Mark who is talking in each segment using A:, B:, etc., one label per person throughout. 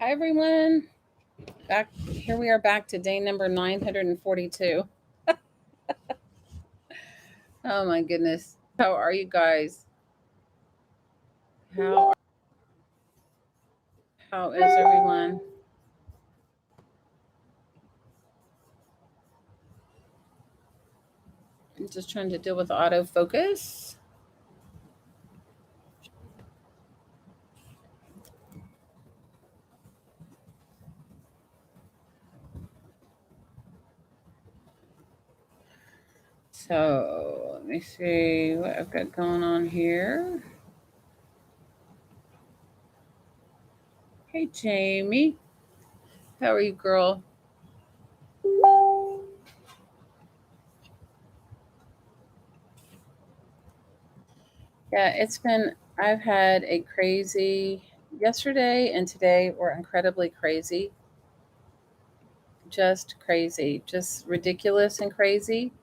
A: Hi, everyone. Back here we are back to day number 942. Oh my goodness. How are you guys? How how is everyone? I'm just trying to deal with autofocus. So let me see what I've got going on here. Hey Jamie. How are you, girl? Yeah, I've had a crazy yesterday and today were incredibly crazy. Just crazy. Just ridiculous and crazy.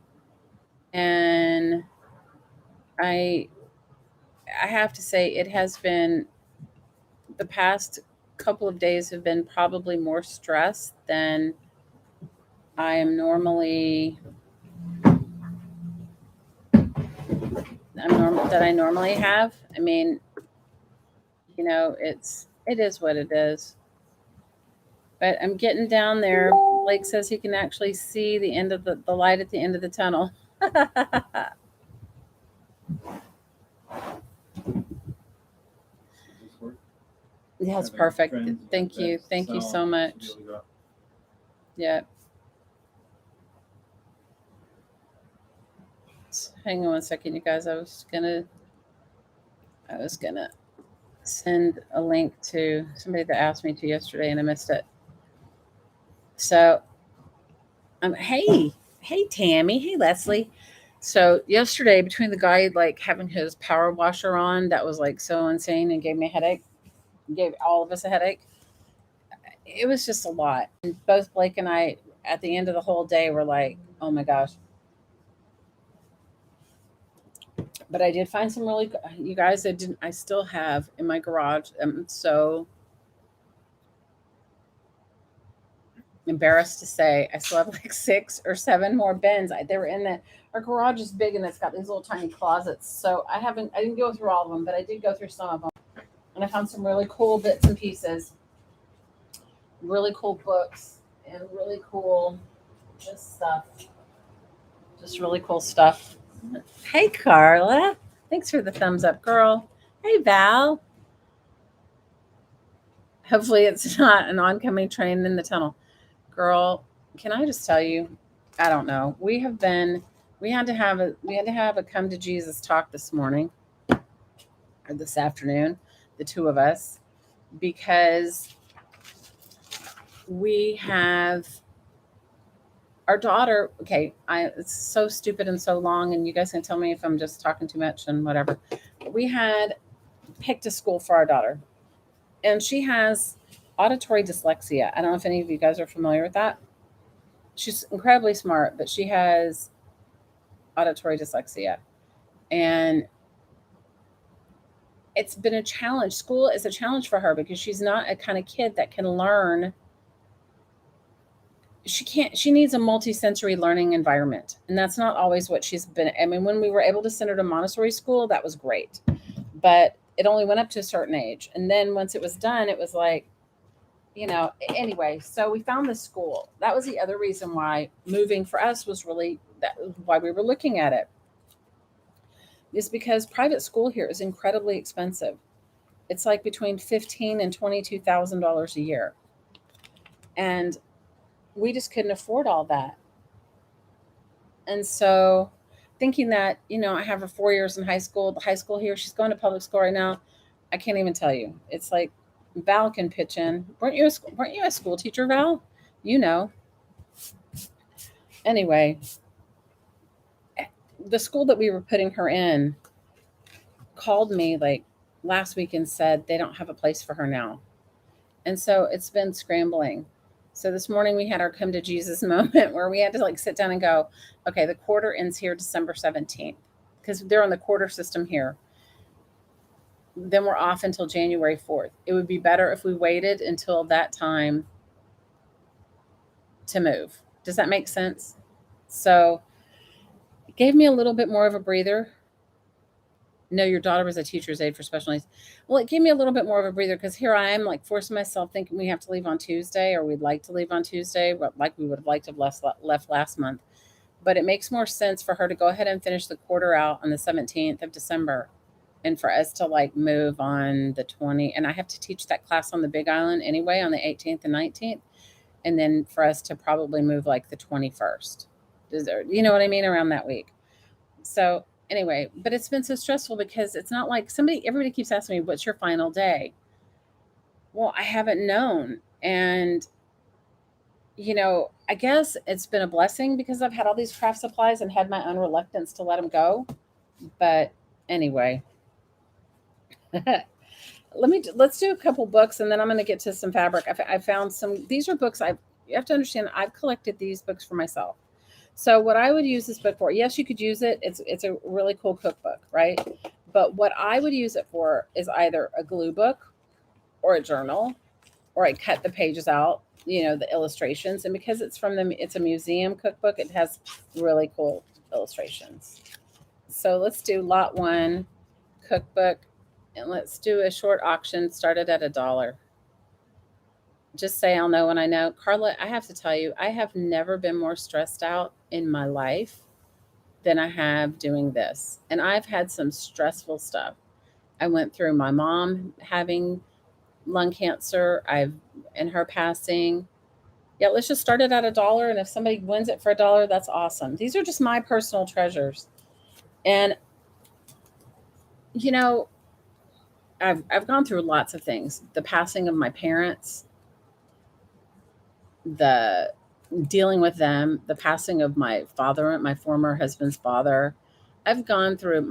A: And I I have to say it has been the past couple of days have been probably more stress than I am normally that I normally have. I mean, it is what it is. But I'm getting down there. Blake says he can actually see the end of the light at the end of the tunnel. That's perfect. Thank you. Thank you so much. Yeah. Hang on one second, you guys. I was gonna send a link to somebody that asked me to yesterday and I missed it. So, hey Tammy, hey Leslie. So yesterday, between the guy like having his power washer on, that was like so insane and gave me a headache, gave all of us a headache. It was just a lot. And both Blake and I, at the end of the whole day, were like, "Oh my gosh!" But I did find some really, you guys. I didn't. I still have in my garage. I'm so embarrassed to say I still have like 6 or 7 more bins. They were in the our garage is big and it's got these little tiny closets. So I didn't go through all of them, but I did go through some of them, and I found some really cool bits and pieces, really cool books, and really cool just stuff, just really cool stuff. Hey Carla, thanks for the thumbs up, girl. Hey Val. Hopefully it's not an oncoming train in the tunnel. Girl, can I just tell you? I don't know. We had to have a come to Jesus talk this morning or this afternoon, the two of us, because we have our daughter. Okay, it's so stupid and so long, and you guys can tell me if I'm just talking too much and whatever. We had picked a school for our daughter, and she has auditory dyslexia. I don't know if any of you guys are familiar with that. She's incredibly smart, but she has auditory dyslexia. And it's been a challenge. School is a challenge for her because she's not a kind of kid that can learn. She needs a multi-sensory learning environment. And that's not always what she's been. I mean, when we were able to send her to Montessori school, that was great. But it only went up to a certain age. And then once it was done, it was like, anyway, so we found this school. That was the other reason why moving for us was really that why we were looking at it, is because private school here is incredibly expensive. It's like between $15,000 and $22,000 a year, and we just couldn't afford all that. And so, thinking that I have her 4 years in high school. The high school here, she's going to public school right now. I can't even tell you. It's like Val can pitch in. Weren't you a school teacher, Val? You know. Anyway, the school that we were putting her in called me like last week and said they don't have a place for her now. And so it's been scrambling. So this morning we had our come to Jesus moment where we had to like sit down and go, okay, the quarter ends here December 17th because they're on the quarter system here. then we're off until January 4th. It would be better if we waited until that time to move. Does that make sense? So it gave me a little bit more of a breather. No, your daughter was a teacher's aide for special needs. Well, it gave me a little bit more of a breather because here I am, like forcing myself thinking we have to leave on Tuesday, or we'd like to leave on Tuesday, but like we would have liked to have left last month. But it makes more sense for her to go ahead and finish the quarter out on the 17th of December, and for us to like move on the 20th. And I have to teach that class on the Big Island anyway on the 18th and 19th, and then for us to probably move like the 21st. You know what I mean, around that week. So anyway, but it's been so stressful because it's not like everybody keeps asking me, what's your final day? Well, I haven't known. And, I guess it's been a blessing because I've had all these craft supplies and had my own reluctance to let them go. But anyway, let's do a couple books and then I'm going to get to some fabric. I found some, these are books you have to understand, I've collected these books for myself. So what I would use this book for, yes, you could use it. It's a really cool cookbook, right? But what I would use it for is either a glue book or a journal, or I cut the pages out, the illustrations. And because it's a museum cookbook, it has really cool illustrations. So let's do lot one, cookbook, and let's do a short auction started at $1. Just say I'll know when I know. Carla, I have to tell you, I have never been more stressed out in my life than I have doing this. And I've had some stressful stuff. I went through my mom having lung cancer, and her passing. Yeah, let's just start it at $1. And if somebody wins it for $1, that's awesome. These are just my personal treasures. And, you know, I've gone through lots of things. The passing of my parents, the dealing with them, the passing of my father, my former husband's father. I've gone through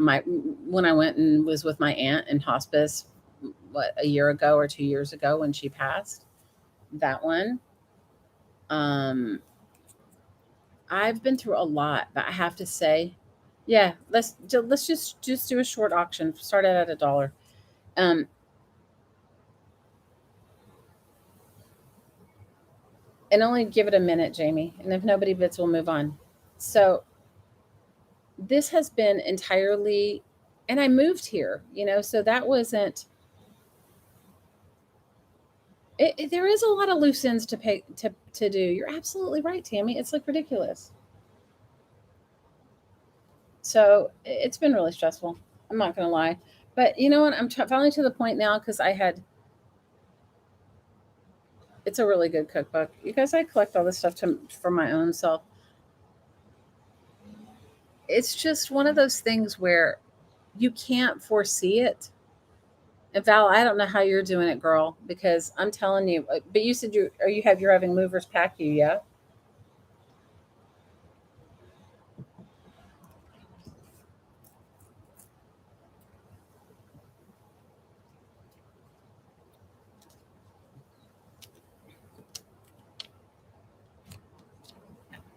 A: when I went and was with my aunt in hospice, a year ago or 2 years ago when she passed. That one. Um, I've been through a lot, but I have to say, yeah, let's just do a short auction. Start it at $1. Um, and only give it a minute, Jamie. And if nobody bids, we'll move on. So this has been entirely, and I moved here, so that wasn't. There is a lot of loose ends to pay to do. You're absolutely right, Tammy. It's like ridiculous. So it's been really stressful. I'm not gonna lie, but you know what? I'm finally to the point now because I had. It's a really good cookbook. You guys, I collect all this stuff for my own self. It's just one of those things where you can't foresee it. And Val, I don't know how you're doing it, girl, because I'm telling you. But you said you're having movers pack you, yeah?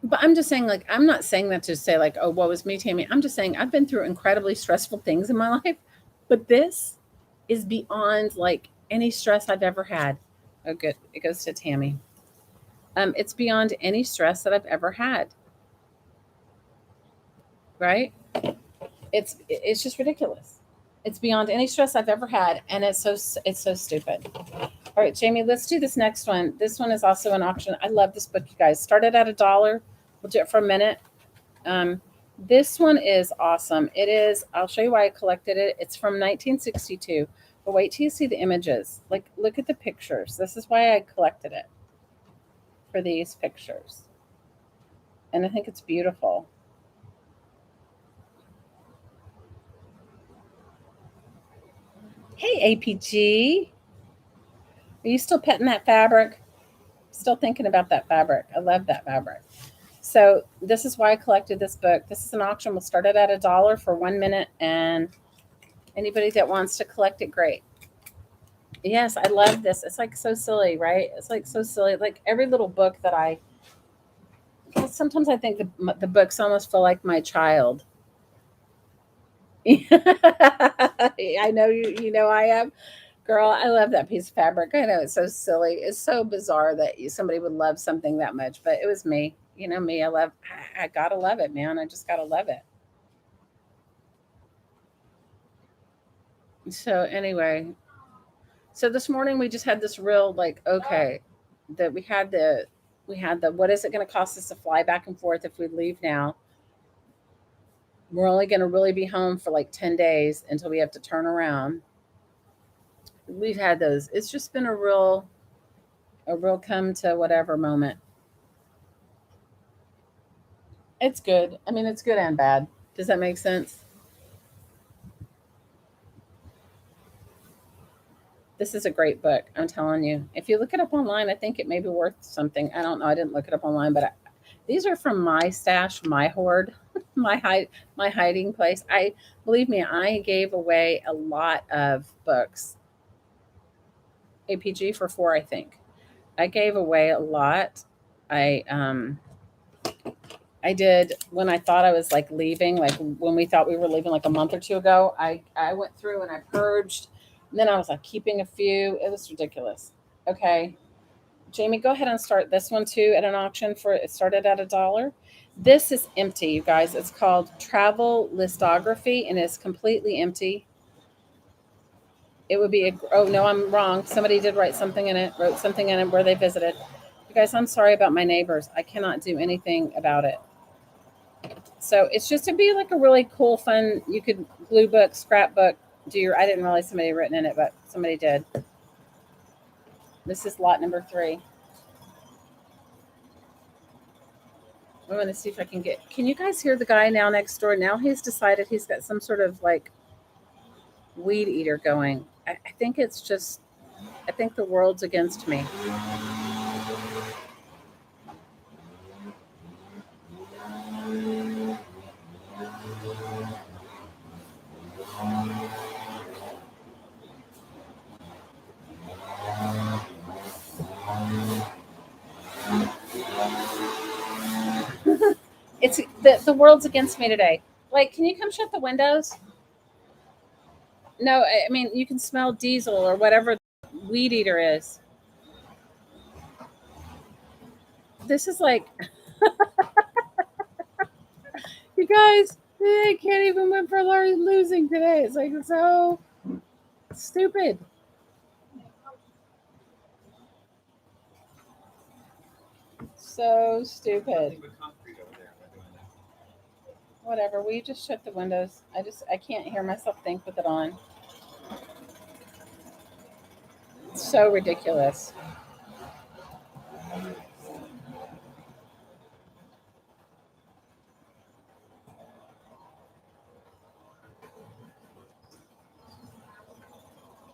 A: But I'm just saying, like, I'm not saying that to say, like, oh, woe is me, Tammy. I'm just saying I've been through incredibly stressful things in my life, but this is beyond like any stress I've ever had. Oh, good. It goes to Tammy. It's beyond any stress that I've ever had. Right? It's just ridiculous. It's beyond any stress I've ever had, and it's so stupid. All right, Jamie, let's do this next one. This one is also an auction. I love this book, you guys. Started at $1. We'll do it for a minute. Um, this one is awesome. It is. I'll show you why I collected it. It's from 1962. But wait till you see the images. Like, look at the pictures. This is why I collected it, for these pictures, and I think it's beautiful. Hey, APG, are you still petting that fabric? Still thinking about that fabric. I love that fabric. So this is why I collected this book. This is an auction. We'll start it at $1 for 1 minute, and anybody that wants to collect it, great. Yes, I love this. It's like so silly, right? It's like so silly. Like every little book that sometimes I think the books almost feel like my child. I know you know I am. Girl, I love that piece of fabric. I know it's so silly. It's so bizarre that somebody would love something that much, but it was me. You know me. I gotta love it, man. I just gotta love it. So anyway, so this morning we just had this real like, okay, that we had the what is it going to cost us to fly back and forth if we leave now? We're only going to really be home for like 10 days until we have to turn around. We've had those. It's just been a real come to whatever moment. It's good. I mean, it's good and bad. Does that make sense? This is a great book. I'm telling you. If you look it up online, I think it may be worth something. I don't know. I didn't look it up online, but these are from my stash, my hoard, my hiding place. I believe me, I gave away a lot of books. APG for 4, I think. I gave away a lot. I I did when I thought I was like leaving, like when we thought we were leaving like a month or two ago. I went through and I purged. And then I was like keeping a few. It was ridiculous. Okay, Jamie, go ahead and start this one too at an auction for it started at $1. This is empty, you guys. It's called Travel Listography and it's completely empty. It would be a oh no, I'm wrong. Somebody did write something in it, wrote something in it where they visited. You guys, I'm sorry about my neighbors. I cannot do anything about it. So it's just to be like a really cool, fun. You could blue book, scrapbook, do your. I didn't realize somebody had written in it, but somebody did. This is lot number 3. I'm going to see if I can get. Can you guys hear the guy now next door? Now he's decided he's got some sort of like weed eater going. I think it's just. I think the world's against me. It's the world's against me today. Like, can you come shut the windows? No, I mean you can smell diesel or whatever weed eater is. This is like you guys. I can't even win for losing today. It's like so stupid. So stupid. Whatever. We just shut the windows. I can't hear myself think with it on. It's so ridiculous.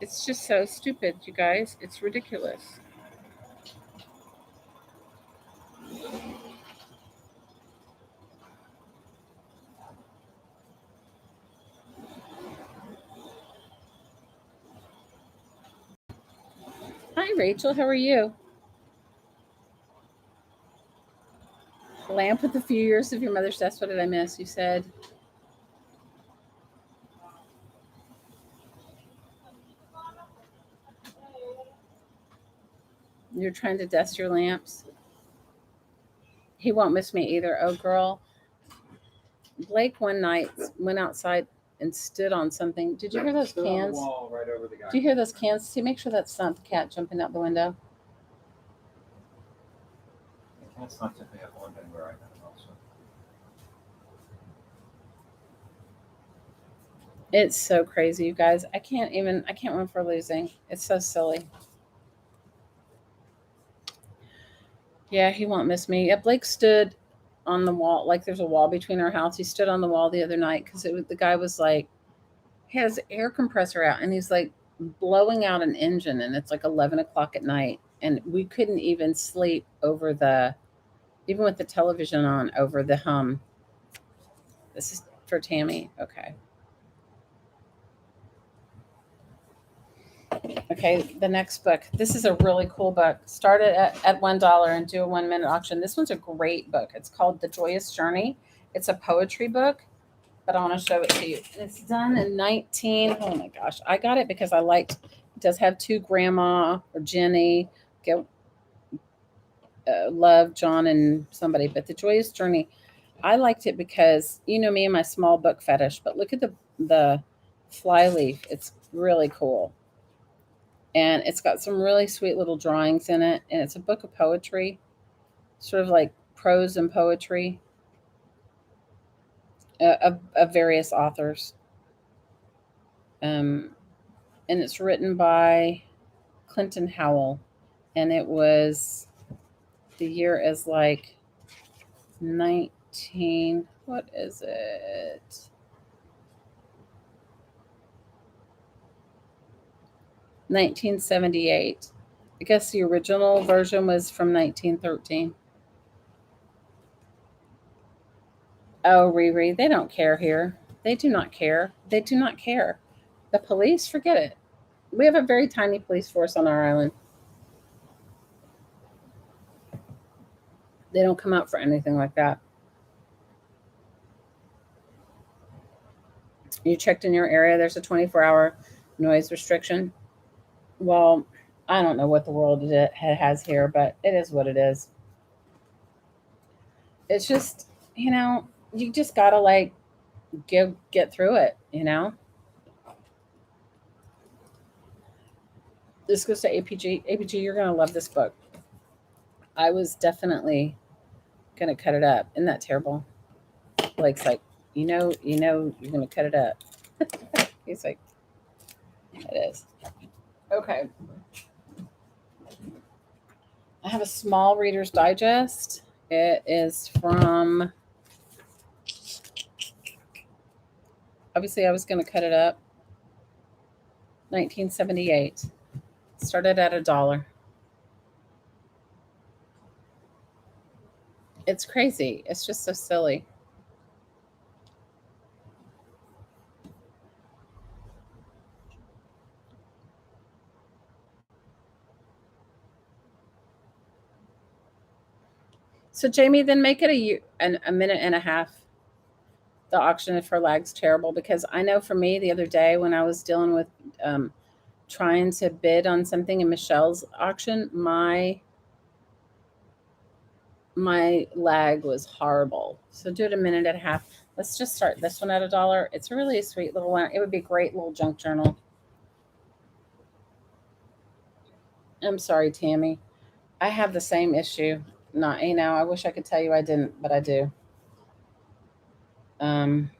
A: It's just so stupid, you guys. It's ridiculous. Hi, Rachel. How are you? Lamp with a few years of your mother's death. What did I miss? You said you're trying to dust your lamps. He won't miss me either. Oh, girl. Blake one night went outside and stood on something. Did you hear those cans? Right over the guy. Do you hear those cans? See, make sure that's not the cat jumping out the window. The cat's not jumping out the window where I am also. It's so crazy, you guys. I can't win for losing. It's so silly. Yeah, he won't miss me. Yeah, Blake stood on the wall, like there's a wall between our house. He stood on the wall the other night because the guy was like, he has air compressor out and he's like blowing out an engine and it's like 11 o'clock at night. And we couldn't even sleep over even with the television on over the hum. This is for Tammy. Okay. Okay, the next book. This is a really cool book. Start it at $1 and do a 1 minute auction. This one's a great book. It's called The Joyous Journey. It's a poetry book. but I want to show it to you. And it's done in 19. Oh my gosh, I got it because I liked. It does have two grandma or Jenny. Go, love John and somebody, but the Joyous Journey. I liked it because you know me and my small book fetish. But look at the flyleaf. It's really cool, and it's got some really sweet little drawings in it. And it's a book of poetry, sort of like prose and poetry of various authors. Um, and it's written by Clinton Howell, and it was the year is like 19. What is it? 1978. I guess the original version was from 1913. Oh, Riri, they don't care here. They do not care. They do not care. The police, forget it. We have a very tiny police force on our island. They don't come out for anything like that. You checked in your area, there's a 24-hour noise restriction. Well, I don't know what the world has here, but it is what it is. It's just, you just gotta like get through it. This goes to APG. APG, you're gonna love this book. I was definitely gonna cut it up. Isn't that terrible? Blake's like, you're gonna cut it up. He's like, it is. Okay. I have a small Reader's Digest. It is from, obviously, I was going to cut it up. 1978. Started at $1. It's crazy. It's just so silly. So, Jamie, then make it a minute and a half. The auction if her lag's terrible, because I know for me the other day when I was dealing with trying to bid on something in Michelle's auction, my lag was horrible. So do it a minute and a half. Let's just start this one at $1. It's a really sweet little one. It would be a great little junk journal. I'm sorry, Tammy. I have the same issue. Not, I wish I could tell you I didn't, but I do. Um,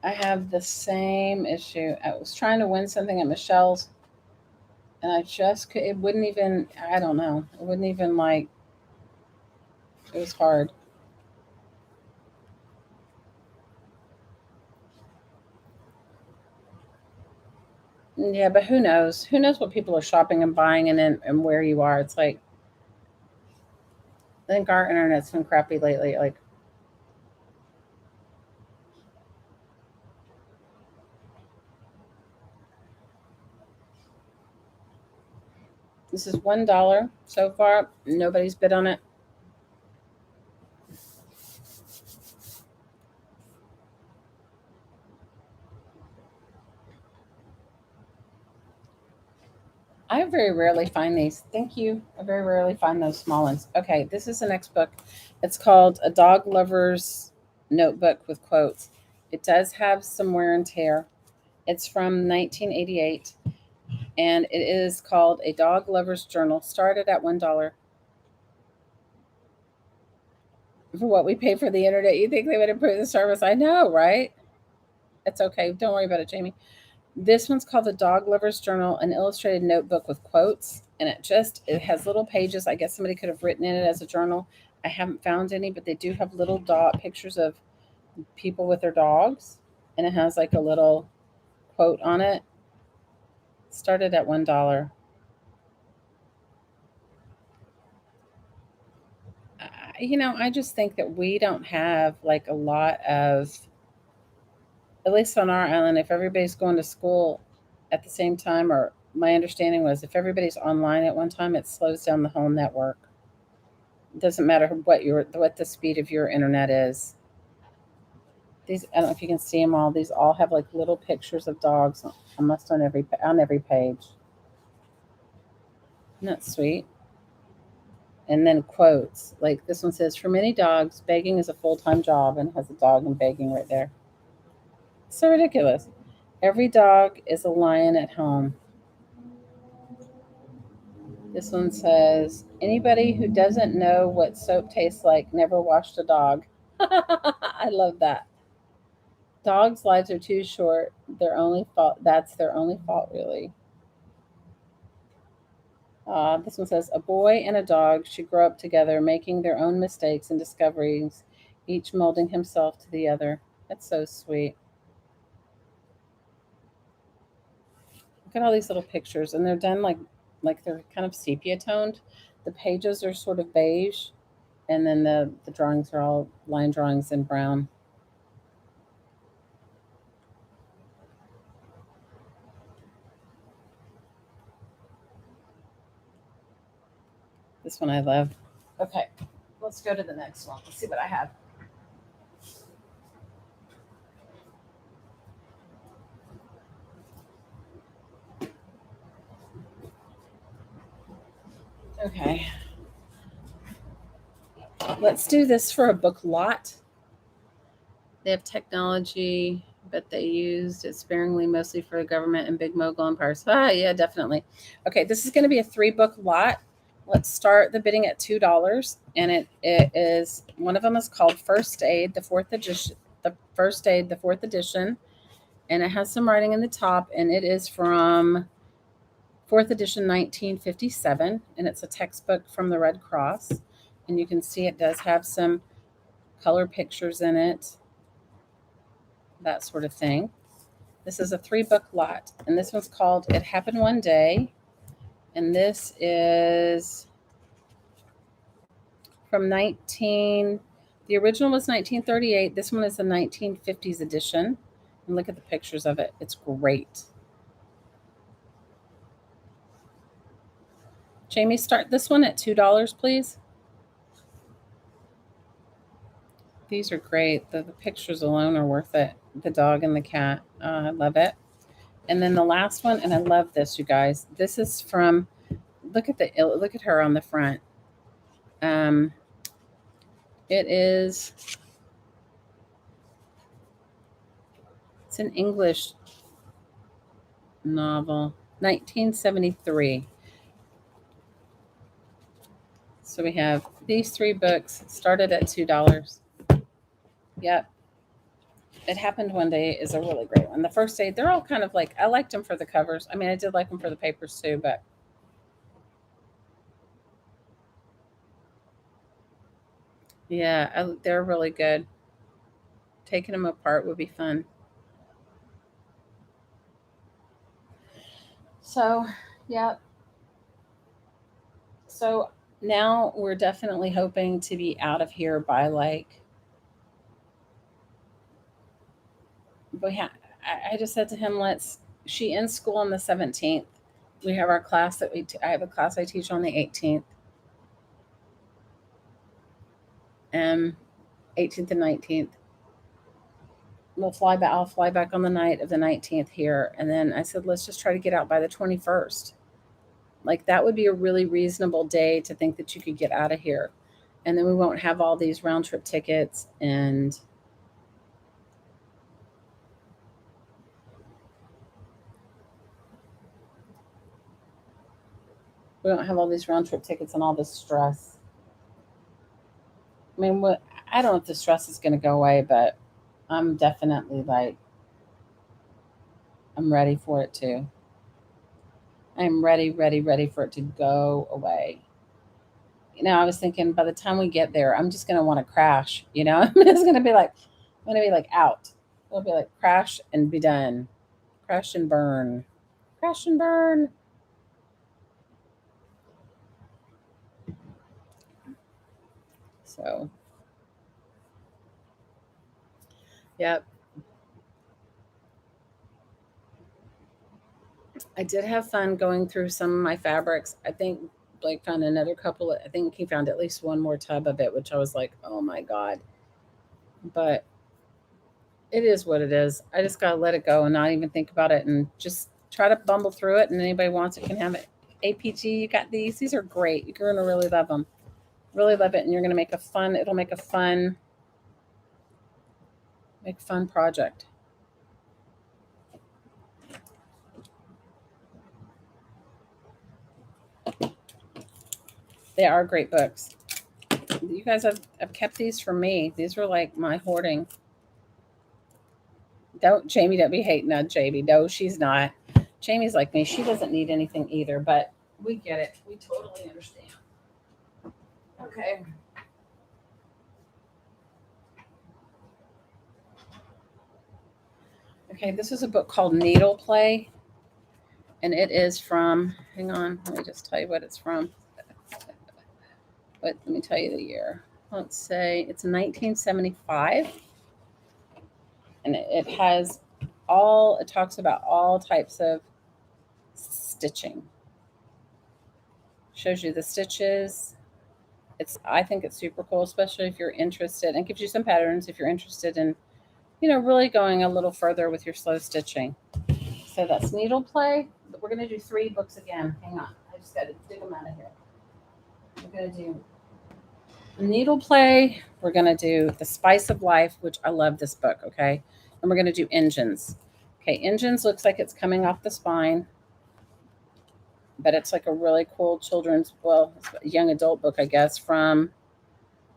A: I have the same issue. I was trying to win something at Michelle's, and I just could, it wouldn't even, I don't know. It wouldn't even like, it was hard. Yeah, but who knows? Who knows what people are shopping and buying and where you are? It's like, I think our internet's been crappy lately. Like, this is $1 so far. Nobody's bid on it. I very rarely find these. Thank you. I very rarely find those small ones. Okay, this is the next book. It's called A Dog Lover's Notebook with Quotes. It does have some wear and tear. It's from 1988, and it is called A Dog Lover's Journal. Started at $1. For what we pay for the internet, you think they would improve the service? I know, right? It's okay. Don't worry about it, Jamie. This one's called The Dog Lover's Journal, an illustrated notebook with quotes. And it has little pages. I guess somebody could have written in it as a journal. I haven't found any, but they do have little dot pictures of people with their dogs. And it has like a little quote on it. Started at $1. I just think that we don't have like a lot of, at least on our island, if everybody's going to school at the same time, or my understanding was if everybody's online at one time, it slows down the whole network. It doesn't matter what the speed of your internet is. These, I don't know if you can see them all. These all have like little pictures of dogs almost on every page. Isn't that sweet? And then quotes like this one says, "For many dogs, begging is a full-time job," and has a dog and begging right there. So ridiculous. Every dog is a lion at home. This one says, "Anybody who doesn't know what soap tastes like never washed a dog." I love that. Dogs' lives are too short. Their only fault. That's their only fault, really. This one says, "A boy and a dog should grow up together, making their own mistakes and discoveries, each molding himself to the other." That's so sweet. Look at all these little pictures, and they're done like they're kind of sepia toned. The pages are sort of beige, and then the drawings are all line drawings in brown. This one I love. Okay, let's go to the next one. Let's see what I have. Okay, let's do this for a book lot. They have technology, but they used it sparingly, mostly for the government and big mogul empires. Ah, yeah, definitely. Okay, this is going to be a 3-book lot. Let's start the bidding at $2, and it is one of them is called First Aid, the fourth edition. The First Aid, the fourth edition, and it has some writing in the top, and it is from fourth edition, 1957, and it's a textbook from the Red Cross. And you can see it does have some color pictures in it, that sort of thing. This is a 3-book lot, and this one's called It Happened One Day, and this is from 19. The original was 1938. This one is the 1950s edition, and look at the pictures of it. It's great. Jamie, start this one at $2, please. These are great. The pictures alone are worth it. The dog and the cat. I love it. And then the last one, and I love this, you guys. This is from. Look at her on the front. Um, it is. It's an English novel, 1973. So we have these 3 books started at $2. Yep. It Happened One Day is a really great one. The First Aid, they're all kind of like, I liked them for the covers. I mean, I did like them for the papers too, but yeah, they're really good. Taking them apart would be fun. So, yeah. So now we're definitely hoping to be out of here by like, we ha- I just said to him, she ends school on the 17th. We have our class I have a class I teach on the 18th. 18th and 19th. I'll fly back on the night of the 19th here. And then I said, let's just try to get out by the 21st. Like that would be a really reasonable day to think that you could get out of here. And then we won't have all these round trip tickets, and we don't have all these round trip tickets and all this stress. I mean, I don't know if the stress is going to go away, but I'm definitely like, I'm ready for it to. I'm ready, ready, ready for it to go away. I was thinking by the time we get there, I'm just going to want to crash. I'm just going to be like, I'm going to be like out. It'll be like crash and be done. Crash and burn. Crash and burn. So, yep. I did have fun going through some of my fabrics. I think Blake found another couple. I think he found at least one more tub of it, which I was like, oh my God. But it is what it is. I just got to let it go and not even think about it and just try to bumble through it. And anybody wants it can have it. APG, you got these. These are great. You're going to really love them. Really love it. And you're going to it'll make a fun project. They are great books. You guys have kept these for me. These were like my hoarding. Jamie, don't be hating on Jamie. No, she's not. Jamie's like me. She doesn't need anything either, but we get it. We totally understand. Okay. Okay, this is a book called Needle Play, and it is from, hang on, let me just tell you what it's from. But let me tell you the year. Let's say it's 1975, and it talks about all types of stitching. Shows you the stitches. I think it's super cool, especially if you're interested, and gives you some patterns if you're interested in, really going a little further with your slow stitching. So that's Needle Play. We're going to do 3 books again. Hang on. I just got to dig them out of here. We're going to do Needle Play. We're going to do The Spice of Life, which I love this book, okay? And we're going to do Engines. Okay, Engines looks like it's coming off the spine, but it's like a really cool children's, young adult book, I guess, from,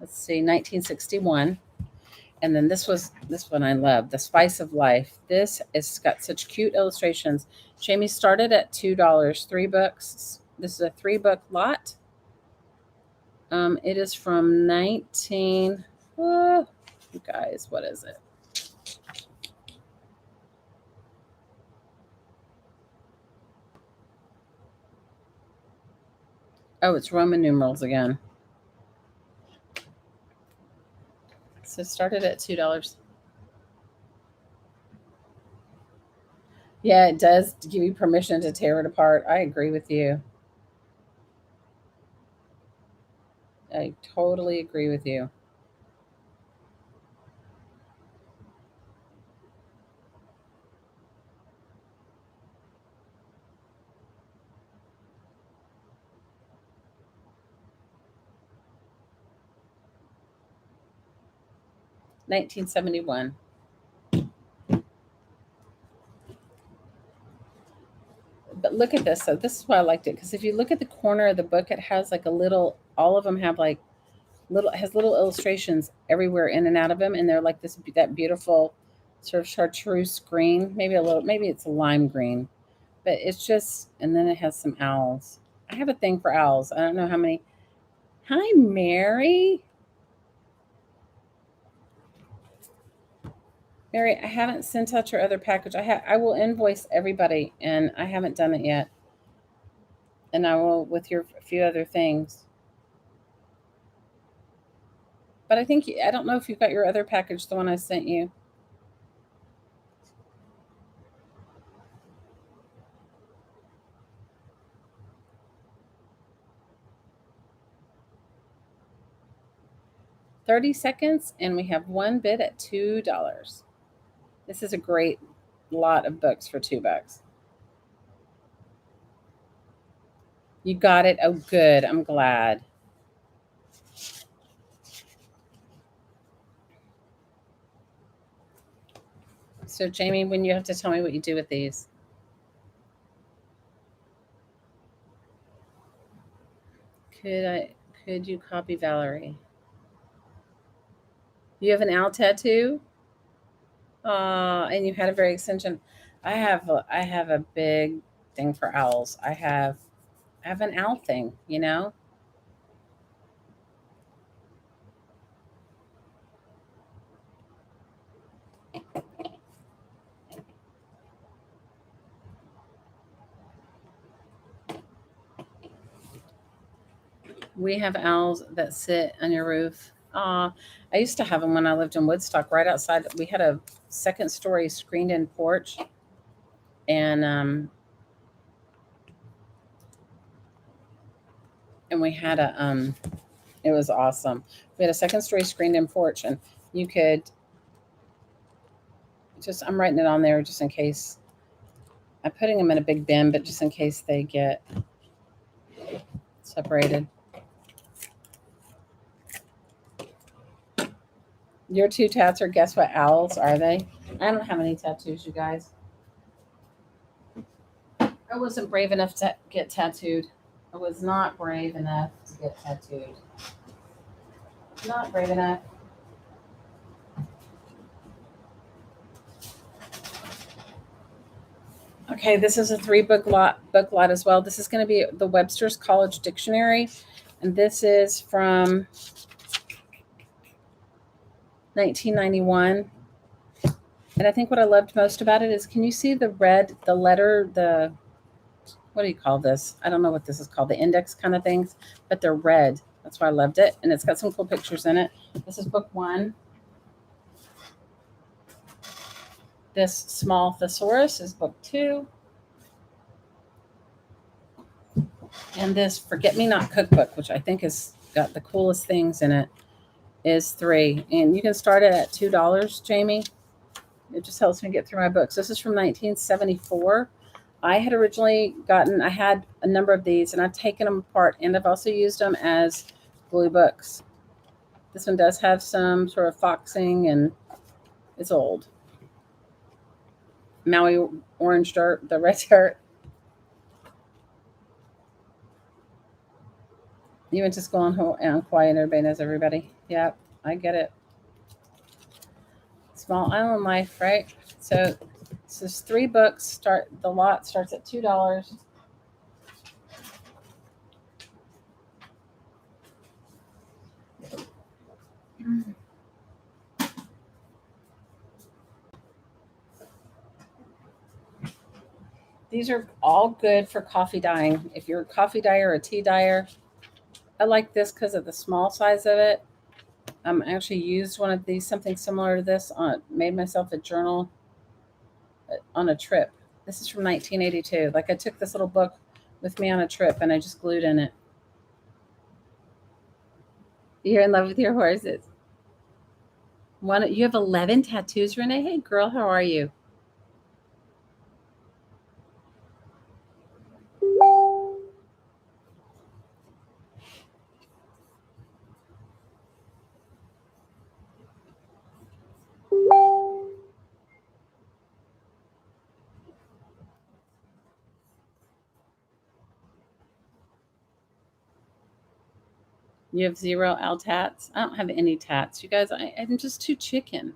A: let's see, 1961. And then this one I love, The Spice of Life. This has got such cute illustrations. Jamie started at $2, 3 books. This is a 3-book lot. It is from 19. You guys, what is it? Oh, it's Roman numerals again. So it started at $2. Yeah, it does give you permission to tear it apart. I agree with you. I totally agree with you. $1971. But look at this. So this is why I liked it, because if you look at the corner of the book, it has like a little. All of them have like little illustrations everywhere in and out of them, and they're like that beautiful sort of chartreuse green, maybe it's a lime green, but it's just. And then it has some owls. I have a thing for owls. I don't know how many. Hi, Mary. Mary, I haven't sent out your other package. I will invoice everybody, and I haven't done it yet. And I will with your few other things. But I don't know if you've got your other package, the one I sent you. $30, and we have one bid at $2. This is a great lot of books for $2. You got it. Oh, good. I'm glad. So, Jamie, when you have to tell me what you do with these. Could you copy Valerie? You have an owl tattoo? And you had a very extension. I have a big thing for owls. I have an owl thing. We have owls that sit on your roof. I used to have them when I lived in Woodstock, right outside. We had a second story screened in porch, and and we had it was awesome. We had a second story screened in porch, and you could just, I'm writing it on there just in case. I'm putting them in a big bin, but just in case they get separated. Your two tats are, guess what owls are they? I don't have any tattoos, you guys. I wasn't brave enough to get tattooed. I was not brave enough to get tattooed. Not brave enough. Okay, this is a 3-book lot as well. This is going to be the Webster's College Dictionary, and this is from 1991. And I think what I loved most about it is, can you see the red, the letter, what do you call this? I don't know what this is called, the index kind of things, but they're red. That's why I loved it. And it's got some cool pictures in it. This is book 1. This small thesaurus is book 2. And this Forget Me Not cookbook, which I think has got the coolest things in it, is 3. And you can start it at $2, Jamie. It just helps me get through my books. This is from 1974. I had originally I had a number of these, and I've taken them apart, and I've also used them as glue books. This one does have some sort of foxing, and it's old. Maui orange dirt, the red dirt. You went to school on Hawaii, and everybody knows everybody. Yep, I get it. Small Island Life, right? So this is 3 books. The lot starts at $2. These are all good for coffee dyeing. If you're a coffee dyer or a tea dyer, I like this because of the small size of it. I actually used one of these, something similar to this, made myself a journal on a trip. This is from 1982. Like, I took this little book with me on a trip, and I just glued in it. You're in love with your horses. You have 11 tattoos, Renee? Hey, girl, how are you? You have 0 L tats? I don't have any tats. You guys, I'm just too chicken.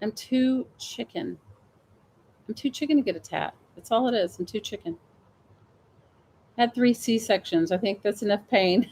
A: I'm too chicken. I'm too chicken to get a tat. That's all it is. I'm too chicken. I had 3 C-sections. I think that's enough pain.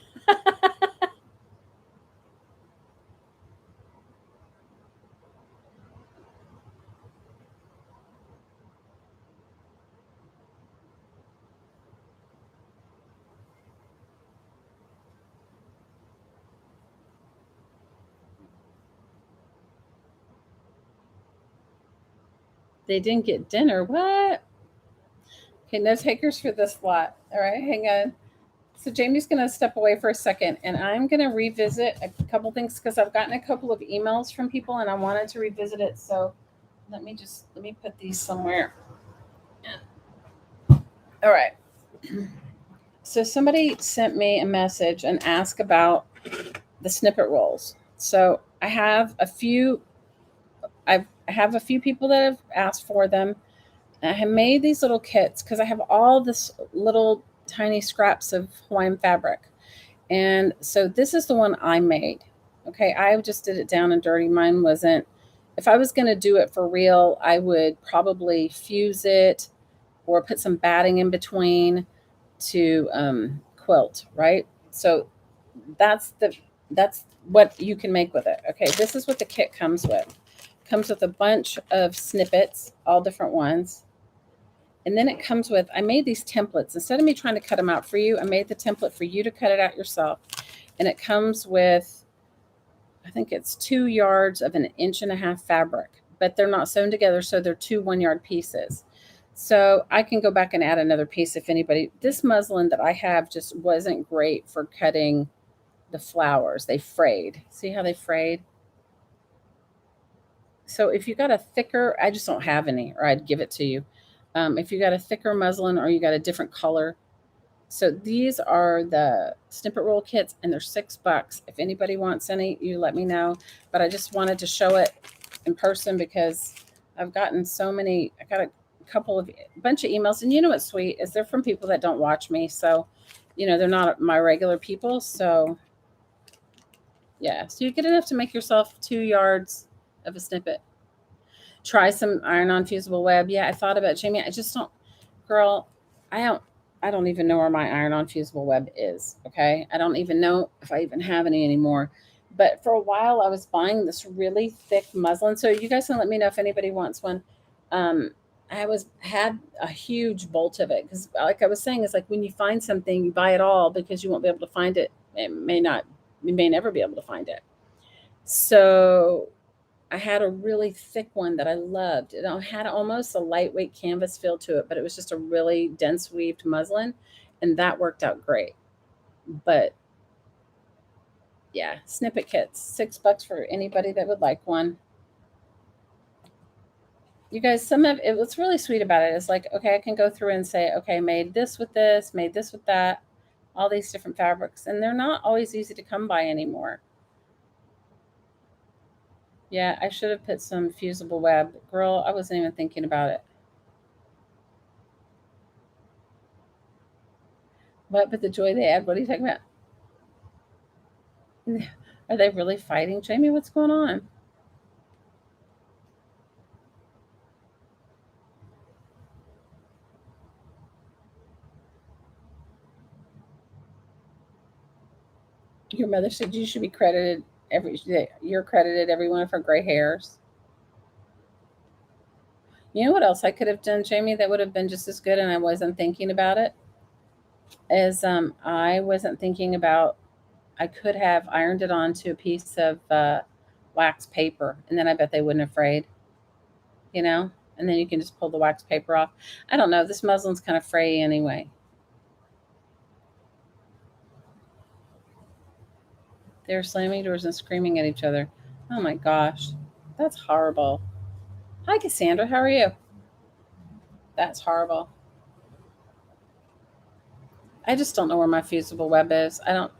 A: They didn't get dinner. What? Okay, no takers for this lot. All right, hang on. So Jamie's going to step away for a second, and I'm going to revisit a couple things because I've gotten a couple of emails from people, and I wanted to revisit it. So let me put these somewhere. All right. So somebody sent me a message and asked about the snippet rolls. So I have a few people that have asked for them. I have made these little kits because I have all this little tiny scraps of Hawaiian fabric. And so this is the one I made. Okay, I just did it down and dirty. Mine wasn't. If I was going to do it for real, I would probably fuse it or put some batting in between to quilt, right? So that's what you can make with it. Okay, this is what the kit comes with. Comes with a bunch of snippets, all different ones. And then it comes with, I made these templates. Instead of me trying to cut them out for you, I made the template for you to cut it out yourself. And it comes with, I think it's 2 yards of 1.5 inch fabric, but they're not sewn together, so they're 2 1-yard pieces. So I can go back and add another piece if anybody. This muslin that I have just wasn't great for cutting the flowers. They frayed. See how they frayed? So if you got a thicker, I just don't have any, or I'd give it to you. If you got a thicker muslin or you got a different color. So these are the snippet roll kits, and they're $6. If anybody wants any, you let me know. But I just wanted to show it in person because I've gotten so many. I got a bunch of emails, and you know what's sweet is they're from people that don't watch me, so they're not my regular people. So yeah, so you get enough to make yourself 2 yards of a snippet. Try some iron-on fusible web. Yeah, I thought about Jamie. I just don't, girl. I don't. I don't even know where my iron-on fusible web is. Okay, I don't even know if I even have any anymore. But for a while, I was buying this really thick muslin. So you guys can let me know if anybody wants one. Um, had a huge bolt of it because, like I was saying, it's like when you find something, you buy it all because you won't be able to find it. It may not. You may never be able to find it. So I had a really thick one that I loved. It had almost a lightweight canvas feel to it, but it was just a really dense weaved muslin, and that worked out great. But yeah, snippet kits, $6 for anybody that would like one. You guys, some of it, what's really sweet about it is like, okay, I can go through and say, okay, made this with this, made this with that, all these different fabrics, and they're not always easy to come by anymore. Yeah, I should have put some fusible web. Girl, I wasn't even thinking about it. What? But the joy they add, what are you talking about? Are they really fighting? Jamie, what's going on? Your mother said you should be credited you're credited every one of her gray hairs. You know what else I could have done, Jamie, that would have been just as good and I wasn't thinking about it? Is I wasn't thinking about I could have ironed it onto a piece of wax paper and then I bet they wouldn't have frayed, you know? And then you can just pull the wax paper off. I don't know. This muslin's kind of fray anyway. They're slamming doors and screaming at each other. Oh my gosh. That's horrible. Hi, Cassandra. How are you? That's horrible. I just don't know where my fusible web is. I don't.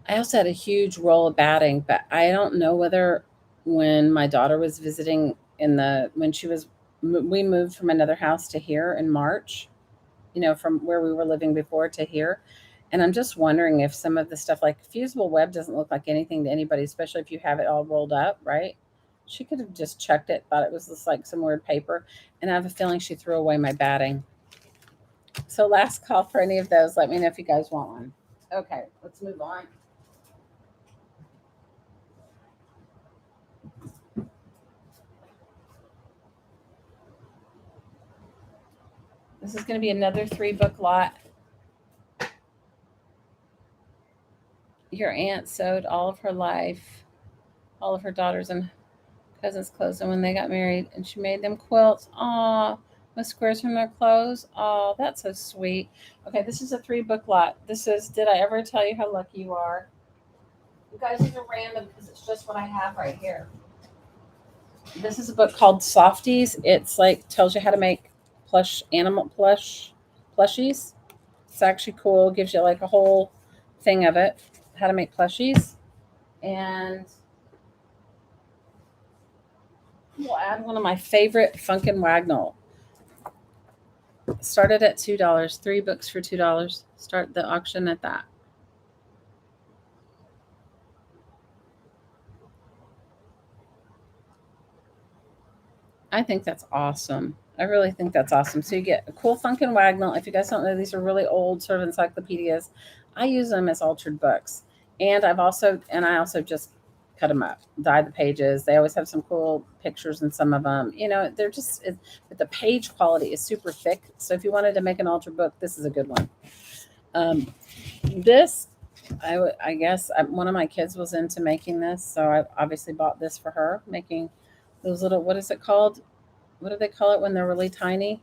A: I also had a huge roll of batting, but I don't know whether when my daughter was visiting when she was we moved from another house to here in March, from where we were living before to here. And I'm just wondering if some of the stuff like fusible web doesn't look like anything to anybody, especially if you have it all rolled up, right? She could have just chucked it, thought it was just like some weird paper. And I have a feeling she threw away my batting. So last call for any of those. Let me know if you guys want one. Okay, let's move on. This is going to be another 3-book lot. Your aunt sewed all of her life, all of her daughters and cousins' clothes, and when they got married, and she made them quilts. Aw, with squares from their clothes. Oh, that's so sweet. Okay, this is a 3-book lot. This is Did I Ever Tell You How Lucky You Are? You guys, these are random because it's just what I have right here. This is a book called Softies. It's like tells you how to make plushies. It's actually cool. Gives you like a whole thing of it, how to make plushies. And we'll add one of my favorite Funkin' Wagnall. Started at $2. 3 books for $2. Start the auction at that. I think that's awesome. I really think that's awesome. So you get a cool Funkin' Wagnall. If you guys don't know, these are really old sort of encyclopedias. I use them as altered books, and I also just cut them up, dye the pages. They always have some cool pictures in some of them. They're just, but the page quality is super thick. So if you wanted to make an altered book, this is a good one. This, I guess one of my kids was into making this, so I obviously bought this for her, making those little, what is it called? What do they call it when they're really tiny?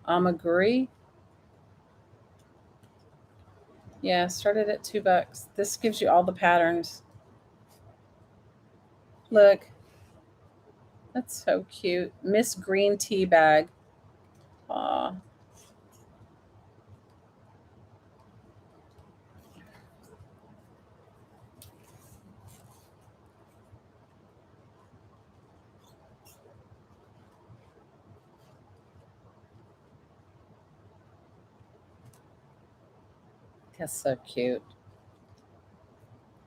A: Amaguri. Yeah, started at $2. This gives you all the patterns. Look, that's so cute. Miss Green Tea Bag. Aw. That's so cute.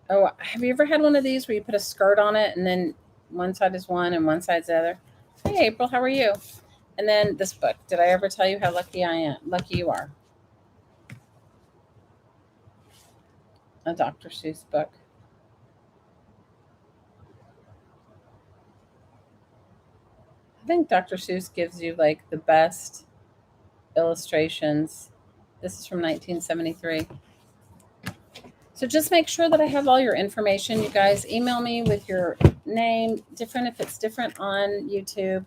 A: Oh, have you ever had one of these where you put a skirt on it and then one side is one and one side's the other? Hey, April, how are you? And then this book. Did I ever tell you how lucky I am? Lucky you are. A Dr. Seuss book. I think Dr. Seuss gives you like the best illustrations. This is from 1973. So just make sure that I have all your information. You guys email me with your name, different if it's different on YouTube,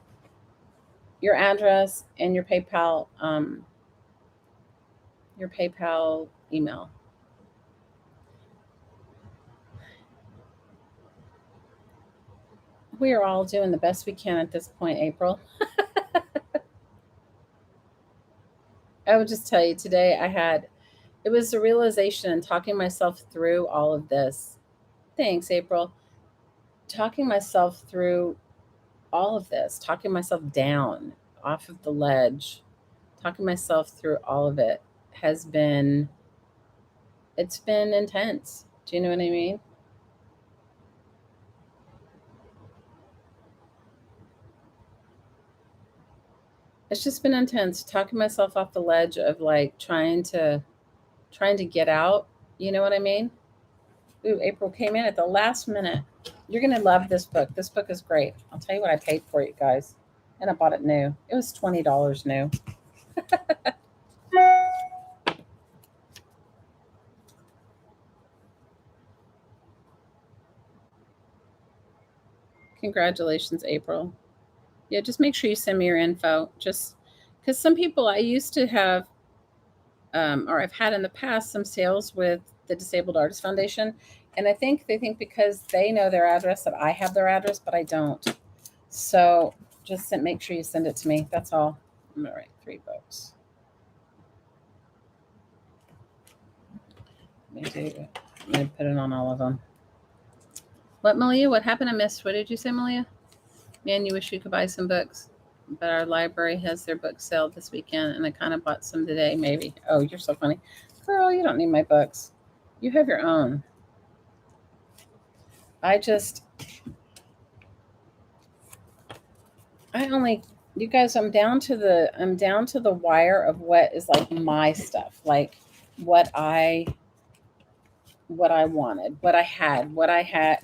A: your address, and your PayPal email. We are all doing the best we can at this point, April. I would just tell you today it was the realization and talking myself through all of this. Thanks, April. Talking myself through all of this, talking myself down off of the ledge, talking myself through all of it has been it's been intense. Do you know what I mean? It's just been intense talking myself off the ledge of like trying to get out. You know what I mean? Ooh, April came in at the last minute. You're gonna love this book. This book is great. I'll tell you what I paid for it, guys. And I bought it new. It was $20 new. Congratulations, April. Yeah, just make sure you send me your info. Just because some people I used to have, or I've had in the past, some sales with the Disabled Artists Foundation, and I think they think because they know their address that I have their address, but I don't. So just make sure you send it to me. That's all. I'm gonna write 3 books. Let me do. I'm gonna put it on all of them. What, Malia? What happened? I missed. What did you say, Malia? Man, you wish you could buy some books. But our library has their book sale this weekend, and I kind of bought some today, maybe. Oh, you're so funny. Girl, you don't need my books. You have your own. I just, I only, you guys, I'm down to the wire of what is like my stuff, like what I, what I wanted, what I had,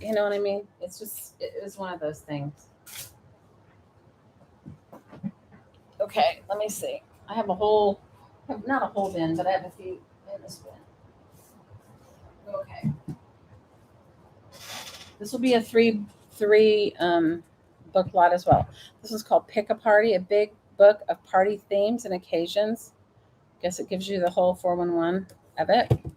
A: you know what I mean? It's just, it was one of those things. Okay, let me see. I have a whole, not a whole bin, but I have a few in this bin. Okay. This will be a three book lot as well. This is called Pick a Party, a big book of party themes and occasions. Guess it gives you the whole 411 of it. I'm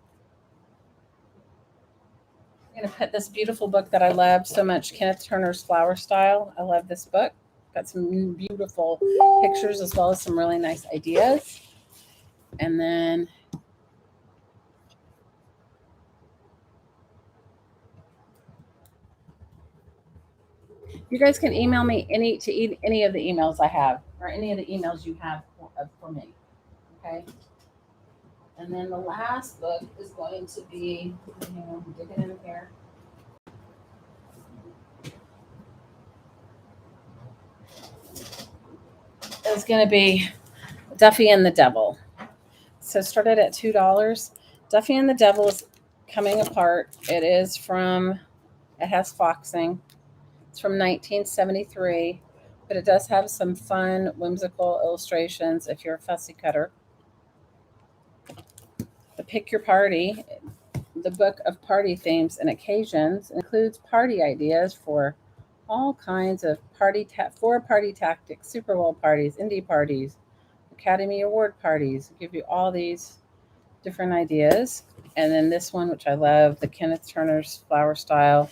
A: gonna put this beautiful book that I loved so much, Kenneth Turner's Flower Style. I love this book. Got some beautiful pictures as well as some really nice ideas. And then you guys can email me any of the emails I have or any of the emails you have for me. Okay. And then the last book is going to be, dig it in here. It's going to be Duffy and the Devil. So started at $2. Duffy and the Devil is coming apart. It has foxing. It's from 1973, but it does have some fun, whimsical illustrations if you're a fussy cutter. The Pick Your Party, the book of party themes and occasions, includes party ideas for all kinds of for party tactics, Super Bowl parties, indie parties, Academy Award parties. Give you all these different ideas. And then this one, which I love, the Kenneth Turner's flower style.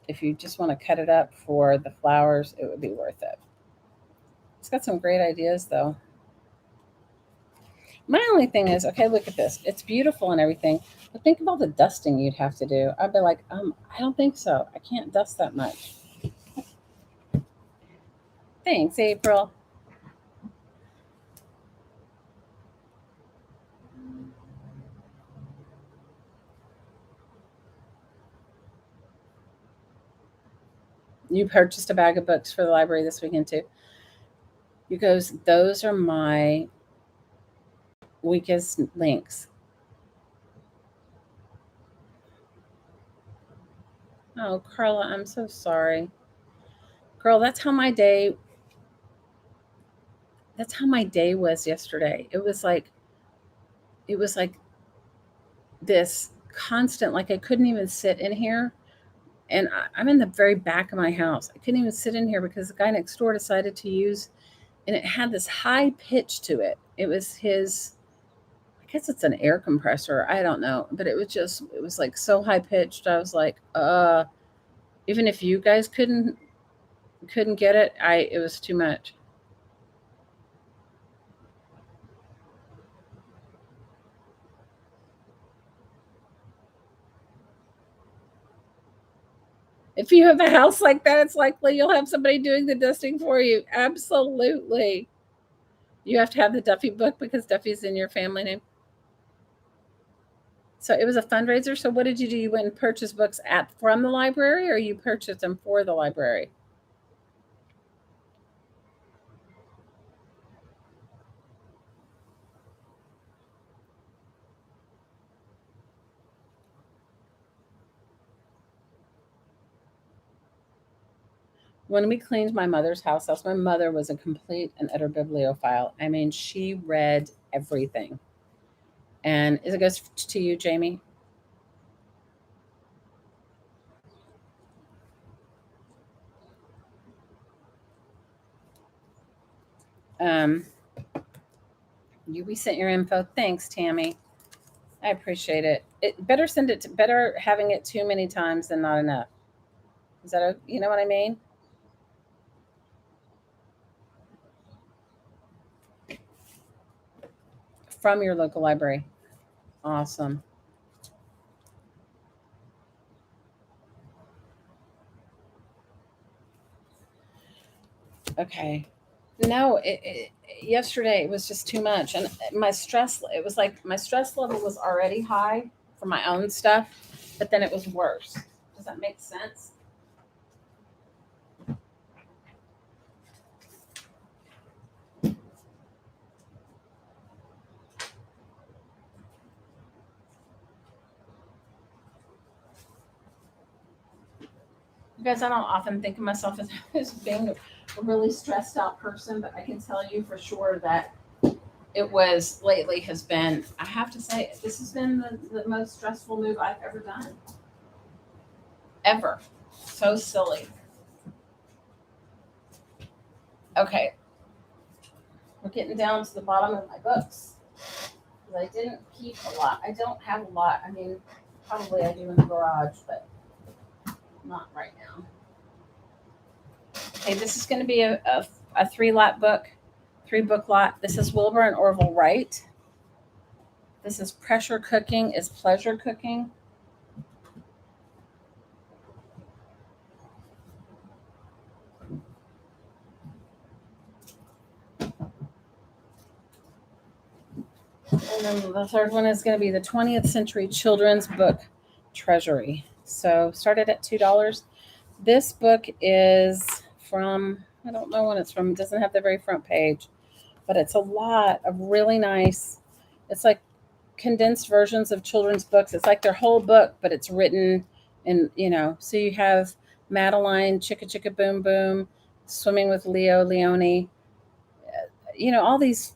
A: If you just want to cut it up for the flowers, it would be worth it. It's got some great ideas, though. My only thing is, okay, look at this. It's beautiful and everything, but think of all the dusting you'd have to do. I'd be like, I don't think so. I can't dust that much. Thanks, April. You purchased a bag of books for the library this weekend too. Because those are my weakest links. Oh, Carla, I'm so sorry. Girl, that's how my day was yesterday. It was like this constant, like I couldn't even sit in here. And I'm in the very back of my house. I couldn't even sit in here because the guy next door decided to use, and it had this high pitch to it. It was his, I guess it's an air compressor. I don't know, but it was like so high pitched. I was like, even if you guys couldn't get it, it was too much. If you have a house like that, it's likely you'll have somebody doing the dusting for you. Absolutely. You have to have the Duffy book because Duffy's in your family name. So it was a fundraiser. So what did you do? You went and purchased books from the library, or you purchased them for the library? When we cleaned my mother's house, my mother was a complete and utter bibliophile. I mean, she read everything. And it goes to you, Jamie. Um, you resent your info. Thanks, Tammy. I appreciate it. It better send it to better having it too many times than not enough. Is that you know what I mean? From your local library. Awesome. Okay. No, yesterday it was just too much, and my stress. It was like my stress level was already high for my own stuff, but then it was worse. Does that make sense? You guys, I don't often think of myself as being a really stressed out person, but I can tell you for sure that it was lately has been. I have to say, this has been the most stressful move I've ever done, ever. So silly. Okay, we're getting down to the bottom of my books. I didn't keep a lot. I don't have a lot. I mean, probably I do in the garage, but not right now. Okay, this is going to be a three book lot. This is Wilbur and Orville Wright. This is Pressure Cooking is Pleasure Cooking. And then the third one is going to be the 20th Century Children's Book Treasury. So started at $2. This book is from, I don't know when it's from, it doesn't have the very front page, but it's a lot of really nice, it's like condensed versions of children's books. It's like their whole book, but it's written in, so you have Madeline, Chicka Chicka Boom Boom, Swimming with Leo Leone, all these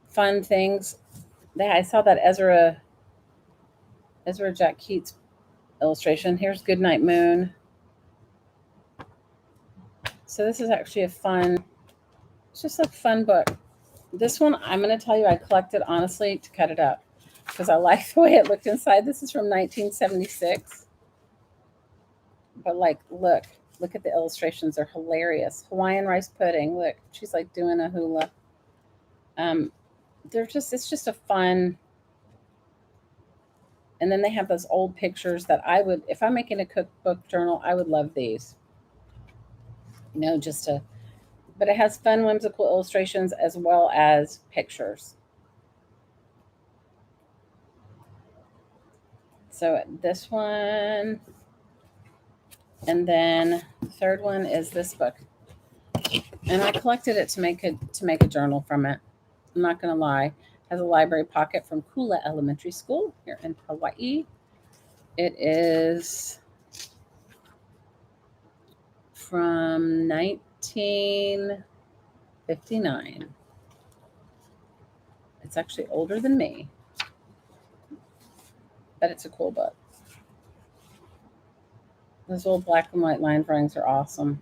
A: fun things. I saw that Ezra Jack Keats illustration. Here's Goodnight Moon. So this is actually it's just a fun book. This one, I'm going to tell you, I collected honestly to cut it up because I like the way it looked inside. This is from 1976. But like, look at the illustrations. They're hilarious. Hawaiian rice pudding. Look, she's like doing a hula. Um, it's just a fun. And then they have those old pictures that I would, if I'm making a cookbook journal, I would love these. Just to, but it has fun, whimsical illustrations as well as pictures. So this one, and then the third one is this book, and I collected it to make a journal from it. I'm not gonna lie. It has a library pocket from Kula Elementary School here in Hawaii. It is from 1959. It's actually older than me, but it's a cool book. Those old black and white line drawings are awesome.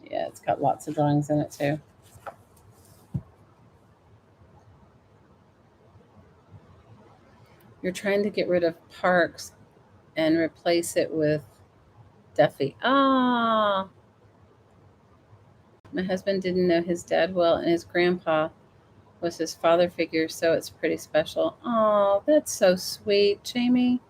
A: Yeah, it's got lots of drawings in it too. You're trying to get rid of Parks and replace it with Duffy. Ah, my husband didn't know his dad well, and his grandpa was his father figure, so it's pretty special. Oh, that's so sweet, Jamie.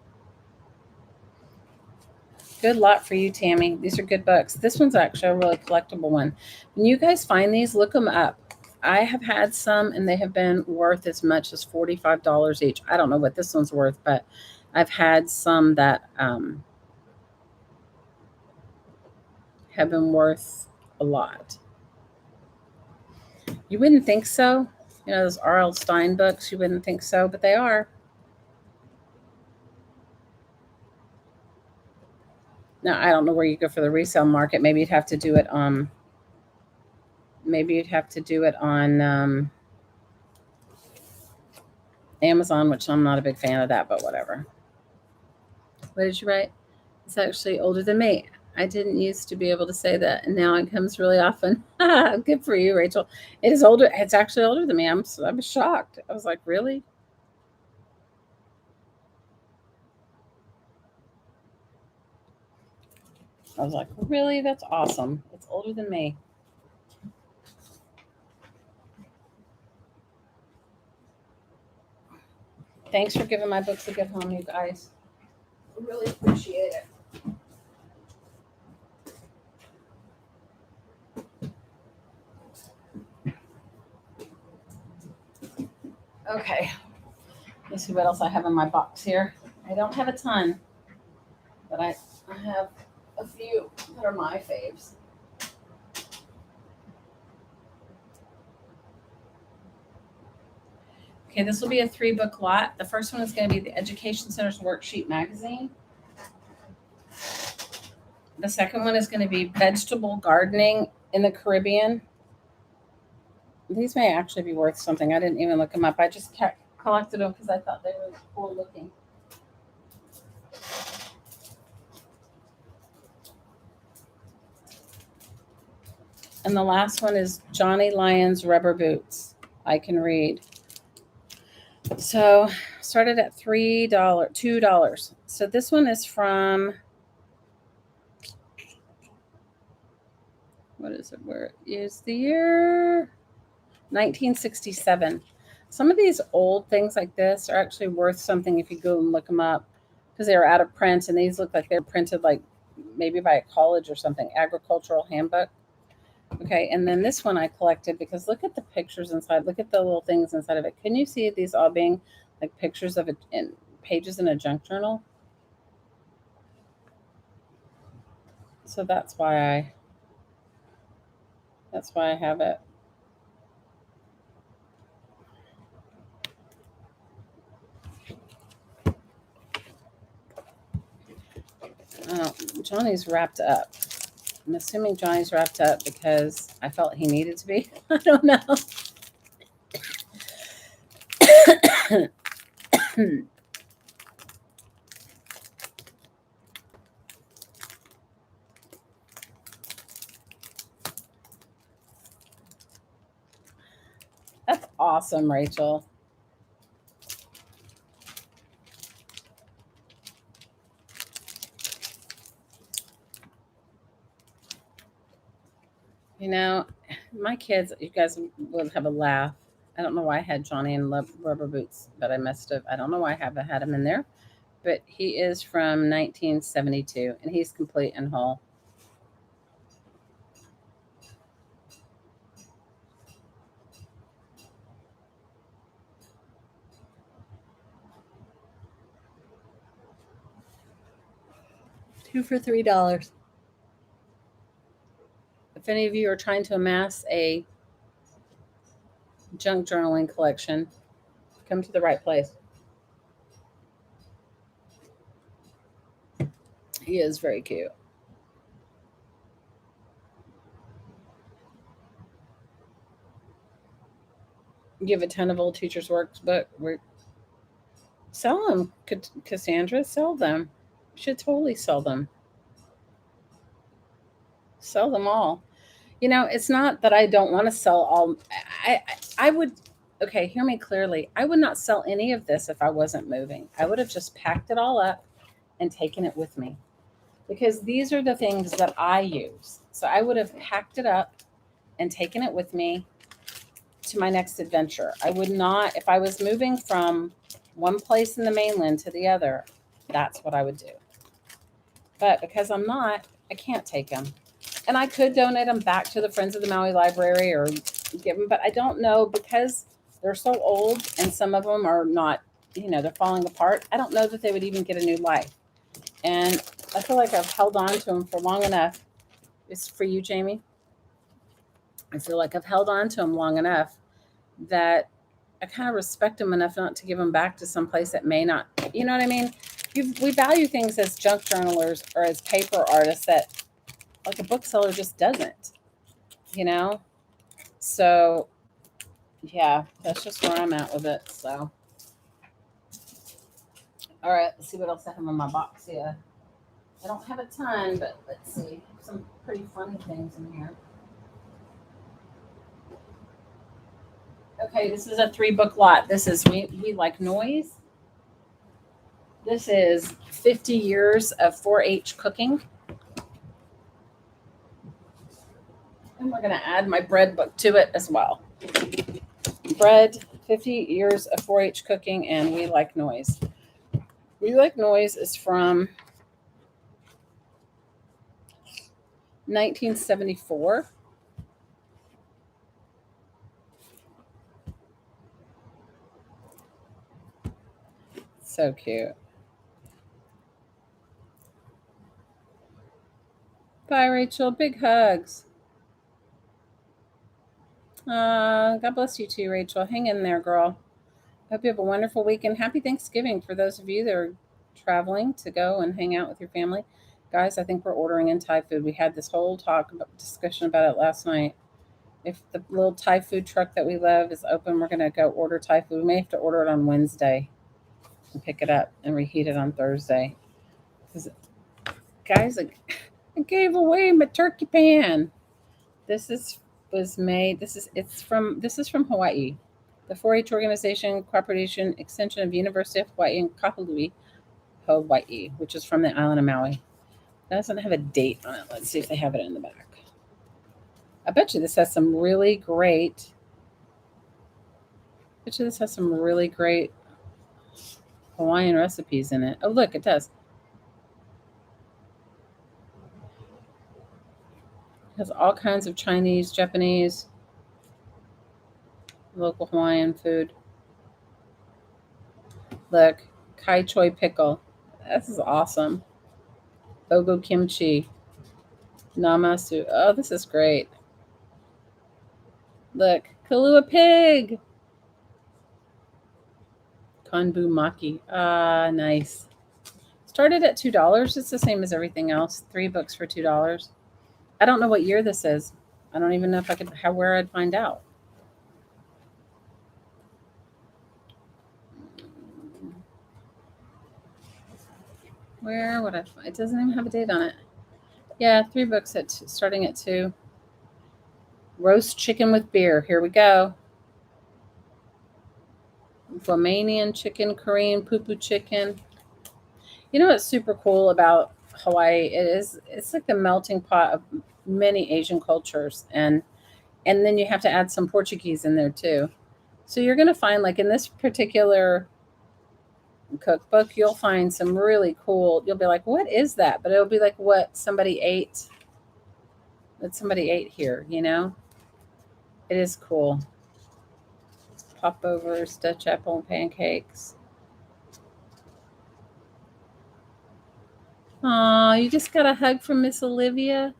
A: Good luck for you, Tammy. These are good books. This one's actually a really collectible one. When you guys find these, look them up. I have had some, and they have been worth as much as $45 each. I don't know what this one's worth, but I've had some that have been worth a lot. You wouldn't think so. Those R.L. Stein books, you wouldn't think so, but they are. Now, I don't know where you go for the resale market. Maybe you'd have to do it on Amazon, which I'm not a big fan of that, but whatever. What did you write? It's actually older than me. I didn't used to be able to say that, and now it comes really often. Good for you, Rachel. It is older. It's actually older than me. I was shocked. I was like, really? I was like, really? That's awesome. It's older than me. Thanks for giving my books a good home, you guys. I really appreciate it. Okay. Let's see what else I have in my box here. I don't have a ton, but I have a few that are my faves. Okay, this will be a 3-book lot. The first one is going to be the Education Center's Worksheet Magazine. The second one is going to be Vegetable Gardening in the Caribbean. These may actually be worth something. I didn't even look them up. I just collected them because I thought they were cool looking. And the last one is Johnny Lyons Rubber Boots. I can read. So started at $2. So this one is from, what is it? Where is the year? 1967. Some of these old things like this are actually worth something if you go and look them up because they were out of print, and these look like they're printed like maybe by a college or something. Agricultural Handbook. Okay, and then this one I collected because look at the pictures inside. Look at the little things inside of it. Can you see these all being like pictures of it in pages in a junk journal? So that's why I have it. Johnny's wrapped up. I'm assuming Johnny's wrapped up because I felt he needed to be. I don't know. awesome, Rachel. You know, my kids, you guys would have a laugh. I don't know why I had Johnny in rubber boots, but I must have. I don't know why I haven't had him in there. But he is from 1972 and he's complete and whole. Two for $3. If any of you are trying to amass a junk journaling collection, come to the right place. He is very cute. You have a ton of old teachers' works, but we're sell them, Cassandra. Sell them. You should totally sell them. Sell them all. You know, it's not that I don't want to sell all. I would. Okay, hear me clearly. I would not sell any of this if I wasn't moving. I would have just packed it all up and taken it with me because these are the things that I use. So I would have packed it up and taken it with me to my next adventure. I would not, if I was moving from one place in the mainland to the other, that's what I would do. But because I'm not, I can't take them. And I could donate them back to the Friends of the Maui Library or give them, but I don't know because they're so old and some of them are not, they're falling apart. I don't know that they would even get a new life. And I feel like I've held on to them for long enough. It's for you, Jamie. I feel like I've held on to them long enough that I kind of respect them enough not to give them back to some place that may not, you know what I mean? We value things as junk journalers or as paper artists that like a bookseller just doesn't, you know? So yeah, that's just where I'm at with it. So, all right, let's see what else I have in my box here. I don't have a ton, but let's see. Some pretty funny things in here. Okay, this is a 3-book lot. This is We Like Noise. This is 50 years of 4-H cooking. And we're going to add my bread book to it as well. Bread, 50 years of 4-H cooking, and We Like Noise. We Like Noise is from 1974. So cute. Bye, Rachel. Big hugs. God bless you too, Rachel. Hang in there, girl. Hope you have a wonderful weekend. Happy Thanksgiving for those of you that are traveling to go and hang out with your family. Guys, I think we're ordering in Thai food. We had this whole discussion about it last night. If the little Thai food truck that we love is open, we're going to go order Thai food. We may have to order it on Wednesday and pick it up and reheat it on Thursday. Guys, I gave away my turkey pan. This is was made. This is from Hawaii. The 4-H organization, cooperation extension of University of Hawaii in Kahului, Hawaii, which is from the island of Maui. It doesn't have a date on it. Let's see if they have it in the back. I bet you this has some really great. I bet you this has some really great Hawaiian recipes in it. Oh, look, it does. It has all kinds of Chinese, Japanese, local Hawaiian food. Look, kai choy pickle. This is awesome. Ogo kimchi. Namasu. Oh, this is great. Look, Kalua pig. Konbu maki. Ah, nice. Started at $2. It's the same as everything else. 3 books for $2. I don't know what year this is. I don't even know if I could where I'd find out. Where would I find it? Doesn't even have a date on it. Yeah, 3 books starting at 2. Roast chicken with beer. Here we go. Romanian chicken, Korean pupu chicken. You know what's super cool about Hawaii? It's like the melting pot of many Asian cultures, and then you have to add some Portuguese in there too. So you're going to find, like in this particular cookbook, you'll find some really cool. You'll be like, "What is that?" But it'll be like what somebody ate. What somebody ate here. It is cool. Popovers, Dutch apple pancakes. Aw, you just got a hug from Miss Olivia.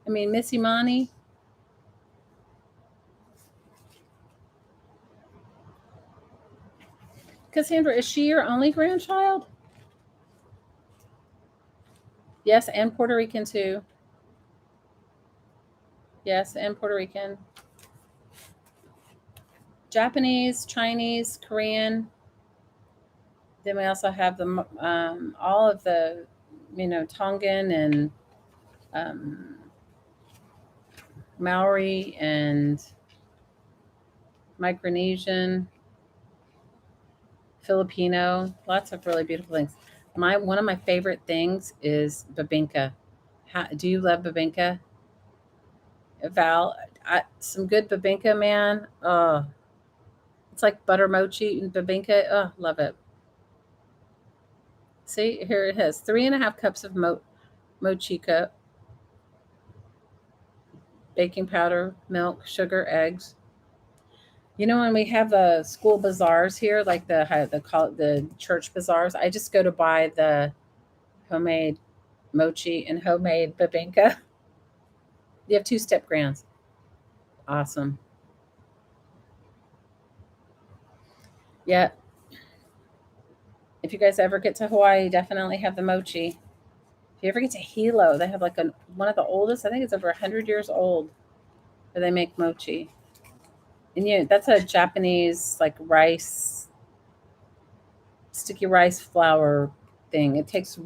A: I mean, Miss Imani. Cassandra, is she your only grandchild? Yes, and Puerto Rican too. Yes, and Puerto Rican. Japanese, Chinese, Korean. Then we also have all of the, Tongan and um, Maori and Micronesian, Filipino. Lots of really beautiful things. One of my favorite things is babinka. Do you love babinka, Val? Some good babinka, man. Oh, it's like butter mochi and babinka. Oh, love it. See, here it has 3.5 cups of mochica, baking powder, milk, sugar, eggs. When we have the school bazaars here, like the church bazaars, I just go to buy the homemade mochi and homemade babinka. You have two-step grants. Awesome. Yeah. If you guys ever get to Hawaii, definitely have the mochi. If you ever get to Hilo, they have like one of the oldest. I think it's over 100 years old, where they make mochi. And that's a Japanese like rice, sticky rice flour thing. It's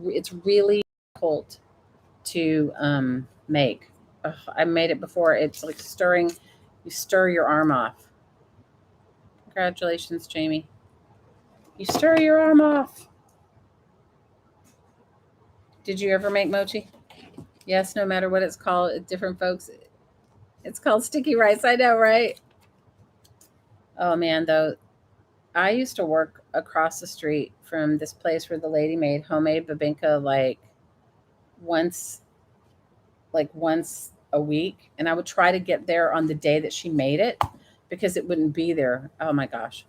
A: really difficult to make. Ugh, I made it before. It's like stirring. You stir your arm off. Congratulations, Jamie. You stir your arm off. Did you ever make mochi? Yes, no matter what it's called, different folks. It's called sticky rice. I know, right? Oh man, though, I used to work across the street from this place where the lady made homemade babinka once once a week, and I would try to get there on the day that she made it because it wouldn't be there. Oh my gosh.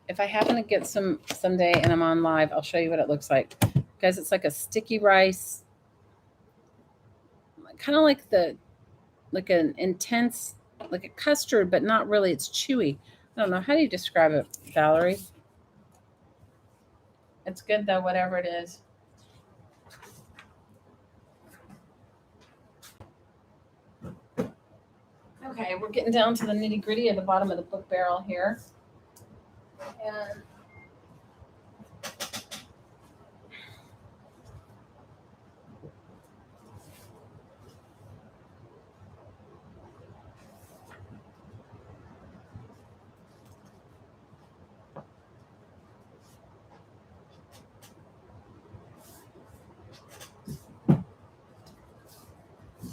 A: If I happen to get some someday and I'm on live, I'll show you what it looks like. Guys, it's like a sticky rice, kind of like an intense, like a custard, but not really. It's chewy. I don't know. How do you describe it, Valerie? It's good though, whatever it is. Okay, we're getting down to the nitty gritty at the bottom of the book barrel here. And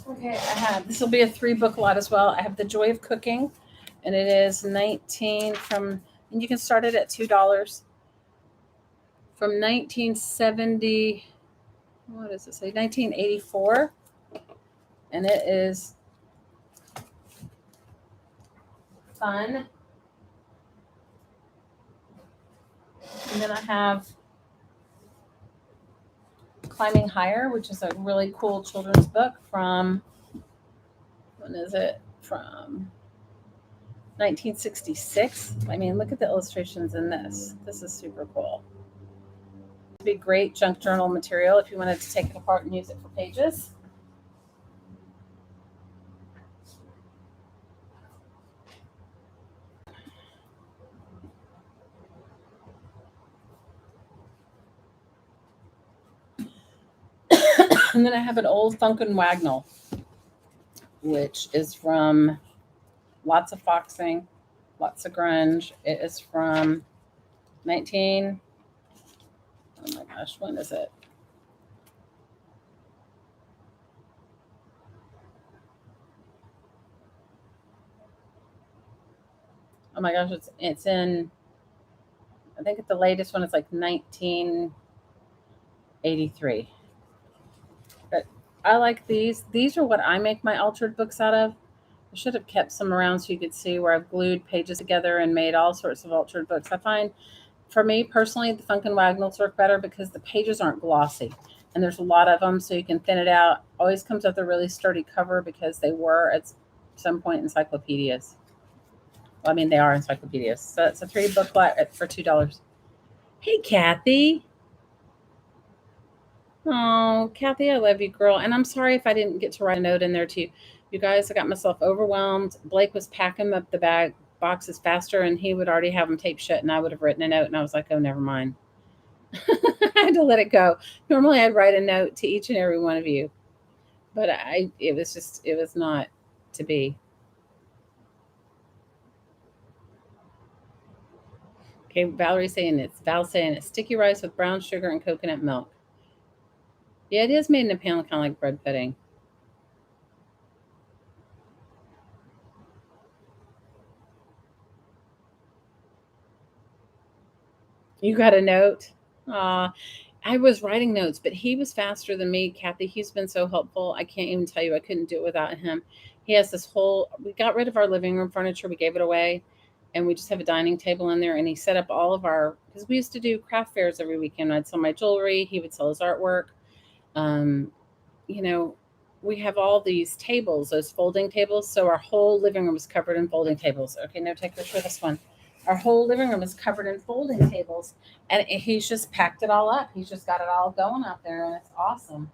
A: okay, this will be a 3 book lot as well. I have The Joy of Cooking, and it is 19 and you can start it at $2 from 1970. What does it say? 1984, and it is fun. And then I have Climbing Higher, which is a really cool children's book from, when is it? From 1966. I mean, look at the illustrations in this. This is super cool. It'd be great junk journal material if you wanted to take it apart and use it for pages. And then I have an old Funkin' Wagnall, which is from lots of foxing, lots of grunge. It is from 19. Oh my gosh, when is it? Oh my gosh, it's in. I think the latest one is like 1983. But I like these. These are what I make my altered books out of. I should have kept some around so you could see where I've glued pages together and made all sorts of altered books. I find, for me personally, the Funkin' Wagnalls work better because the pages aren't glossy. And there's a lot of them, so you can thin it out. Always comes with a really sturdy cover because they were at some point encyclopedias. Well, I mean, they are encyclopedias. So it's a 3 book lot for $2. Hey, Kathy. Oh, Kathy, I love you, girl. And I'm sorry if I didn't get to write a note in there too. You guys, I got myself overwhelmed. Blake was packing up the boxes faster, and he would already have them taped shut, and I would have written a note, and I was like, oh, never mind. I had to let it go. Normally, I'd write a note to each and every one of you, but it was not to be. Okay, Val saying it's sticky rice with brown sugar and coconut milk. Yeah, it is made in a pan, kind of like bread pudding. You got a note? I was writing notes, but he was faster than me, Kathy. He's been so helpful. I can't even tell you. I couldn't do it without him. He has this whole. We got rid of our living room furniture. We gave it away, and we just have a dining table in there. And he set up all of our because we used to do craft fairs every weekend. I'd sell my jewelry. He would sell his artwork. Um, you know, we have all these tables, those folding tables. So our whole living room is covered in folding tables. Okay, no takers for this one. Our whole living room is covered in folding tables, and he's just packed it all up. He's just got it all going out there, and it's awesome.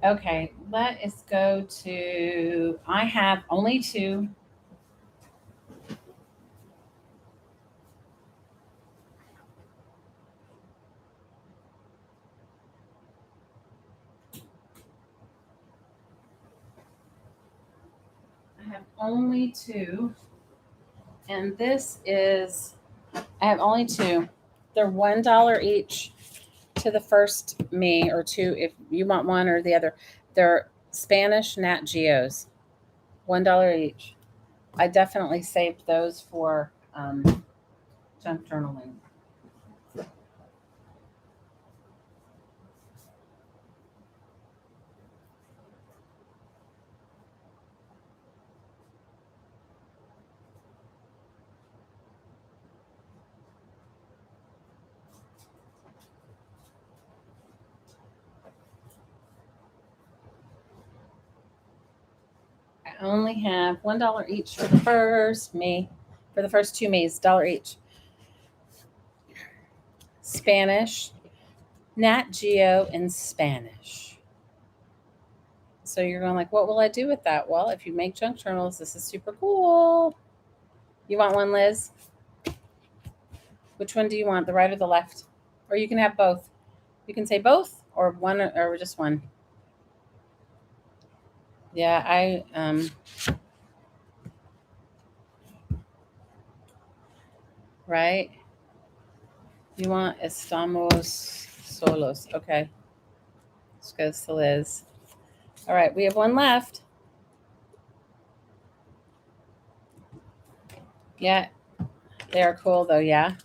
A: Okay, let us go to. I have only two. I have only two, and this is. I have only two. They're $1 each to the first me, or two if you want one or the other. They're Spanish Nat Geos, $1 each. I definitely saved those for junk journaling. I only have $1 each for the first me, for the first two me's, dollar each. Spanish, Nat Geo in Spanish. So you're going like, what will I do with that? Well, if you make junk journals, this is super cool. You want one, Liz? Which one do you want, the right or the left? Or you can have both. You can say both or one or just one. Yeah, right. You want estamos solos. Okay. This goes to Liz. All right, we have one left. Yeah, they are cool though. Yeah.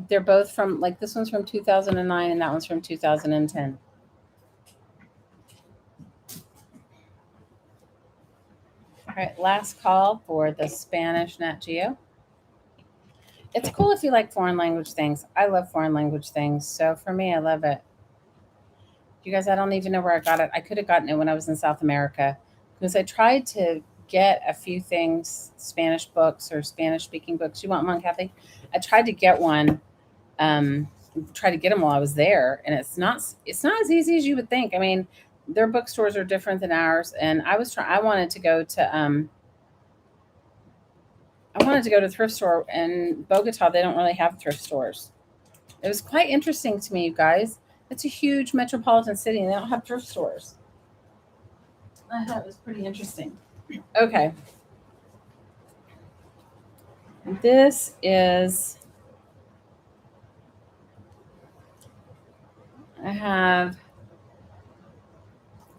A: They're both from like this one's from 2009 and that one's from 2010. All right, last call for the Spanish Nat Geo. It's cool if you like foreign language things. I love foreign language things. So for me, I love it. You guys, I don't even know where I got it. I could have gotten it when I was in South America because I tried to get a few things, Spanish books or Spanish speaking books. You want one, Kathy? I tried to get one, try to get them while I was there, and it's not as easy as you would think. I mean, their bookstores are different than ours, and I wanted to go to thrift store in Bogota. They don't really have thrift stores. It was quite interesting to me, you guys. It's a huge metropolitan city and they don't have thrift stores. I thought it was pretty interesting. Okay. This is, I have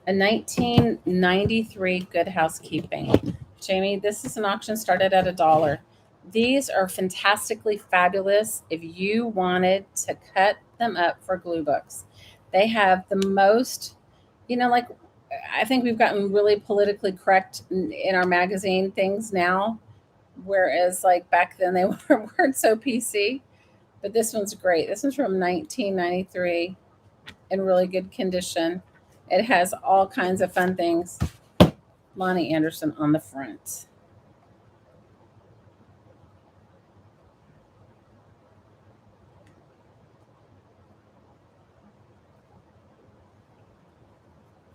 A: a 1993 Good Housekeeping. Jamie, this is an auction started at $1. These are fantastically fabulous if you wanted to cut them up for glue books. They have the most, like, I think we've gotten really politically correct in our magazine things now, whereas like back then they weren't so PC. But this one's great. This one's from 1993 in really good condition. It has all kinds of fun things. Lonnie Anderson on the front.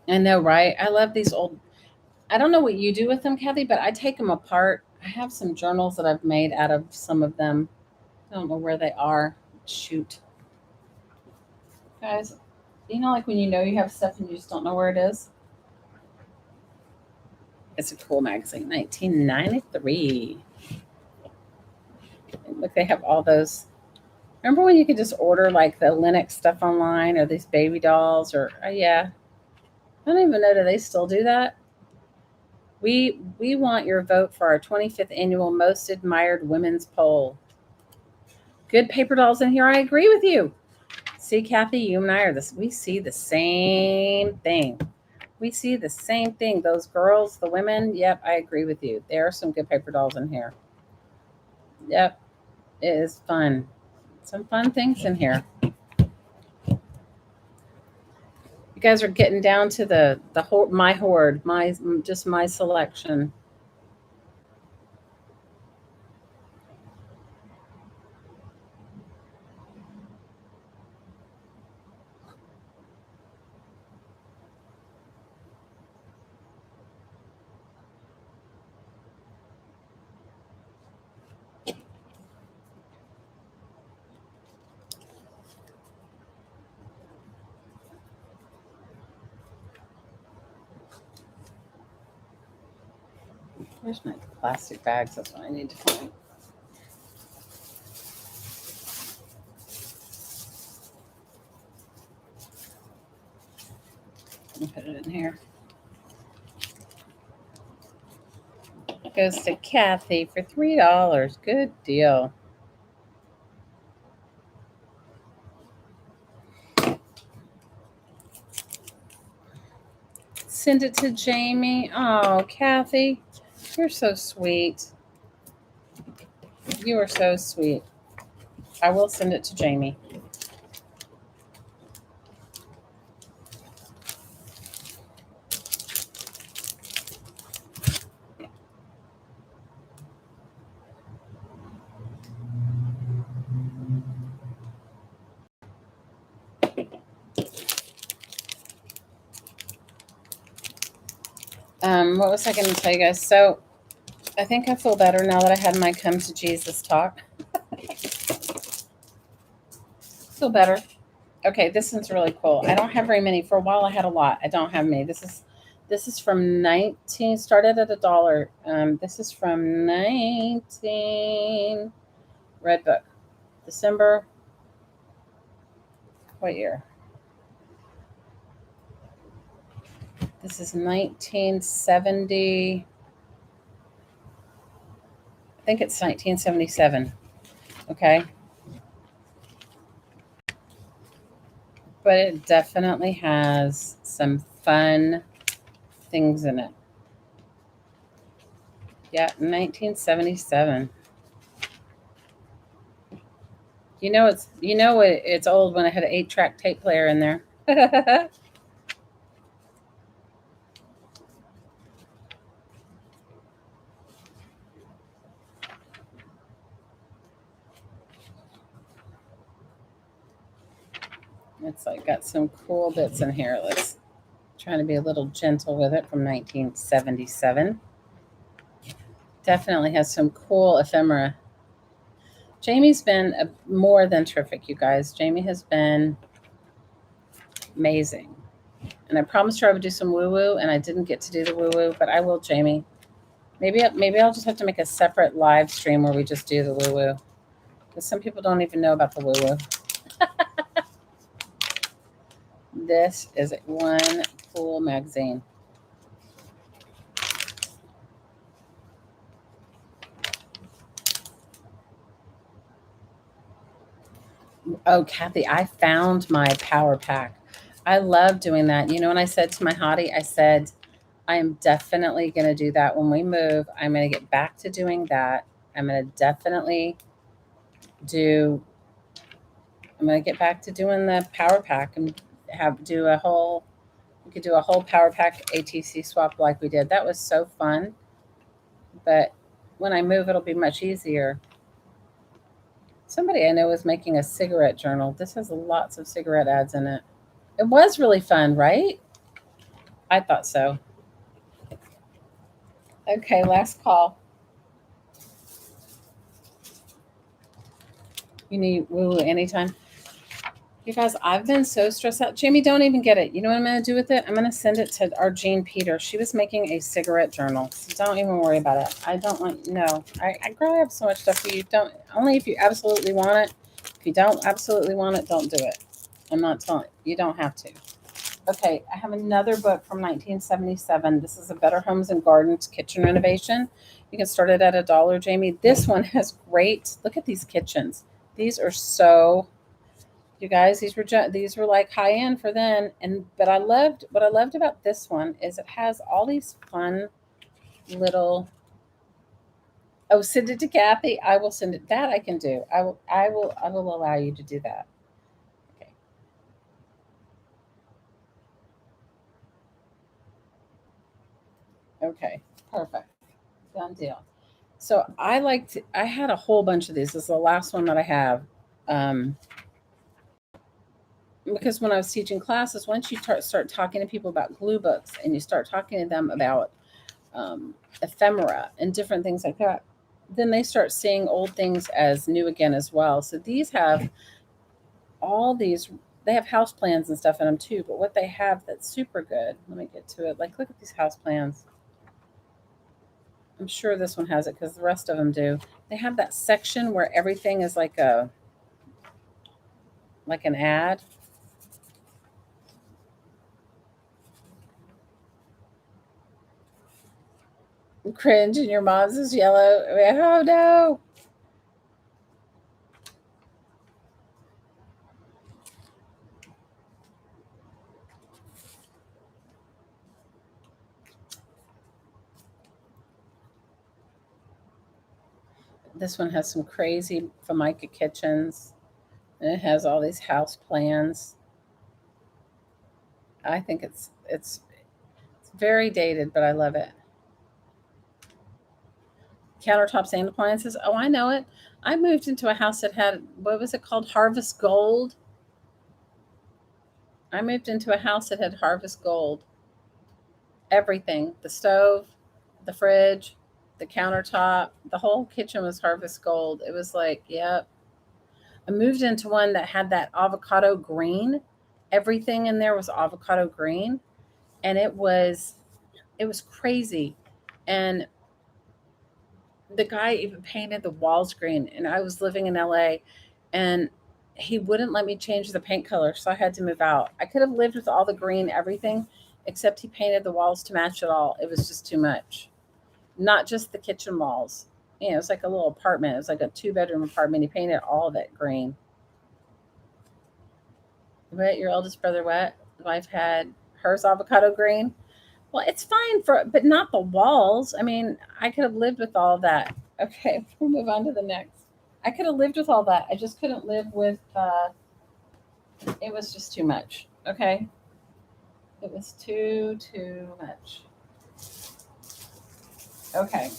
A: I know, right? I love these old. I don't know what you do with them, Kathy, but I take them apart. I have some journals that I've made out of some of them. I don't know where they are. Shoot. Guys, like when you have stuff and you just don't know where it is? It's a cool magazine, 1993. Look, they have all those. Remember when you could just order like the Linux stuff online or these baby dolls or yeah. I don't even know, do they still do that? We want your vote for our 25th annual Most Admired Women's Poll. Good paper dolls in here. I agree with you. See, Kathy, you and I are this. We see the same thing. We see the same thing. Those girls, the women. Yep, I agree with you. There are some good paper dolls in here. Yep, it is fun. Some fun things in here. You guys are getting down to the my hoard, my selection. Where's my plastic bags? That's what I need to find. Let me put it in here. It goes to Kathy for $3. Good deal. Send it to Jamie. Oh, Kathy, you're so sweet. You are so sweet. I will send it to Jamie. What was I going to tell you guys? So I think I feel better now that I had my come to Jesus talk. Feel better. Okay, this one's really cool. I don't have very many. For a while I had a lot. I don't have many. This is from 19, started at $1. This is from 19 Red Book. December. What year? This is 1970. I think it's 1977. Okay. But it definitely has some fun things in it. Yeah, 1977. It's old when I had an 8-track tape player in there. It's like got some cool bits in here. Trying to be a little gentle with it, from 1977. Definitely has some cool ephemera. Jamie's been more than terrific, you guys. Jamie has been amazing. And I promised her I would do some woo-woo, and I didn't get to do the woo-woo, but I will, Jamie. Maybe I'll just have to make a separate live stream where we just do the woo-woo. Because some people don't even know about the woo-woo. This is one cool magazine. Oh, Kathy, I found my power pack. I love doing that. You know, when I said to my hottie, I said, I am definitely going to do that when we move. I'm going to get back to doing that. I'm going to definitely do, I'm going to get back to doing the power pack and we could do a whole power pack ATC swap like we did. That was so fun. But when I move, it'll be much easier. Somebody I know is making a cigarette journal. This has lots of cigarette ads in it. It was really fun, right? I thought so. Okay, last call. You need woo-woo anytime. You guys, I've been so stressed out. Jamie, don't even get it. You know what I'm going to do with it? I'm going to send it to our Jean Peter. She was making a cigarette journal. So don't even worry about it. I don't want, no. I girl, I have so much stuff for you. Don't, only if you absolutely want it. If you don't absolutely want it, don't do it. I'm not telling you don't have to. Okay, I have another book from 1977. This is a Better Homes and Gardens kitchen renovation. You can start it at $1, Jamie. This one has great, look at these kitchens. These are so, you guys, these were like high end for then. But what I loved about this one is it has all these fun little, oh, send it to Kathy. I will send it. That I can do. I will allow you to do that. Okay, perfect. Done deal. So I had a whole bunch of these. This is the last one that I have. Um, because when I was teaching classes, once you start talking to people about glue books and you start talking to them about ephemera and different things like that, then they start seeing old things as new again as well. So these have all these, they have house plans and stuff in them too. But what they have that's super good, let me get to it. Like, look at these house plans. I'm sure this one has it because the rest of them do. They have that section where everything is like an ad. Cringe and your mom's is yellow. Oh no. This one has some crazy Formica kitchens. And it has all these house plans. I think it's very dated, but I love it. Countertops and appliances. Oh, I know it. I moved into a house that had, what was it called? Harvest Gold. I moved into a house that had Harvest Gold. Everything. The stove, the fridge, the countertop, the whole kitchen was Harvest Gold. It was like, yep. I moved into one that had that avocado green. Everything in there was avocado green, and it was crazy. And the guy even painted the walls green, and I was living in LA, and he wouldn't let me change the paint color, so I had to move out. I could have lived with all the green everything, except he painted the walls to match it all. It was just too much. Not just the kitchen walls. You know, it was like a little apartment. It was like a 2-bedroom apartment. He painted all of it green. What, your eldest brother, what? Wife had hers avocado green. Well, it's fine but not the walls. I mean, I could have lived with all that. Okay, we'll move on to the next. I could have lived with all that. I just couldn't live with. It was just too much. Okay, it was too much. Okay.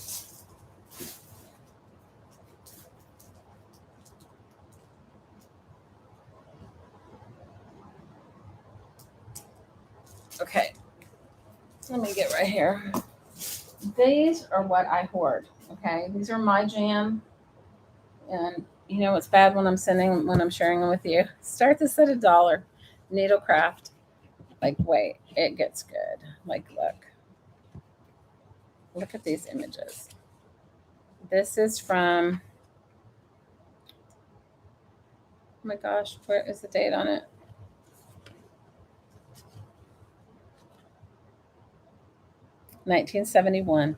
A: Okay. Let me get right here. These are what I hoard. Okay, these are my jam, and you know it's bad when I'm sharing them with you. Start this at $1. Needlecraft. Like, wait, it gets good. Like, look at these images. This is from, oh my gosh, where is the date on it? 1971.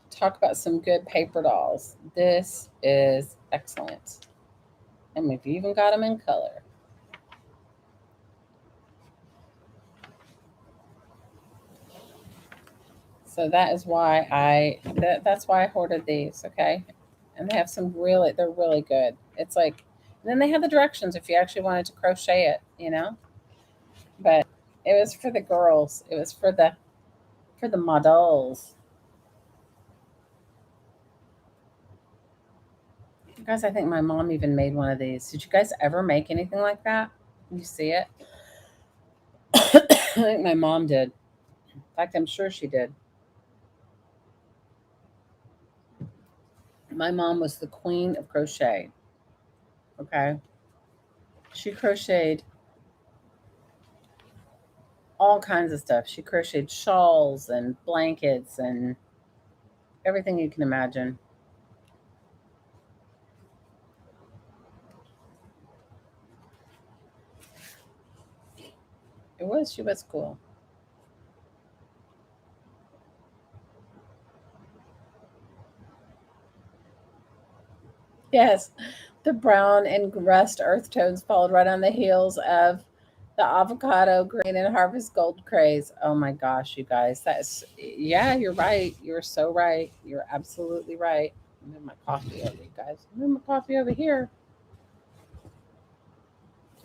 A: Talk about some good paper dolls. This is excellent. And we've even got them in color. So that is why that's why I hoarded these, okay? And they have some really, they're really good. It's like, and then they have the directions if you actually wanted to crochet it, you know? But it was for the girls. It was for the models. You guys, I think my mom even made one of these. Did you guys ever make anything like that? You see it? I think my mom did. In fact, I'm sure she did. My mom was the queen of crochet. Okay. She crocheted all kinds of stuff. She crocheted shawls and blankets and everything you can imagine. She was cool. Yes. The brown and rust earth tones followed right on the heels of the avocado green and harvest gold craze. Oh my gosh, you guys. That's, yeah, you're right. You're so right. You're absolutely right. Move my coffee over, you guys. Move my coffee over here.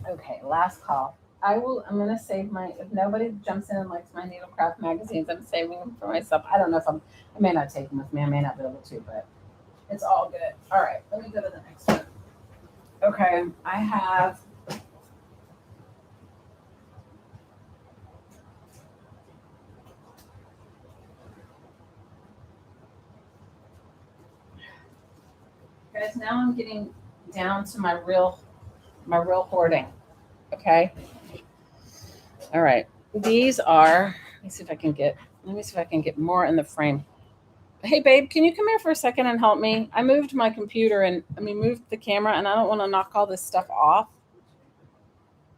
A: Okay, last call. I'm gonna save my, if nobody jumps in and likes my needlecraft magazines, I'm saving them for myself. I don't know if I may not take them with me. I may not be able to, but it's all good. All right, let me go to the next one. Okay, I have, guys, now I'm getting down to my real hoarding. Okay. All right. These are, let me see if I can get more in the frame. Hey babe, can you come here for a second and help me? I moved my computer and moved the camera and I don't want to knock all this stuff off.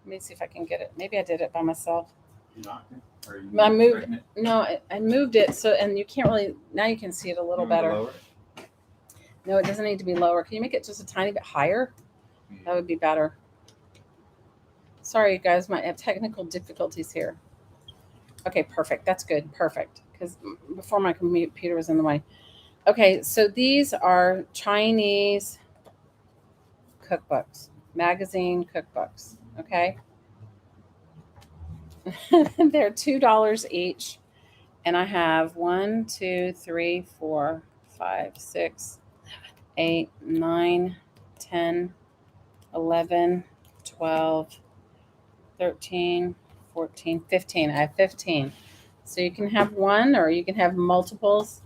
A: Let me see if I can get it. Maybe I did it by myself.
B: You knocked it? Or you
A: I moved
B: straightened it?
A: no, I moved it so, and you can't really, now you can see it a little
B: You want me to
A: better.
B: lower it?
A: No, it doesn't need to be lower. Can you make it just a tiny bit higher? That would be better. Sorry, you guys might have technical difficulties here. Okay, perfect. That's good. Perfect. Because before my computer was in the way. Okay, so these are Chinese cookbooks, magazine cookbooks. Okay, they're $2 each, and I have 1, 2, 3, 4, 5, 6, 8, 9, 10, 11, 12, 13, 14, 15. I have 15. So you can have one or you can have multiples.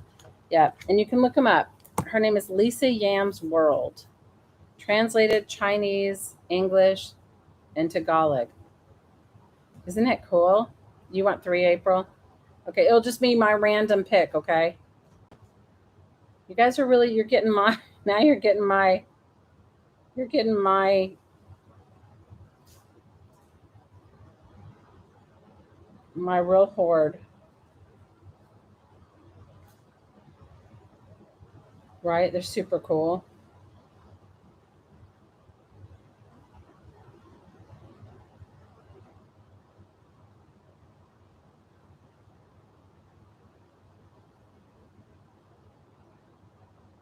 A: Yeah, and you can look them up. Her name is Lisa Yam's World, translated Chinese, English, and Tagalog. Isn't it cool? You want three, April? Okay, it'll just be my random pick, okay? You guys are really, you're getting my, now you're getting my real hoard, right? They're super cool.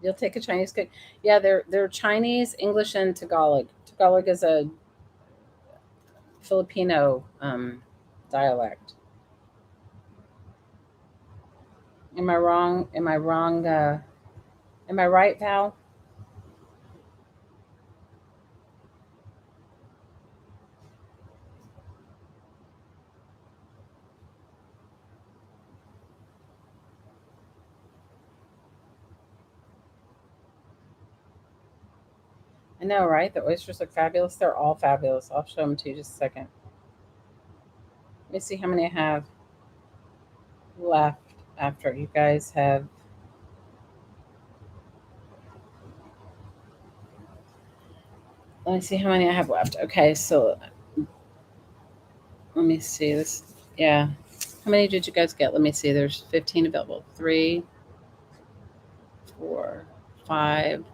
A: You'll take a Chinese cook. Yeah, they're Chinese, English, and Tagalog. Tagalog is a Filipino dialect. Am I wrong? Am I wrong? Am I right, Val? I know, right? The oysters look fabulous. They're all fabulous. I'll show them to you just a second. Let me see how many I have left after you guys have. Let me see how many I have left. Okay, so let me see this. Yeah. How many did you guys get? Let me see. There's 15 available. 3, 4, 5,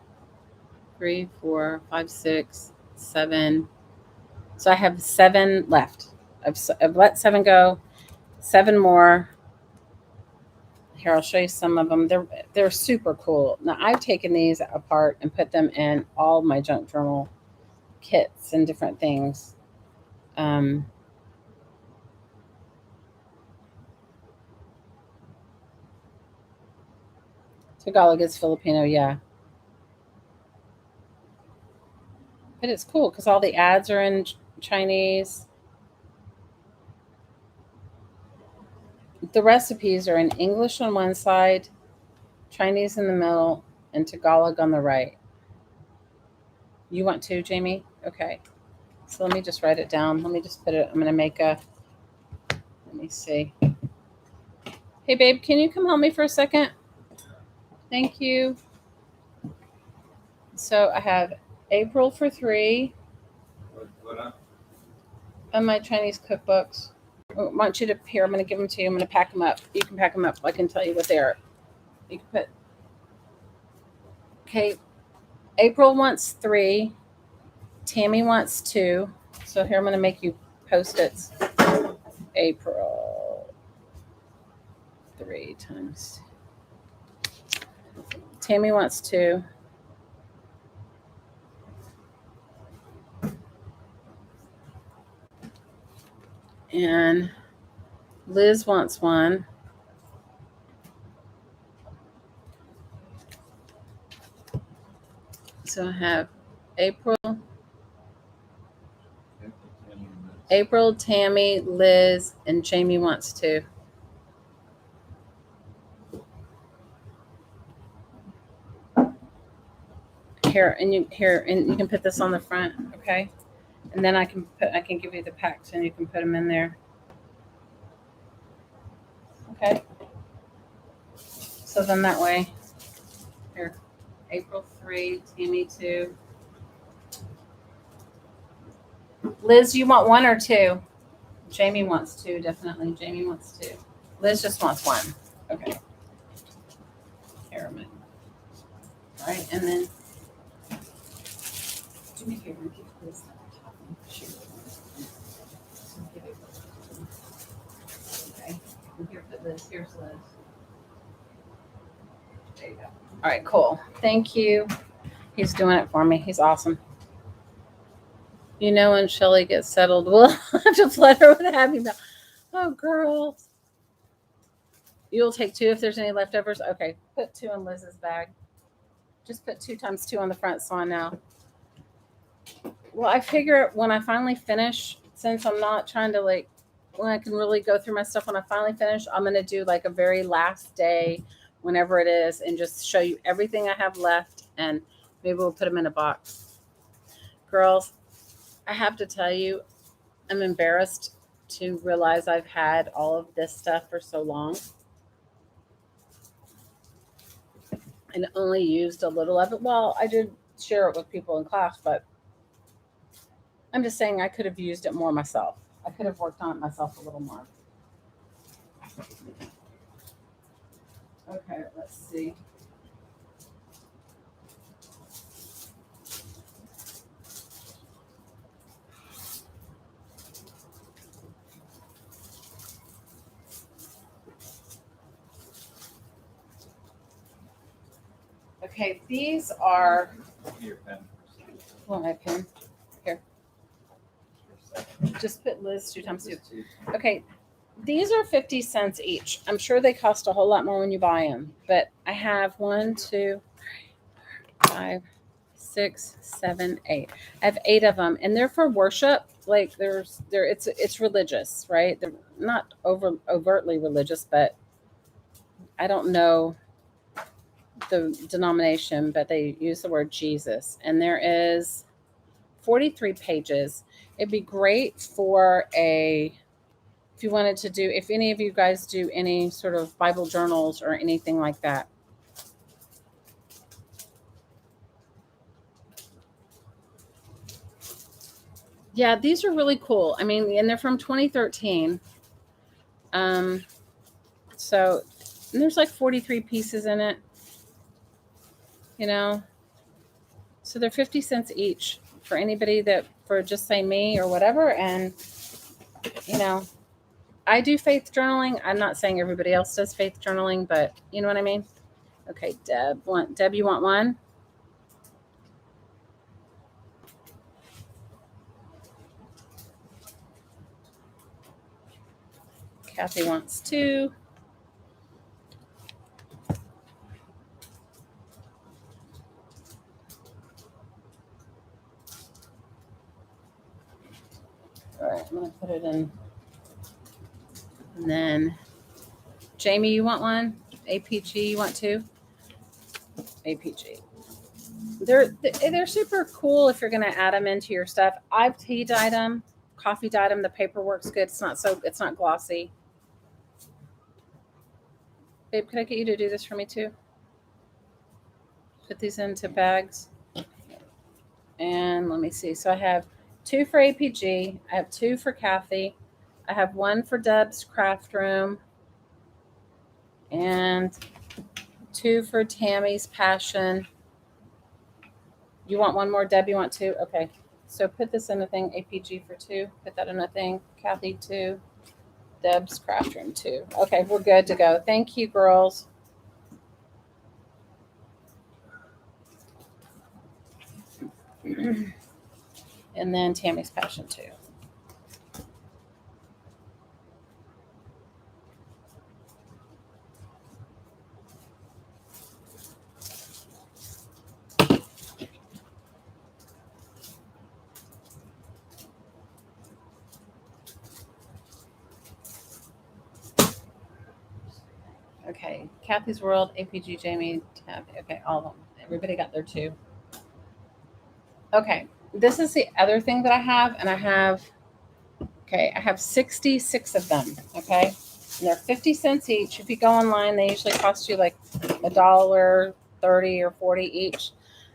A: 3, 4, 5, 6, 7. So I have 7 left. I've let 7 go. 7 more. Here, I'll show you some of them. They're super cool. Now I've taken these apart and put them in all my junk journal kits and different things. Um, Tagalog is Filipino, yeah, but it's cool because all the ads are in Chinese. The recipes are in English on one side, Chinese in the middle, and Tagalog on the right. You want to, Jamie? Okay. So let me just write it down. Let me just put it. I'm going to make a. Let me see. Hey, babe, can you come help me for a second? Thank you. So I have April for 3 on my Chinese cookbooks. I want you to here. I'm going to give them to you. I'm going to pack them up. You can pack them up. I can tell you what they are. You can put. Okay. April wants 3. Tammy wants 2. So here I'm going to make you Post-its. April 3 times. Tammy wants 2. And Liz wants 1. So I have April, Tammy, Liz, and Jamie wants 2. Here, and you can put this on the front, okay? And then I can give you the packs and you can put them in there. Okay. So then that way, here, April 3, Tammy 2. Liz, you want 1 or 2? Jamie wants 2, definitely. Jamie wants 2. Liz just wants 1. Okay. Here, all right, and then do me a favor and keep this at the top and shoot it. Okay. And here, put Liz. Here's Liz. There you go. All right, cool. Thank you. He's doing it for me. He's awesome. You know, when Shelly gets settled, we'll have to flood her with a happy meal. Oh, girls. You'll take 2 if there's any leftovers. Okay, put 2 in Liz's bag. Just put 2 times 2 on the front so I know. Well, I figure when I finally finish, since I'm not trying to when I can really go through my stuff when I finally finish, I'm going to do like a very last day, whenever it is, and just show you everything I have left, and maybe we'll put them in a box. Girls, I have to tell you, I'm embarrassed to realize I've had all of this stuff for so long and only used a little of it. Well, I did share it with people in class, but I'm just saying I could have used it more myself. I could have worked on it myself a little more. Okay, let's see. Okay, these are.
B: Your pen.
A: Want my pen? Here. Just put Liz 2 times 2. Okay, these are 50 cents each. I'm sure they cost a whole lot more when you buy them, but I have 1, 2, 3, 4, 5, 6, 7, 8. I have 8 of them, and they're for worship. Like it's religious, right? They're not overtly religious, but I don't know. the denomination, but they use the word Jesus. And there is 43 pages. It'd be great for if you wanted to do, if any of you guys do any sort of Bible journals or anything like that. Yeah, these are really cool. I mean, and they're from 2013. So and there's like 43 pieces in it, you know. So they're 50 cents each for anybody that, for just say me or whatever. And, you know, I do faith journaling. I'm not saying everybody else does faith journaling, but you know what I mean? Okay, Deb, you want one? Kathy wants two. All right, I'm going to put it in. And then Jamie, you want one? APG, you want two? APG. They're super cool if you're going to add them into your stuff. I've tea dyed them, coffee dyed them. The paperwork's good. It's not glossy. Babe, could I get you to do this for me too? Put these into bags. And let me see. So I have two for APG. I have two for Kathy. I have one for Deb's craft room. And two for Tammy's passion. You want one more, Deb? You want two? Okay. So put this in a thing. APG for two. Put that in a thing. Kathy, two. Deb's craft room, two. Okay, we're good to go. Thank you, girls. And then Tammy's passion, too. Okay, Kathy's World, APG, Jamie, Tab. Okay, all of them. Everybody got their two. Okay, this is the other thing that I have, and I have 66 of them. Okay, and they're 50 cents each. If you go online, they usually cost you like $1.30 or 40 each.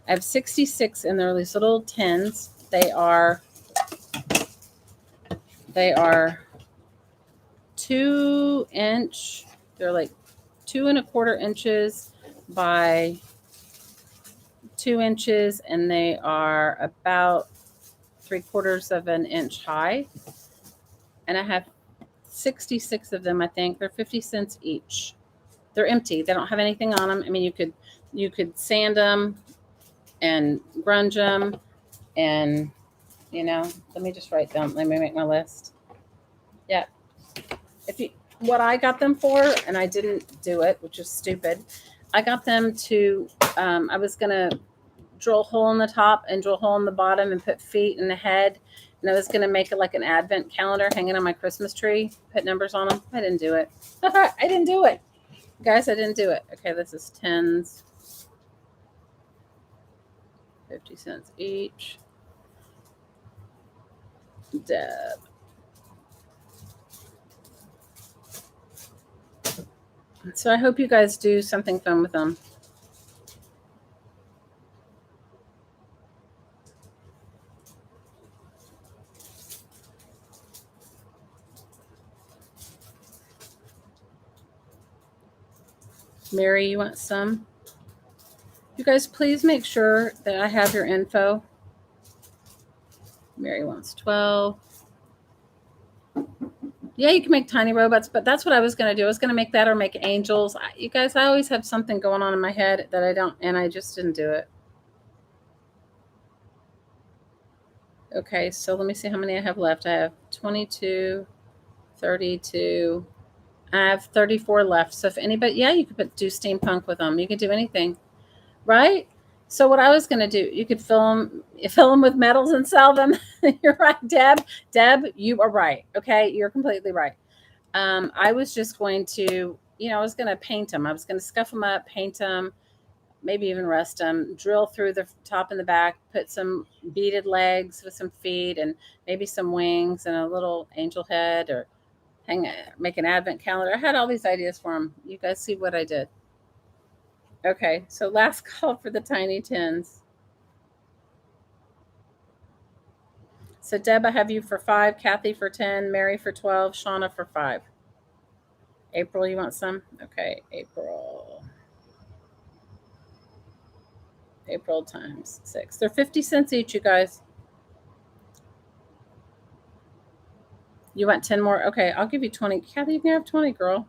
A: I have 66, and they're these little tins. They are 2-inch. They're like 2 1/4 inches by 2 inches, and they are about 3/4 of an inch high. And I have 66 of them. I think they're 50 cents each. They're empty. They don't have anything on them. I mean, you could sand them and grunge them, and let me just write down. Let me make my list. Yeah. What I got them for, and I didn't do it, which is stupid. I got them to, I was going to drill a hole in the top and drill a hole in the bottom and put feet in the head. And I was going to make it like an advent calendar hanging on my Christmas tree, put numbers on them. I didn't do it. I didn't do it. Guys, I didn't do it. Okay, this is 10s. 50 cents each. Deb. So I hope you guys do something fun with them. Mary, you want some? You guys, please make sure that I have your info. Mary wants 12. Yeah, you can make tiny robots, but that's what I was going to do. I was going to make that or make angels. You guys, I always have something going on in my head that I don't, and I just didn't do it. Okay, so let me see how many I have left. I have 22, 32. I have 34 left. So if anybody, yeah, you could do steampunk with them. You could do anything, right? So what I was going to do, you could fill them with metals and sell them. You're right, Deb. Deb, you are right. Okay, you're completely right. I was just going to, I was going to paint them. I was going to scuff them up, paint them, maybe even rest them, drill through the top and the back, put some beaded legs with some feet and maybe some wings and a little angel head, or make an advent calendar. I had all these ideas for them. You guys see what I did. Okay, so last call for the tiny tins. So Deb, I have you for 5, Kathy for 10, Mary for 12, Shauna for 5. April, you want some? Okay, April times 6. They're 50 cents each, you guys. You want 10 more? Okay, I'll give you 20. Kathy, you can have 20, girl.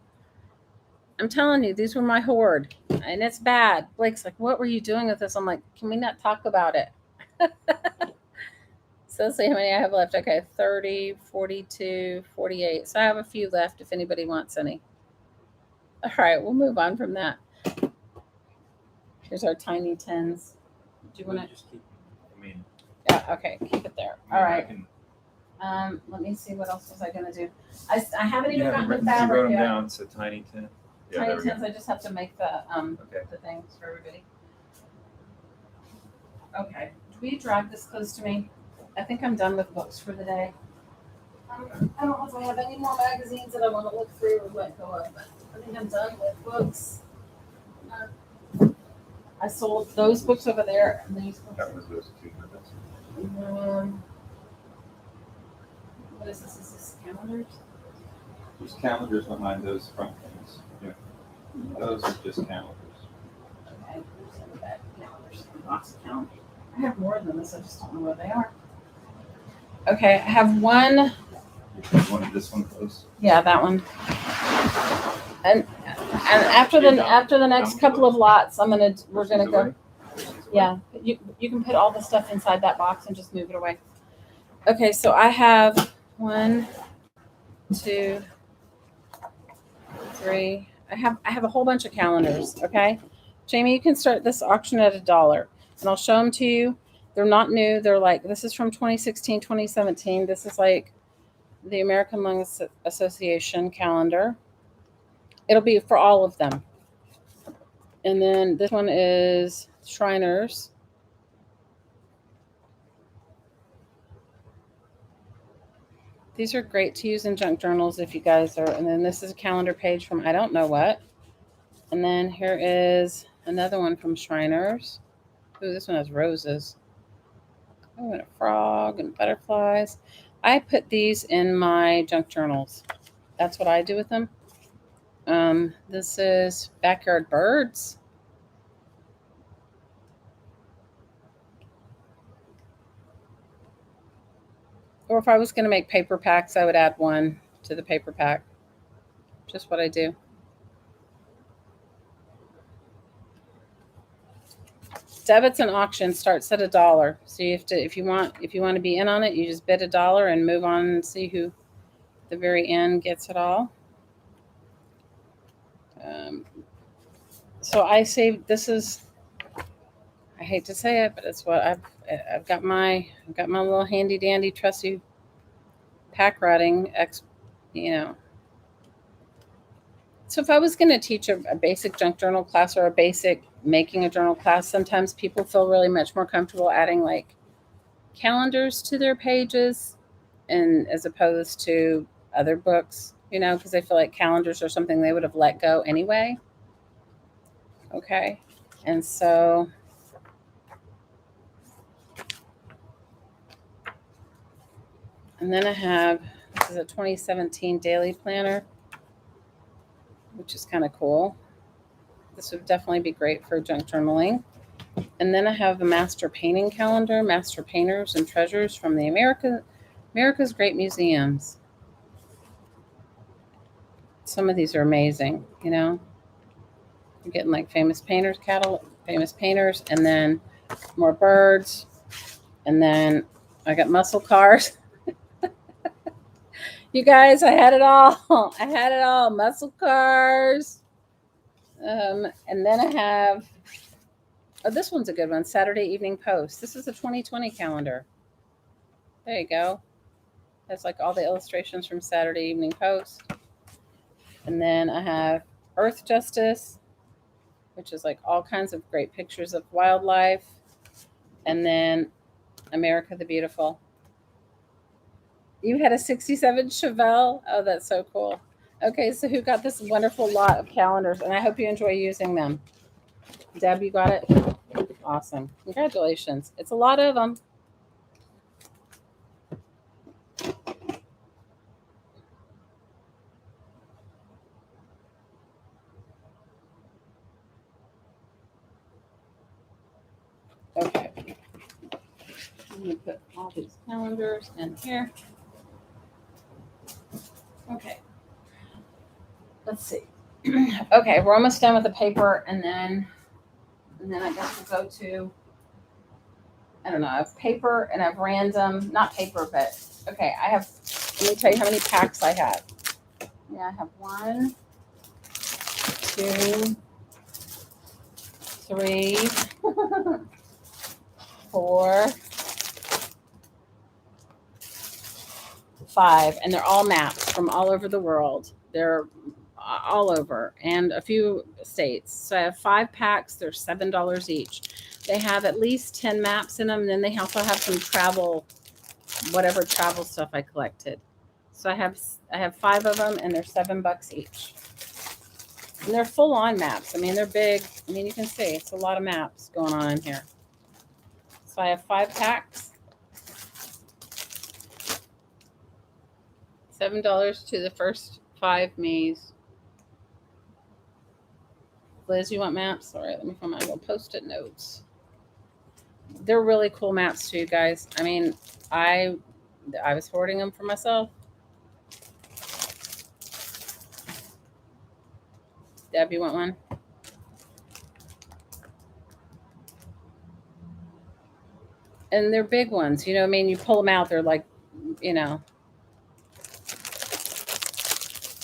A: I'm telling you, these were my hoard. And it's bad. Blake's like, what were you doing with this? I'm like, can we not talk about it? So let's see how many I have left. Okay, 30, 42, 48. So I have a few left if anybody wants any. All right, we'll move on from that. Here's our tiny tins. Do you want to?
B: Just keep, I mean,
A: Yeah, okay, keep it there.
B: I mean,
A: All
B: I
A: right.
B: can-
A: Let me see, what else was I going to do? I haven't
B: You
A: even
B: haven't
A: gotten the
B: written, you
A: fabric
B: wrote them
A: yet.
B: down, so tiny tin. Yeah,
A: Tiny
B: there we go.
A: tins, I just have to make the
B: Okay.
A: the things for everybody. Okay, will you drag this close to me? I think I'm done with books for the day. I don't know if I have any more magazines that I want to look through or let go of, but I think I'm done with books. I sold those books over there and these books.
B: That was those two. but that's-
A: What is this? Is this calendars?
B: There's calendars behind those front things. Yeah. Those are just calendars.
A: Okay, send it back. Calendars. Lots of calendars. I have more than this. I just don't know where they are. Okay, I have one.
B: You wanted this one close?
A: Yeah, that one. And after the next couple of lots, we're gonna go. Yeah, you can put all the stuff inside that box and just move it away. Okay, so I have 1, 2, 3. I have a whole bunch of calendars. Okay, Jamie, you can start this auction at $1, and I'll show them to you. They're not new. They're like, this is from 2016, 2017. This is like the American Lung Association calendar. It'll be for all of them. And then this one is Shriners. These are great to use in junk journals if you guys are. And then this is a calendar page from I don't know what. And then here is another one from Shriners. Ooh, this one has roses. Oh, and a frog and butterflies. I put these in my junk journals. That's what I do with them. This is Backyard Birds. Or if I was going to make paper packs, I would add one to the paper pack. Just what I do. Debits and auction starts at $1. So you have to, if you want to be in on it, you just bid $1 and move on and see who at the very end gets it all. So I saved. This is. I hate to say it, but it's what I've got my little handy dandy trusty pack routing So if I was going to teach a basic junk journal class or a basic making a journal class, sometimes people feel really much more comfortable adding like calendars to their pages, and as opposed to other books, because I feel like calendars are something they would have let go anyway. Okay, and so then I have, this is a 2017 daily planner, which is kind of cool. This would definitely be great for junk journaling. And then I have a master painting calendar, master painters and treasures from the America's Great Museums. Some of these are amazing, You're getting like famous painters, and then more birds. And then I got muscle cars. You guys, I had it all. Muscle cars. And then I have, this one's a good one. Saturday Evening Post. This is a 2020 calendar. There you go. That's like all the illustrations from Saturday Evening Post. And then I have Earth Justice. which is like all kinds of great pictures of wildlife. And then America the Beautiful. You had a 67 Chevelle? Oh, that's so cool. Okay, so who got this wonderful lot of calendars? And I hope you enjoy using them. Deb, you got it? Awesome. Congratulations. It's a lot of them. Okay. I'm going to put all these calendars in here. Okay. Let's see. Okay, we're almost done with the paper, and then I guess we'll go to, I don't know, I have paper and I have random, not paper, but okay, let me tell you how many packs I have. Yeah, I have 1, 2, 3, 4, 5, and they're all maps from all over the world. They're all over, and a few states. So I have 5 packs. They're $7 each. They have at least 10 maps in them, and then they also have some travel, whatever travel stuff I collected. So I have 5 of them, and they're $7 each. And they're full on maps. I mean, they're big. I mean, you can see it's a lot of maps going on in here. So I have 5 packs. $7 to the first 5 me's. Liz, you want maps? All right, let me find my little Post-it notes. They're really cool maps too, guys. I mean, I was hoarding them for myself. Deb, you want one? And they're big ones. You know, I mean, you pull them out, they're like, you know.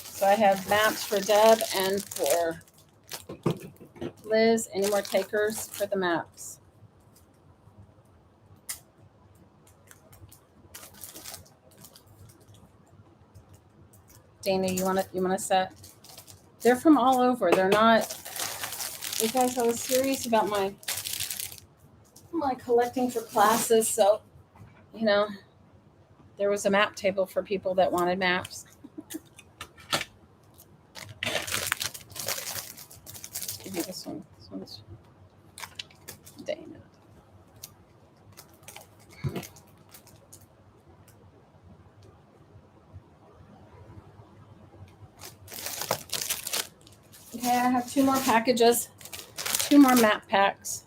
A: So I have maps for Deb and for Liz. Any more takers for the maps? Dana, you want to set? They're from all over. They're not. You guys, I was serious about my collecting for classes, so you know, there was a map table for people that wanted maps. Give me this one. This one's Dana. Okay, I have 2 more packages, 2 more map packs.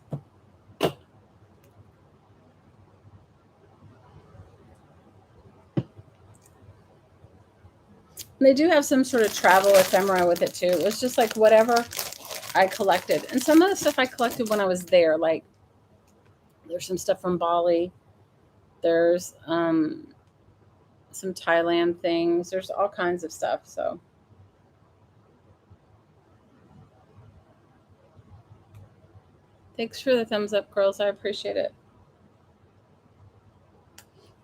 A: They do have some sort of travel ephemera with it too. It was just like whatever I collected. And some of the stuff I collected when I was there, like there's some stuff from Bali. There's some Thailand things. There's all kinds of stuff. So thanks for the thumbs up, girls. I appreciate it.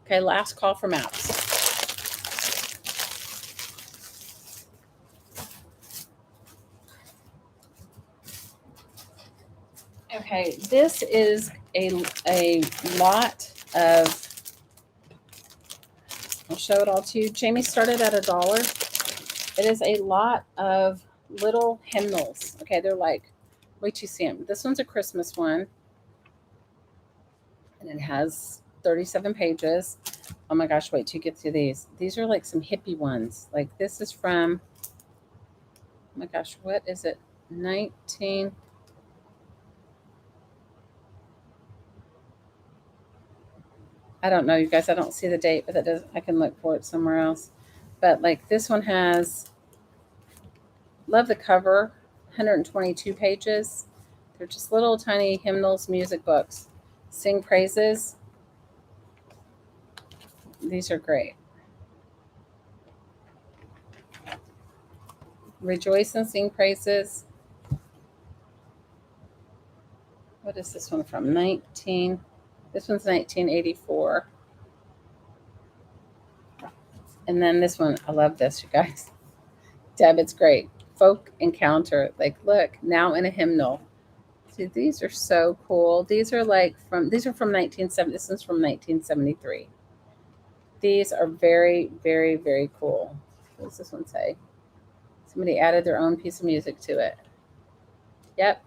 A: Okay, last call for maps. Okay, this is a lot of, I'll show it all to you. Jamie started at $1. It is a lot of little hymnals. Okay, they're like, wait till you see them. This one's a Christmas one, and it has 37 pages. Oh my gosh, wait till you get to these. These are like some hippie ones. Like this is from, oh my gosh, what is it? 19... I don't know, you guys. I don't see the date, but that does. I can look for it somewhere else. But like this one has, love the cover, 122 pages. They're just little tiny hymnals, music books. Sing praises. These are great. Rejoice and sing praises. What is this one from? This one's 1984. And then this one, I love this, you guys. Deb, it's great. Folk Encounter. Like, look, now in a hymnal. See, these are so cool. These are from 1970. This is from 1973. These are very, very, very cool. What does this one say? Somebody added their own piece of music to it. Yep.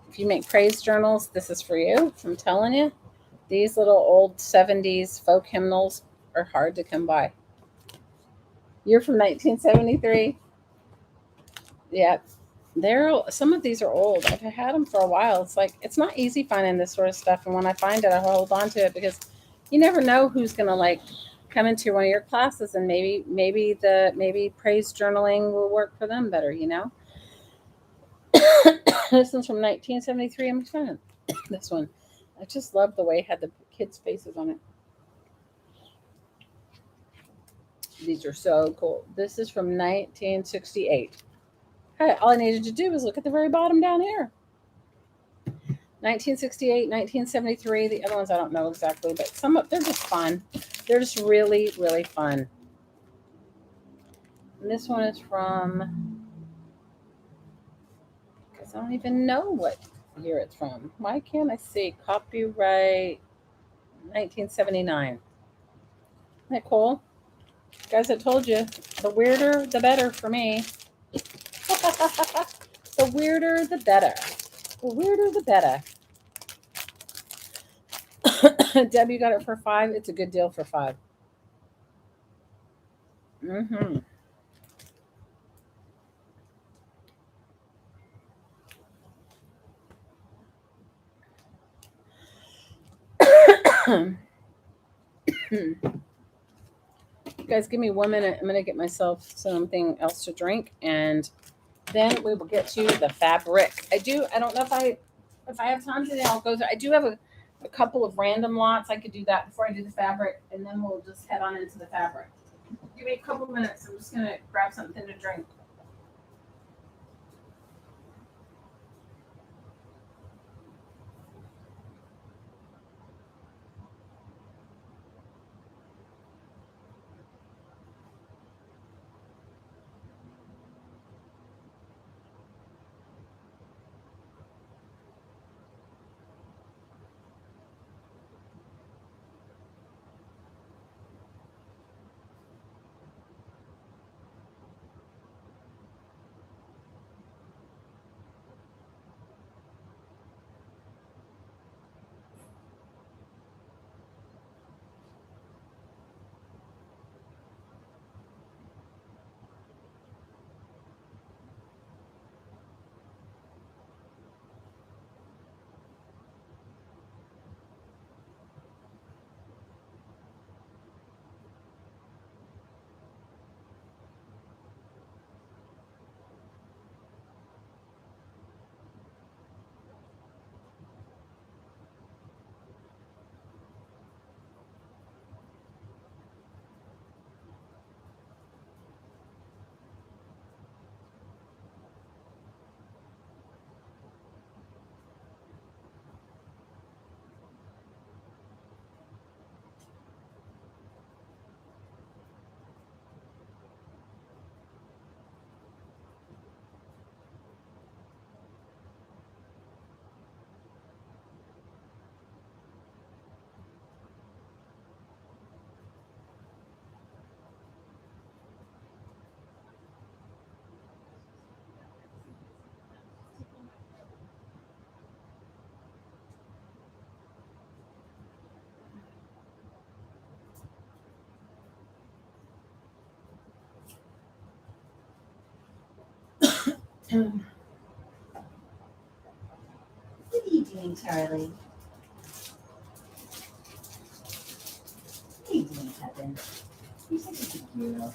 A: If you make praise journals, this is for you. I'm telling you. These little old 70s folk hymnals are hard to come by. You're from 1973? Yep. Some of these are old. I've had them for a while. It's like it's not easy finding this sort of stuff, and when I find it, I hold on to it because you never know who's gonna like come into one of your classes, and maybe praise journaling will work for them better. This one's from 1973. I'm fun. This one, I just love the way it had the kids' faces on it. These are so cool. This is from 1968. Hey, all I needed to do was look at the very bottom down here. 1968, 1973. The other ones I don't know exactly, but they're just fun. They're just really, really fun. And this one is from, because I don't even know what year it's from. Why can't I see? Copyright 1979. Isn't that cool? Guys, I told you, the weirder, the better for me. The weirder, the better. The weirder, the better. Deb, you got it for $5. It's a good deal for $5. Mm-hmm. You guys, give me 1 minute. I'm gonna get myself something else to drink, and then we will get to the fabric. I don't know if I have time today. I'll go through. I do have a couple of random lots. I could do that before I do the fabric, and then we'll just head on into the fabric. Give me a couple minutes. I'm just gonna grab something to drink.
C: What are you doing, Charlie? What are you doing, Kevin? You're such a good girl.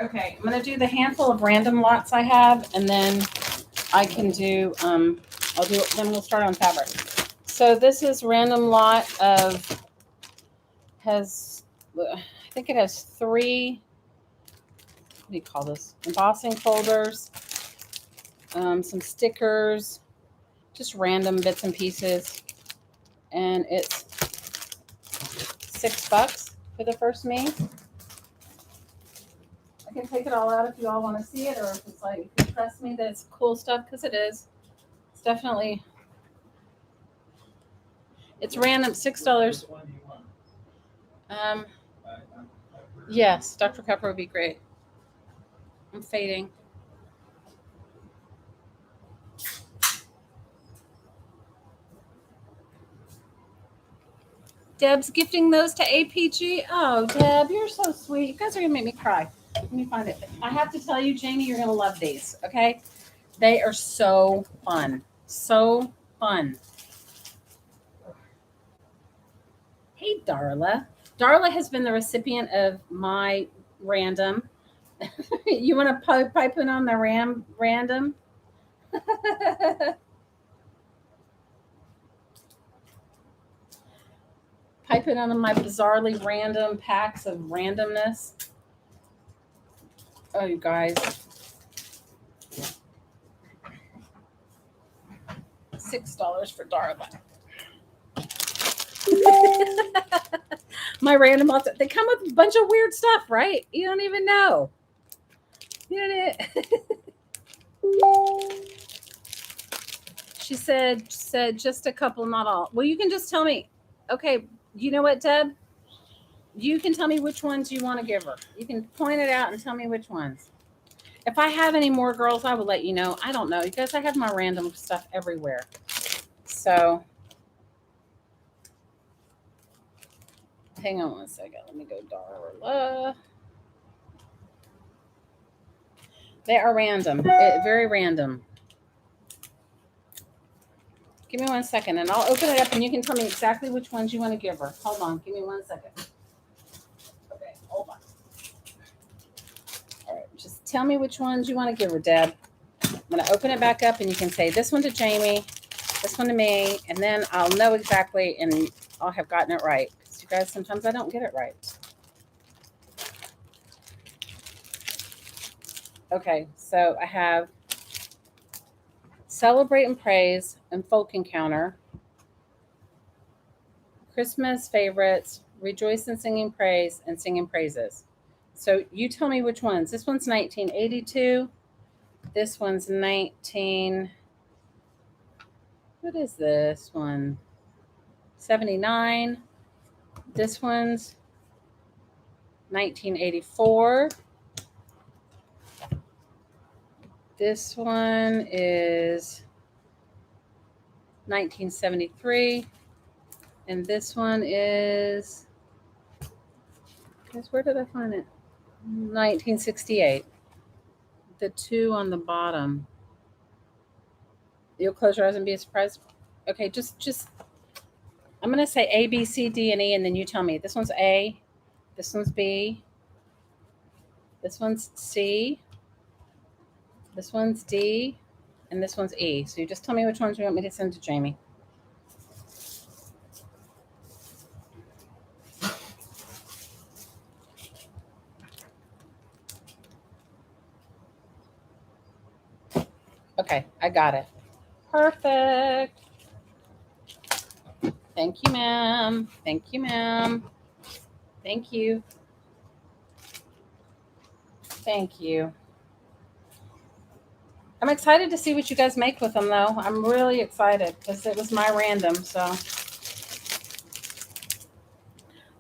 A: Okay, I'm gonna do the handful of random lots I have, and then I can do. I'll do. Then we'll start on fabric. So this is random lot of has. I think it has 3. What do you call this? Embossing folders. Some stickers, just random bits and pieces, and it's $6 for the first me. I can take it all out if you all want to see it, or if it's like, if you trust me that it's cool stuff, because it is. It's definitely, it's random, $6.
D: Which one do you want?
A: Um,
D: I-
A: yes, Dr. Pepper would be great. I'm fading. Deb's gifting those to APG. Oh, Deb, you're so sweet. You guys are gonna make me cry. Let me find it. I have to tell you, Jamie, you're gonna love these. Okay, they are so fun. So fun. Hey, Darla. Darla has been the recipient of my random. You want to pipe in on the random? Pipe it on my bizarrely random packs of randomness. Oh, you guys. $6 for Darla. My random, they come with a bunch of weird stuff, right? You don't even know. You know. She said just a couple, not all. Well, you can just tell me. Okay, you know what, Deb? You can tell me which ones you want to give her. You can point it out and tell me which ones. If I have any more girls, I will let you know. I don't know. You guys, I have my random stuff everywhere. So hang on one second. Let me go Darla. They are random. Very random. Give me 1 second and I'll open it up and you can tell me exactly which ones you want to give her. Hold on. Give me 1 second. Okay, hold on. All right. Just tell me which ones you want to give her, Deb. I'm going to open it back up and you can say this one to Jamie, this one to me, and then I'll know exactly and I'll have gotten it right. Because you guys, sometimes I don't get it right. Okay, so I have Celebrate and Praise and Folk Encounter, Christmas Favorites, Rejoice in Singing Praise, and Singing Praises. So you tell me which ones. This one's 1982. This one's 19. What is this one? 79. This one's 1984. This one is 1973. And this one is, guys, where did I find it? 1968. The two on the bottom. You'll close your eyes and be surprised. Okay, just I'm gonna say A, B, C, D, and E, and then you tell me. This one's A, this one's B, this one's C, this one's D, and this one's E. So you just tell me which ones you want me to send to Jamie. Okay, I got it. Perfect. Thank you, ma'am. Thank you, ma'am. Thank you. Thank you. I'm excited to see what you guys make with them, though. I'm really excited because it was my random. So,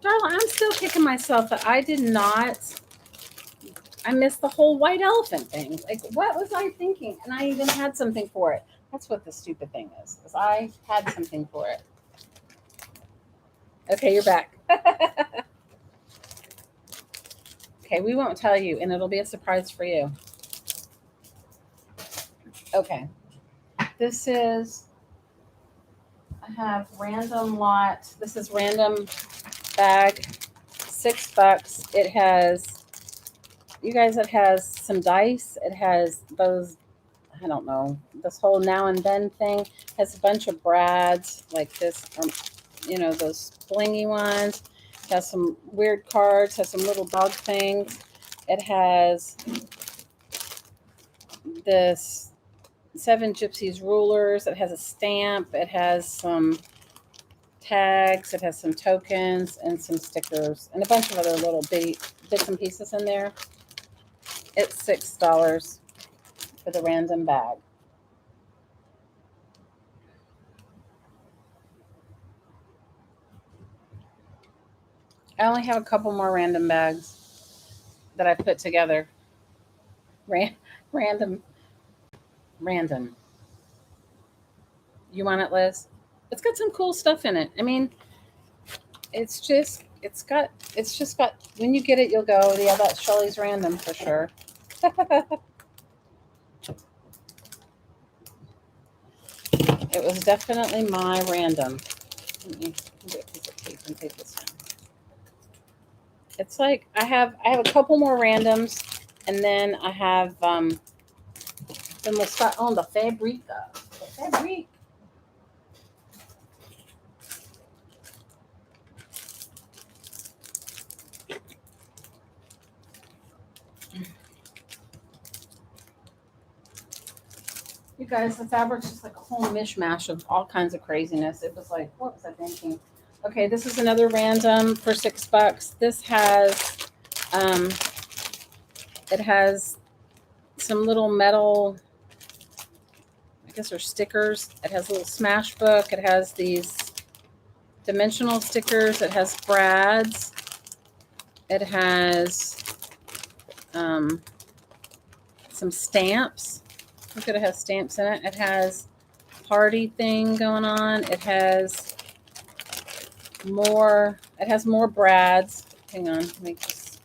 A: Darla, I'm still kicking myself that I did not. I missed the whole white elephant thing. Like, what was I thinking? And I even had something for it. That's what the stupid thing is I had something for it. Okay, you're back. Okay, we won't tell you, and it'll be a surprise for you. Okay. This is, I have random lot. This is random bag, $6. It has, you guys, it has some dice. It has those, I don't know, this whole now and then thing. It has a bunch of brads like this, you know, those blingy ones. It has some weird cards, has some little dog things. It has this 7 Gypsies rulers. It has a stamp. It has some tags. It has some tokens and some stickers and a bunch of other little bits and pieces in there. It's $6 for the random bag. I only have a couple more random bags that I put together. Random, random. You want it, Liz? It's got some cool stuff in it. I mean, it's just got, when you get it, you'll go, yeah, that's Shelly's random for sure. It was definitely my random. Let me get a piece of tape and tape this down. It's like I have a couple more randoms, and then I have then we'll start on the Fabrica. The Fabric. You guys, the fabric's just like a whole mishmash of all kinds of craziness. It was like, what was I thinking? Okay, this is another random for $6. This has it has some little metal, I guess they're stickers. It has a little smash book. It has these dimensional stickers. It has brads. It has some stamps. Look at it, has stamps in it. It has party thing going on. It has more brads. Hang on, let me just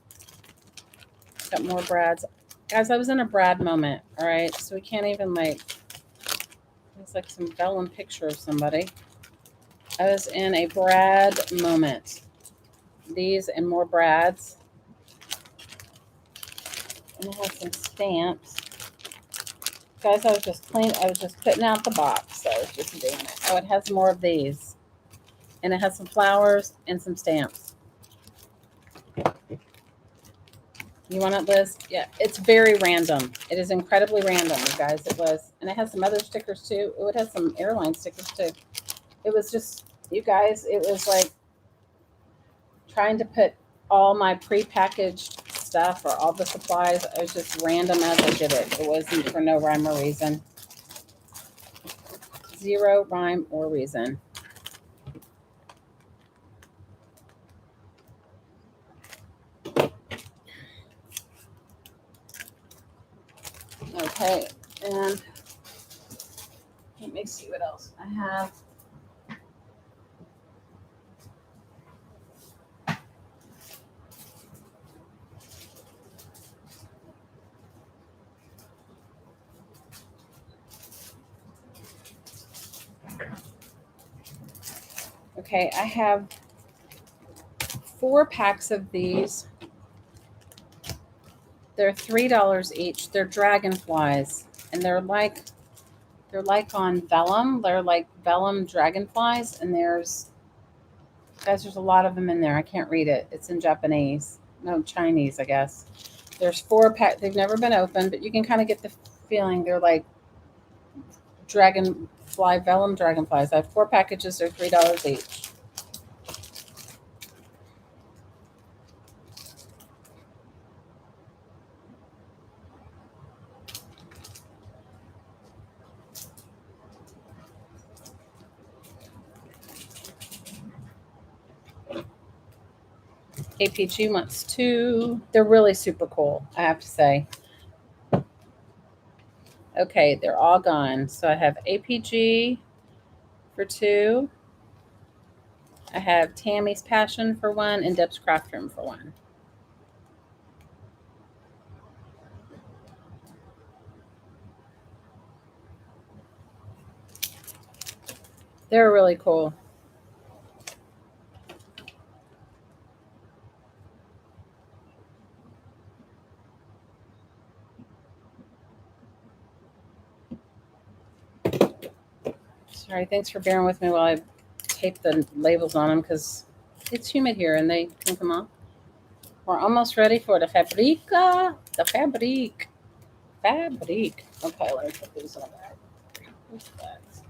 A: got more brads. Guys, I was in a brad moment, all right? So we can't even like, it's like some vellum picture of somebody. I was in a brad moment. These and more brads. And it has some stamps. Guys, I was just putting out the box. I was just doing it. Oh, it has more of these. And it has some flowers and some stamps. You want it, Liz? Yeah, it's very random. It is incredibly random, you guys. It was. And it has some other stickers too. Oh, it has some airline stickers too. It was just, you guys, it was like trying to put all my prepackaged stuff or all the supplies. It was just random as I did it. It wasn't for no rhyme or reason. Zero rhyme or reason. Okay, and let me see what else I have. Okay, I have 4 packs of these. They're $3 each. They're dragonflies, and they're like on vellum. They're like vellum dragonflies, and there's a lot of them in there. I can't read it. It's in Japanese. No, Chinese, I guess. There's 4 pack. They've never been opened, but you can kind of get the feeling they're like dragonfly vellum dragonflies. I have 4 packages. They're $3 each. APG wants 2. They're really super cool, I have to say. Okay, they're all gone. So I have APG for 2. I have Tammy's Passion for 1 and Deb's Craft Room for 1. They're really cool. Sorry, thanks for bearing with me while I tape the labels on them because it's humid here and they can come off. We're almost ready for the Fabrica. The Fabric. Fabric. Okay, let me put these in a bag. Where's the bags?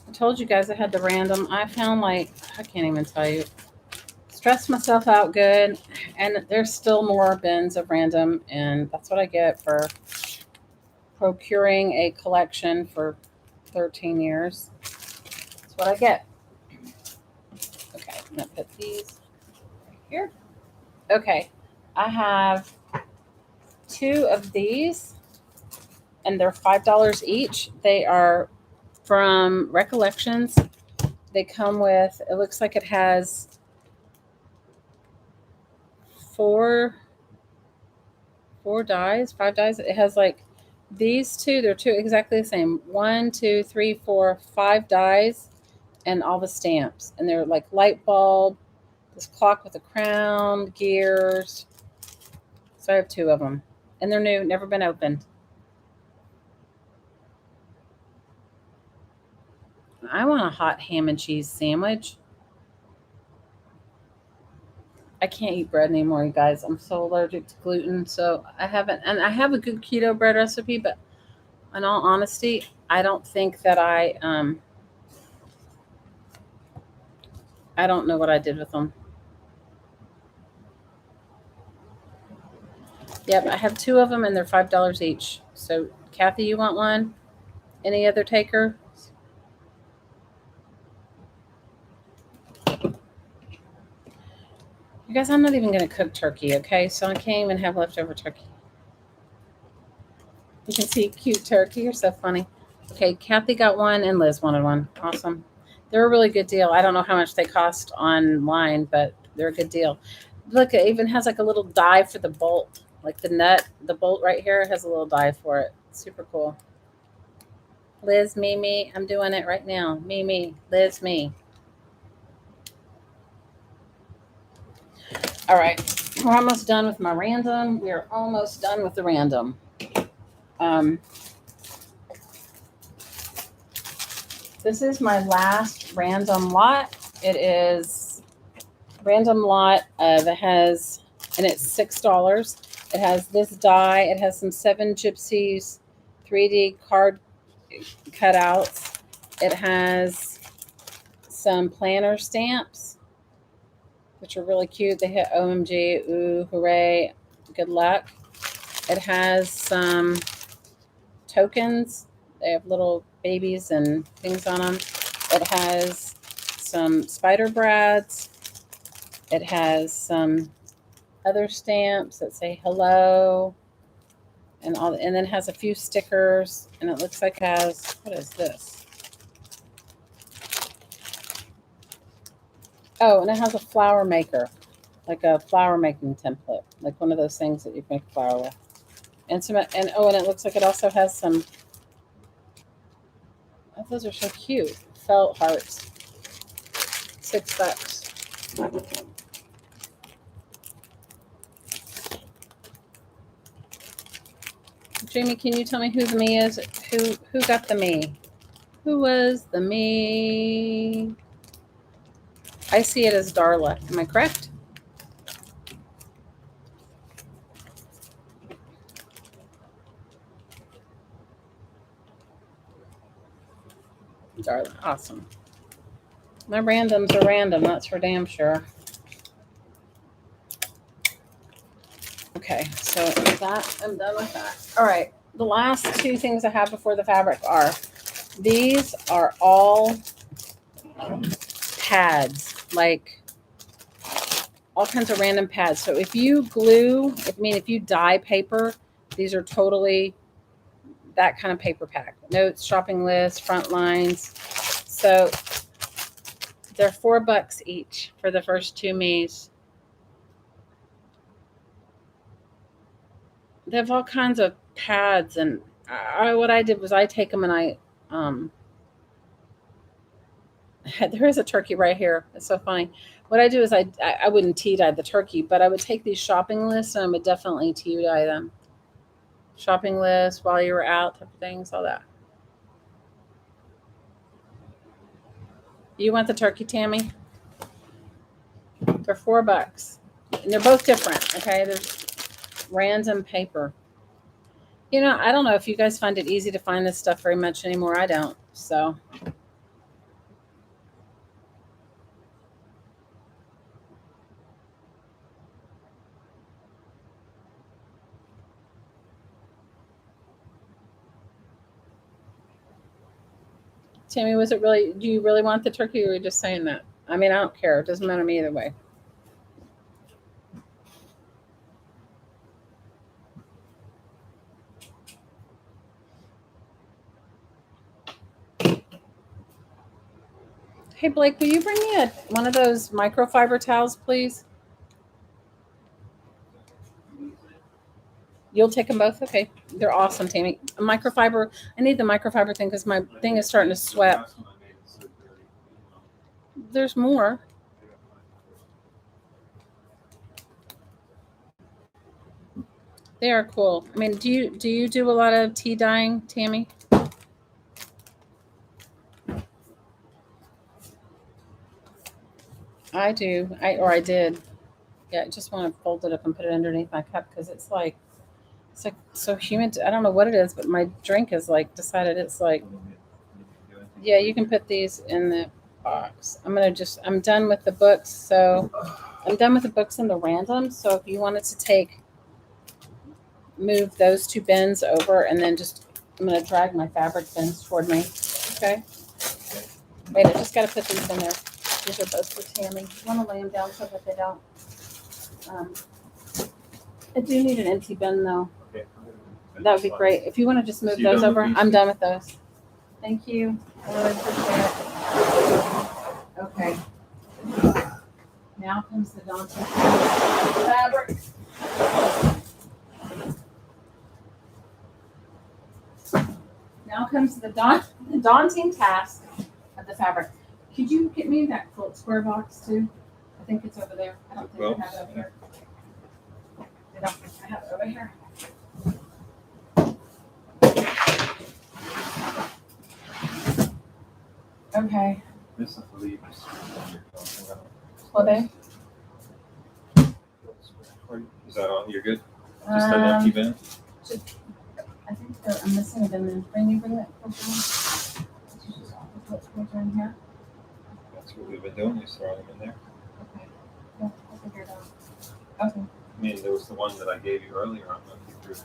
A: I told you guys I had the random. I found like, I can't even tell you. stressed myself out good, and there's still more bins of random, and that's what I get for procuring a collection for 13 years. That's what I get. Okay, I'm gonna put these right here. Okay, I have 2 of these, and they're $5 each. They are from Recollections. They come with, it looks like it has 4 dies, 5 dies. It has like these 2, they're 2 exactly the same. 1, 2, 3, 4, 5 dies and all the stamps. And they're like light bulb, this clock with a crown, gears. So I have 2 of them. And they're new, never been opened. I want a hot ham and cheese sandwich. I can't eat bread anymore, you guys. I'm so allergic to gluten. So I haven't, and I have a good keto bread recipe, but in all honesty, I don't think that I don't know what I did with them. Yep, I have 2 of them and they're $5 each. So Kathy, you want one? Any other taker? You guys, I'm not even going to cook turkey, okay? So I can't even have leftover turkey. You can see cute turkey. You're so funny. Okay, Kathy got one and Liz wanted one. Awesome. They're a really good deal. I don't know how much they cost online, but they're a good deal. Look, it even has like a little die for the bolt. Like the nut, the bolt right here has a little die for it. Super cool. Liz, me, I'm doing it right now. Me, Liz, me. All right, we're almost done with my random. We are almost done with the random. This is my last random lot. It is random lot of, it has, and it's $6. It has this die. It has some 7 Gypsies 3D card cutouts. It has some planner stamps, which are really cute. They hit OMG, ooh, hooray, good luck. It has some tokens. They have little babies and things on them. It has some Spider Brads. It has some other stamps that say hello, and all, and then has a few stickers. And it looks like it has, what is this? Oh, and it has a flower maker, like a flower making template, like one of those things that you make a flower with. And some, and oh, and it looks like it also has some. Oh, those are so cute. Felt hearts. $6. Jamie, can you tell me who the me is? Who got the me? Who was the me? I see it as Darla. Am I correct? Darla. Awesome. My randoms are random. That's for damn sure. Okay, so that, I'm done with that. All right, the last 2 things I have before the fabric are, these are all pads, like all kinds of random pads. So if you glue, if you dye paper, these are totally that kind of paper pack. Notes, shopping lists, front lines. So they're $4 each for the first 2 me's. They have all kinds of pads, and what I did was I take them and I there is a turkey right here. It's so funny. What I do is I wouldn't tea dye the turkey, but I would take these shopping lists and I would definitely tea dye them. Shopping lists while you were out, type of things, all that. You want the turkey, Tammy? They're $4, and they're both different. Okay, there's random paper. You know, I don't know if you guys find it easy to find this stuff very much anymore. I don't. So. Tammy, was it really? Do you really want the turkey, or are you just saying that? I mean, I don't care. It doesn't matter to me either way. Hey Blake, will you bring me one of those microfiber towels, please? You'll take them both? Okay. They're awesome, Tammy. A microfiber. I need the microfiber thing because my thing is starting to sweat.
B: Last one I made is so dirty.
A: There's more. They are cool. I mean, do you do a lot of tea dyeing, Tammy? I do. I did. Yeah, I just want to fold it up and put it underneath my cup because it's like so humid. I don't know what it is, but my drink is like decided it's like, yeah, you can put these in the box. I'm done with the books. So I'm done with the books and the random. So if you wanted to move those two bins over and then I'm going to drag my fabric bins toward me. Okay. Wait, I just got to put these in there. These are both for Tammy. You want to lay them down so that they don't. I do need an empty bin though.
B: Okay.
A: That would be great. If you want to just move
B: So you're
A: those
B: done with
A: over,
B: these?
A: I'm done with those. Thank you. I really appreciate it. Okay. Now comes the daunting fabric. Now comes the daunting task of the fabric. Could you get me that quilt square box too? I think it's over there. I don't think I have it over here. I don't think I have it over here. Okay.
B: This is the leaves.
A: Well, they.
B: Is that all? You're good? Just an empty bin?
A: I think I'm missing a bin. Bring that quilt down. You just off the quilt square down here.
B: That's what we've been doing. We throw them in there.
A: Okay. Yeah, I'll figure it out. Okay.
B: I mean, there was the one that I gave you earlier. I don't know if you threw it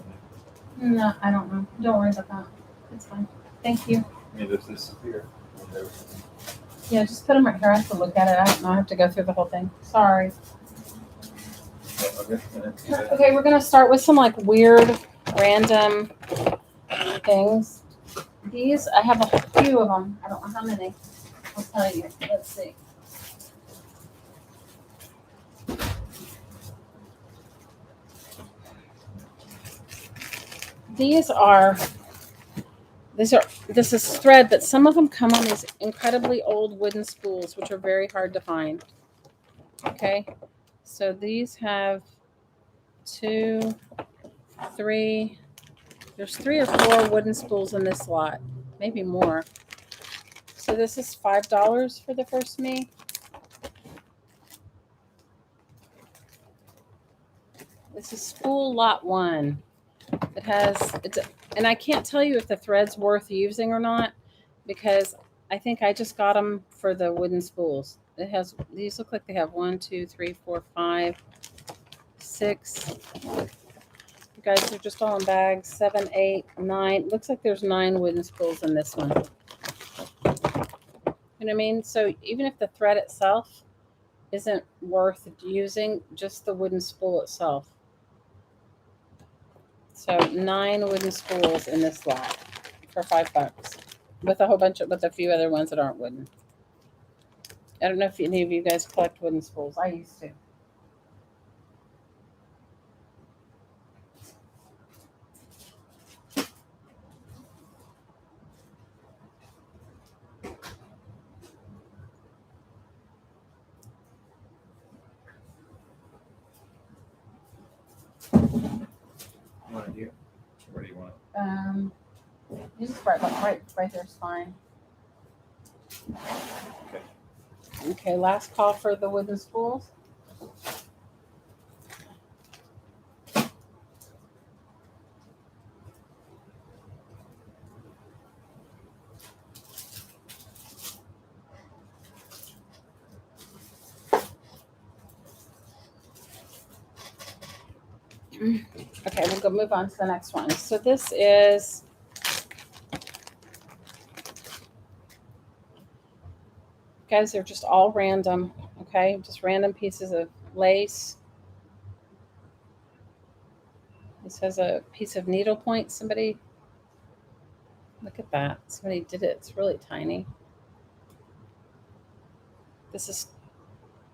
B: in there.
A: No, I don't know. Don't worry about that. It's fine. Thank you.
B: I mean, there's this here. And there's
A: Yeah, just put them right here. I have to look at it. I don't know. I have to go through the whole thing. Sorry.
B: okay.
A: Okay, we're gonna start with some like weird, random things. These, I have a few of them. I don't know how many. I'll tell you. Let's see. This is thread, but some of them come on these incredibly old wooden spools, which are very hard to find. Okay, so these have 2, 3. There's 3 or 4 wooden spools in this lot, maybe more. So this is $5 for the first me. This is spool lot 1. And I can't tell you if the thread's worth using or not because I think I just got them for the wooden spools. These look like they have 1, 2, 3, 4, 5, 6. You guys, they're just all in bags. 7, 8, 9. Looks like there's 9 wooden spools in this one. You know what I mean? So even if the thread itself isn't worth using, just the wooden spool itself. So 9 wooden spools in this lot for $5 with a few other ones that aren't wooden. I don't know if any of you guys collect wooden spools. I used to.
B: Where do you want it?
A: You just right there is fine.
B: Okay.
A: Okay, last call for the wooden spools. Okay, we'll go move on to the next one. So this is Guys, they're just all random, okay? Just random pieces of lace. This has a piece of needlepoint. Somebody, look at that. Somebody did it. It's really tiny. This is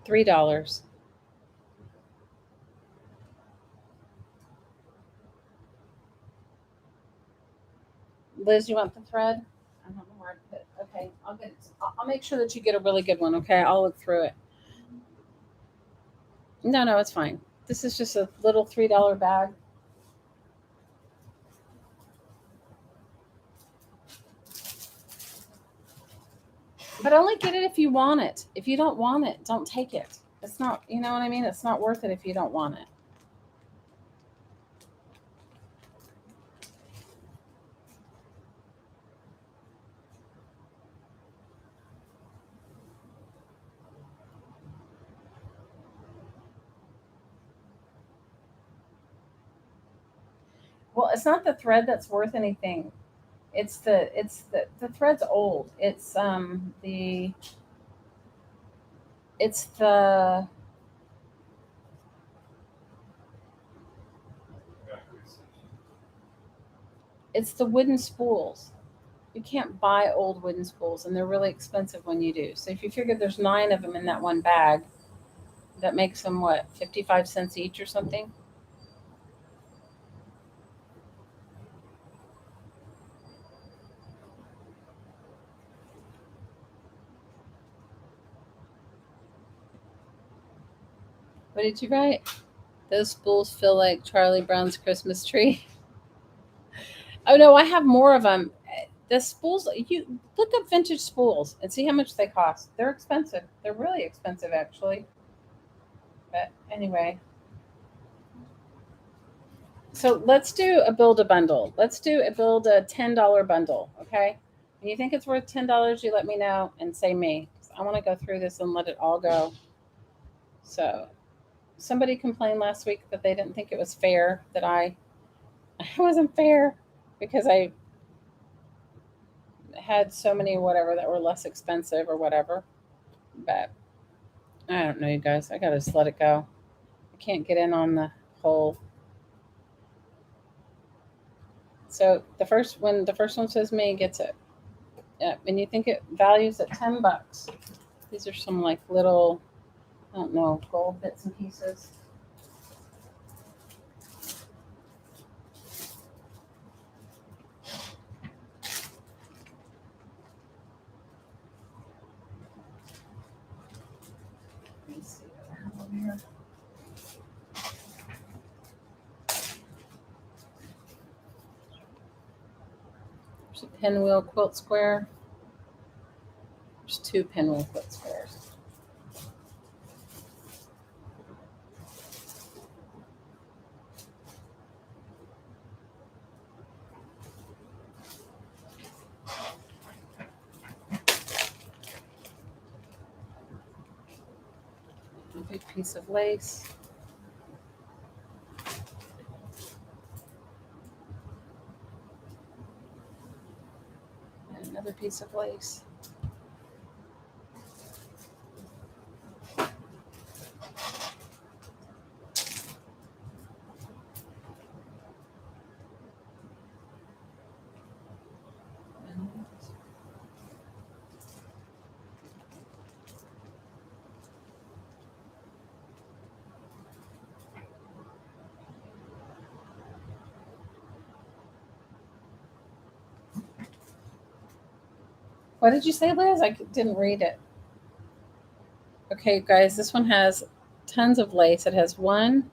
A: $3. Liz, you want the thread? I don't know where I put it. Okay, I'll get it. I'll make sure that you get a really good one, okay? I'll look through it. No, it's fine. This is just a little $3 bag. But only get it if you want it. If you don't want it, don't take it. It's not, you know what I mean? It's not worth it if you don't want it. Well, it's not the thread that's worth anything. The thread's old. It's the it's the wooden spools. You can't buy old wooden spools, and they're really expensive when you do. So if you figure there's 9 of them in that one bag, that makes them what, 55 cents each or something? What did you write? Those spools feel like Charlie Brown's Christmas tree. Oh no, I have more of them. The spools, you look up vintage spools and see how much they cost. They're expensive. They're really expensive actually. But anyway, so let's do a build a bundle. Let's do a build a $10 bundle, okay? When you think it's worth $10, you let me know and say me. 'Cause I want to go through this and let it all go. So somebody complained last week that they didn't think it was fair that I wasn't fair because I had so many whatever that were less expensive or whatever. But I don't know, you guys. I gotta just let it go. I can't get in on the whole. So when the first one says me gets it. Yeah, and you think it values at $10. These are some like little, I don't know, gold bits and pieces. Let me see what I have over here. There's a pinwheel quilt square. There's 2 pinwheel quilt squares. A big piece of lace. And another piece of lace. What did you say, Liz? I didn't read it. Okay, guys, this one has tons of lace. It has 1,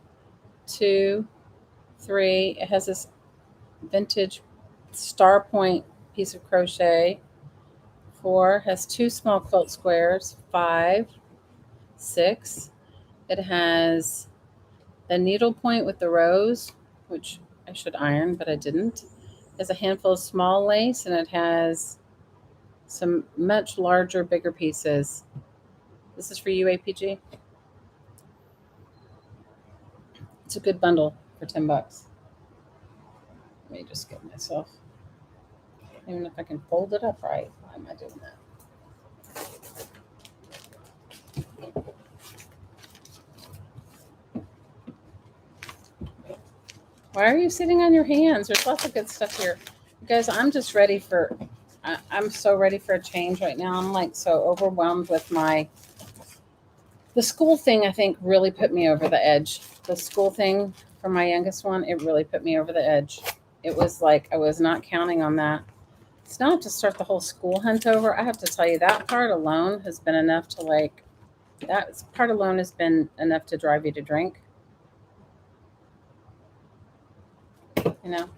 A: 2, 3. It has this vintage star point piece of crochet. 4 has 2 small quilt squares. 5, 6. It has a needle point with the rose, which I should iron, but I didn't. It has a handful of small lace, and it has some much larger, bigger pieces. This is for you, APG. It's a good bundle for $10. Let me just get myself. Even if I can fold it up right, why am I doing that? Why are you sitting on your hands? There's lots of good stuff here. You guys, I'm just ready for, I'm so ready for a change right now. I'm like so overwhelmed with the school thing, I think really put me over the edge. The school thing for my youngest one, it really put me over the edge. It was like I was not counting on that. It's not to start the whole school hunt over. I have to tell you, that part alone has been enough to like, that part alone has been enough to drive you to drink. You know,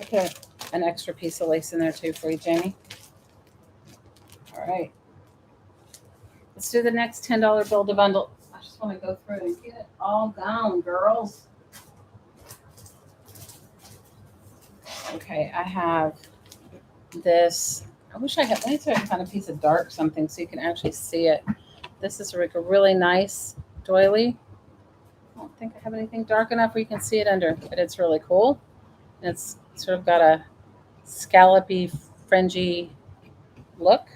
A: I put an extra piece of lace in there too for you, Jamie. All right. Let's do the next $10 bill to bundle. I just want to go through and get it all down, girls. Okay, I have this. I wish I had, let me try to find a piece of dark something so you can actually see it. This is like a really nice doily. I don't think I have anything dark enough where you can see it under, but it's really cool. And it's sort of got a scallopy, fringy look.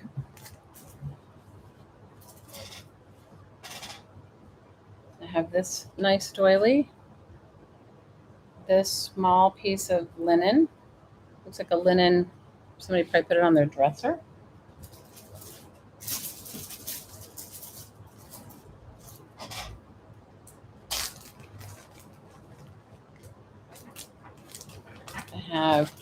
A: I have this nice doily. This small piece of linen. Looks like a linen, somebody probably put it on their dresser. I have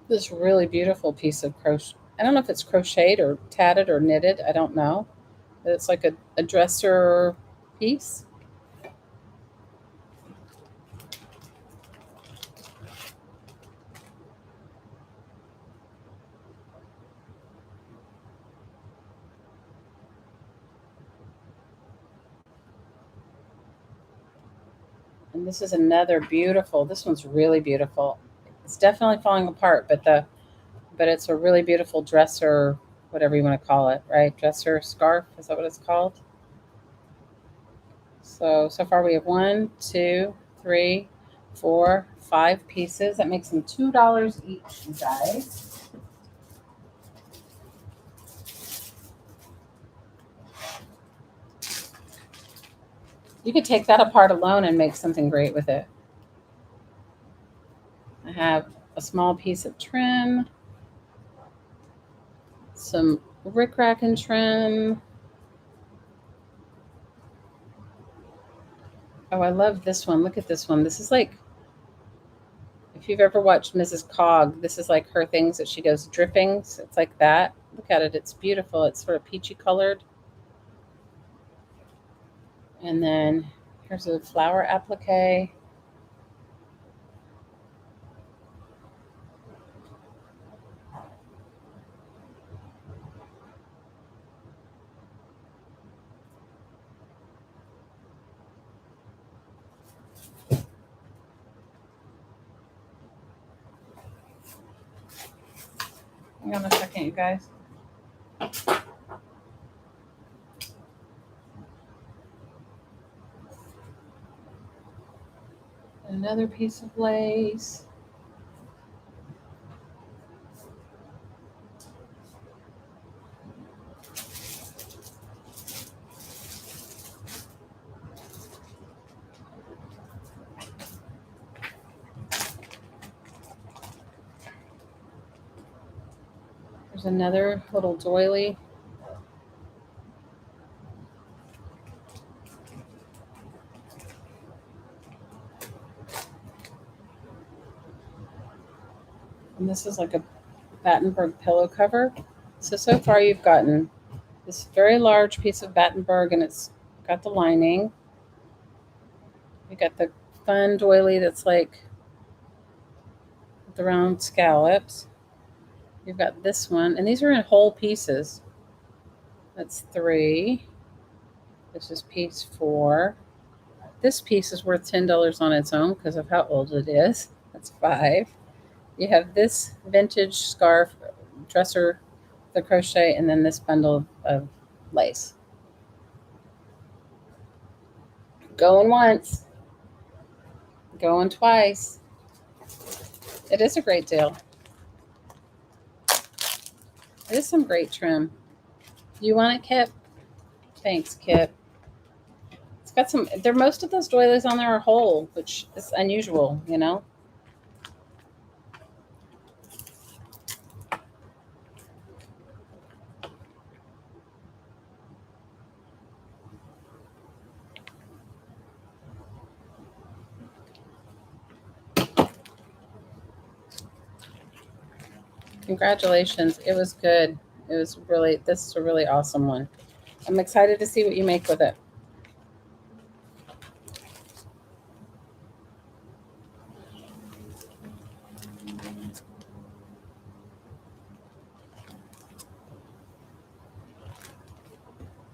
A: this really beautiful piece of crochet. I don't know if it's crocheted or tatted or knitted. I don't know. But it's like a dresser piece. And this is another beautiful. This one's really beautiful. It's definitely falling apart, but it's a really beautiful dresser, whatever you want to call it, right? Dresser scarf, is that what it's called? So far we have 1, 2, 3, 4, 5 pieces. That makes them $2 each, you guys. You could take that apart alone and make something great with it. I have a small piece of trim, some rickrack and trim. Oh, I love this one. Look at this one. This is like, if you've ever watched Mrs. Cog, this is like her things that she does drippings. It's like that. Look at it. It's beautiful. It's sort of peachy colored. And then here's a flower applique. Hang on a second, you guys. Another piece of lace. There's another little doily. And this is like a Battenberg pillow cover. So far you've gotten this very large piece of Battenberg and it's got the lining. You got the fun doily that's like the round scallops. You've got this one, and these are in whole pieces. That's 3. This is piece 4. This piece is worth $10 on its own because of how old it is. That's 5. You have this vintage scarf, dresser, the crochet, and then this bundle of lace. Going once, going twice. It is a great deal. It is some great trim. You want it, Kip? Thanks, Kip. It's got some. There, most of those doilies on there are whole, which is unusual, you know. Congratulations. It was good. It was really, this is a really awesome one. I'm excited to see what you make with it.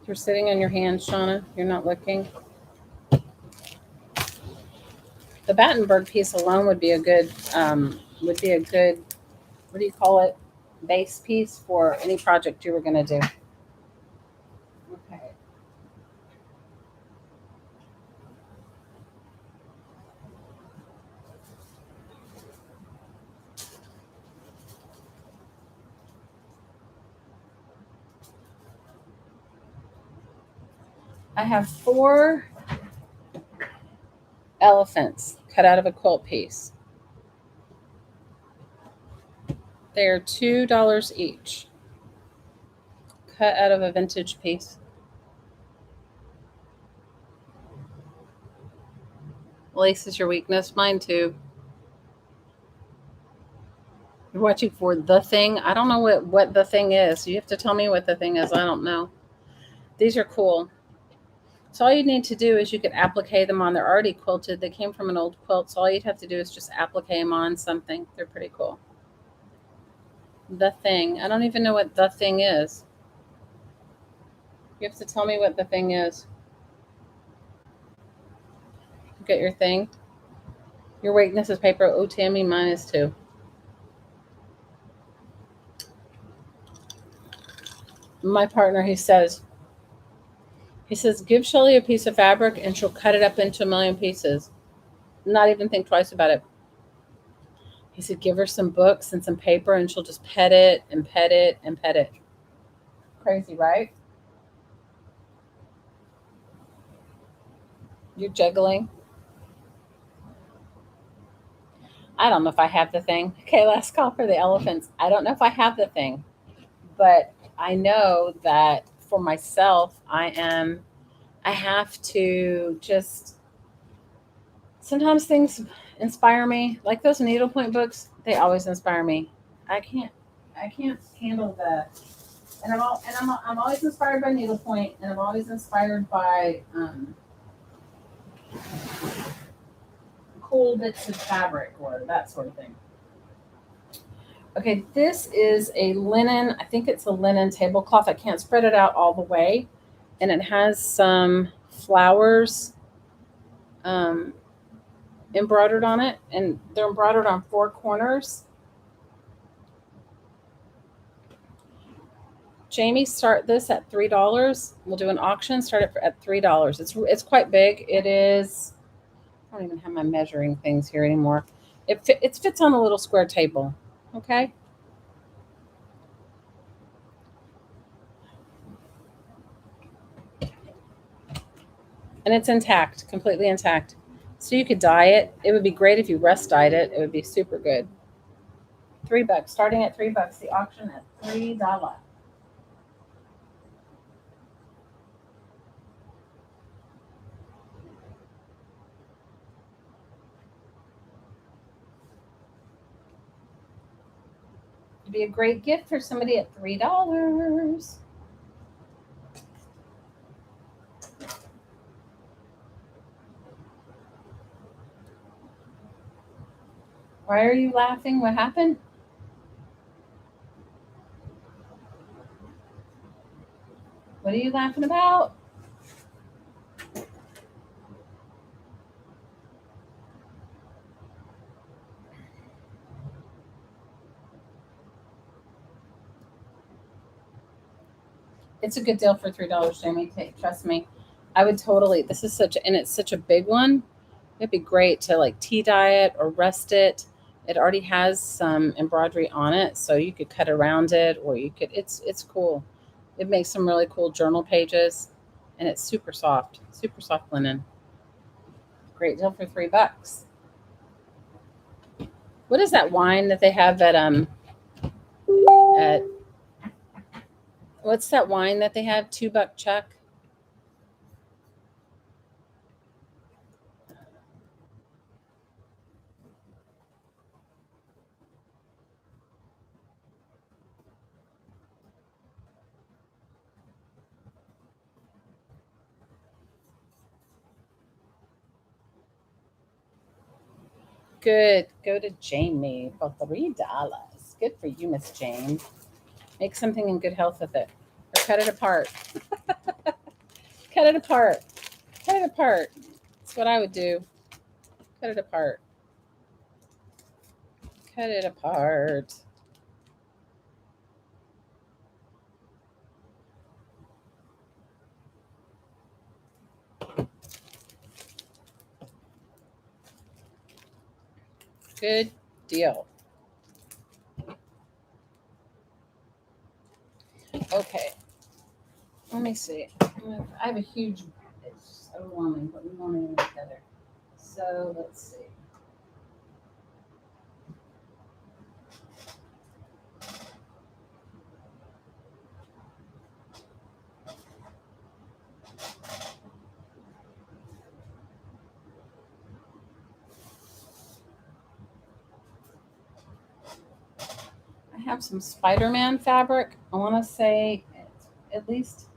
A: You're sitting on your hands, Shauna. You're not looking. The Battenberg piece alone would be a good, what do you call it? Base piece for any project you were going to do. Okay. I have 4 elephants cut out of a quilt piece. They're $2 each. Cut out of a vintage piece. Lace is your weakness. Mine too. You're watching for The Thing. I don't know what The Thing is. You have to tell me what The Thing is. I don't know. These are cool. So all you need to do is you could applique them on. They're already quilted. They came from an old quilt. So all you'd have to do is just applique them on something. They're pretty cool. The Thing. I don't even know what The Thing is. You have to tell me what The Thing is. Get your thing. Your weakness is paper. Oh, Tammy, mine is too. My partner, he says, give Shelly a piece of fabric and she'll cut it up into a million pieces. Not even think twice about it. He said, give her some books and some paper and she'll just pet it and pet it and pet it. Crazy, right? You're juggling. I don't know if I have the thing. Okay, last call for the elephants. I don't know if I have the thing, but I know that for myself, I have to just, sometimes things inspire me. Like those needlepoint books, they always inspire me. I can't handle that. And I'm always inspired by needlepoint, and I'm always inspired by cool bits of fabric or that sort of thing. Okay, this is a linen, I think it's a linen tablecloth. I can't spread it out all the way. And it has some flowers embroidered on it. And they're embroidered on 4 corners. Jamie, start this at $3. We'll do an auction, start it at $3. It's quite big. It is, I don't even have my measuring things here anymore. It fits on a little square table. Okay. And it's intact, completely intact. So you could dye it. It would be great if you rest dyed it. It would be super good. $3, starting at $3. The auction at $3. It'd be a great gift for somebody at $3. Why are you laughing? What happened? What are you laughing about? It's a good deal for $3, Jamie. Trust me. I would totally. This is it's such a big one. It'd be great to like tea dye it or rest it. It already has some embroidery on it, so you could cut around it, or you could. It's cool. It makes some really cool journal pages. and it's super soft linen. Great deal for $3. What is that wine that they have at what's that wine that they have? $2 Chuck. Good. Go to Jamie for $3. Good for you, Miss Jane. Make something in good health with it. Or cut it apart. Cut it apart. Cut it apart. That's what I would do. Cut it apart. Cut it apart. Good deal. Okay. Let me see. I have a huge, it's overwhelming, but we want to get together. So let's see. I have some Spider-Man fabric. I want to say it's at least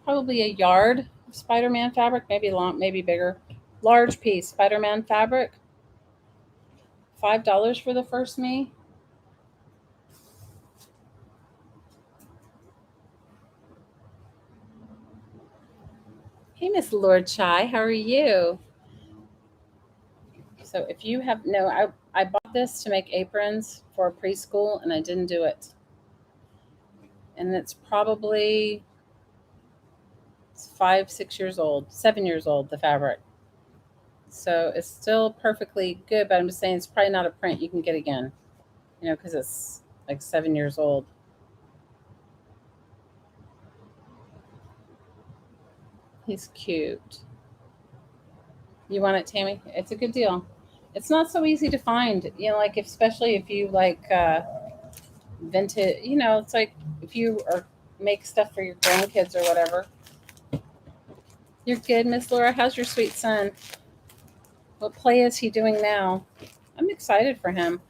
A: probably a yard of Spider-Man fabric, maybe long, maybe bigger. Large piece Spider-Man fabric. $5 for the first me. Hey, Miss Lord Chai, how are you? So if you have no, I bought this to make aprons for preschool and I didn't do it. And it's probably 5, 6 years old, 7 years old, the fabric. So it's still perfectly good, but I'm just saying it's probably not a print you can get again, because it's like 7 years old. He's cute. You want it, Tammy? It's a good deal. It's not so easy to find, like especially if you like vintage, it's like if you make stuff for your grandkids or whatever. You're good, Miss Laura. How's your sweet son? What play is he doing now? I'm excited for him.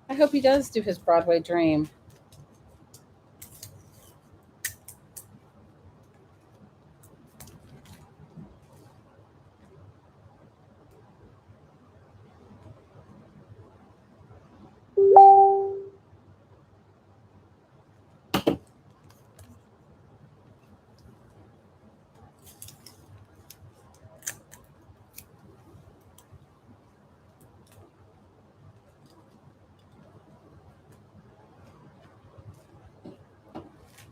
A: I hope he does do his Broadway dream.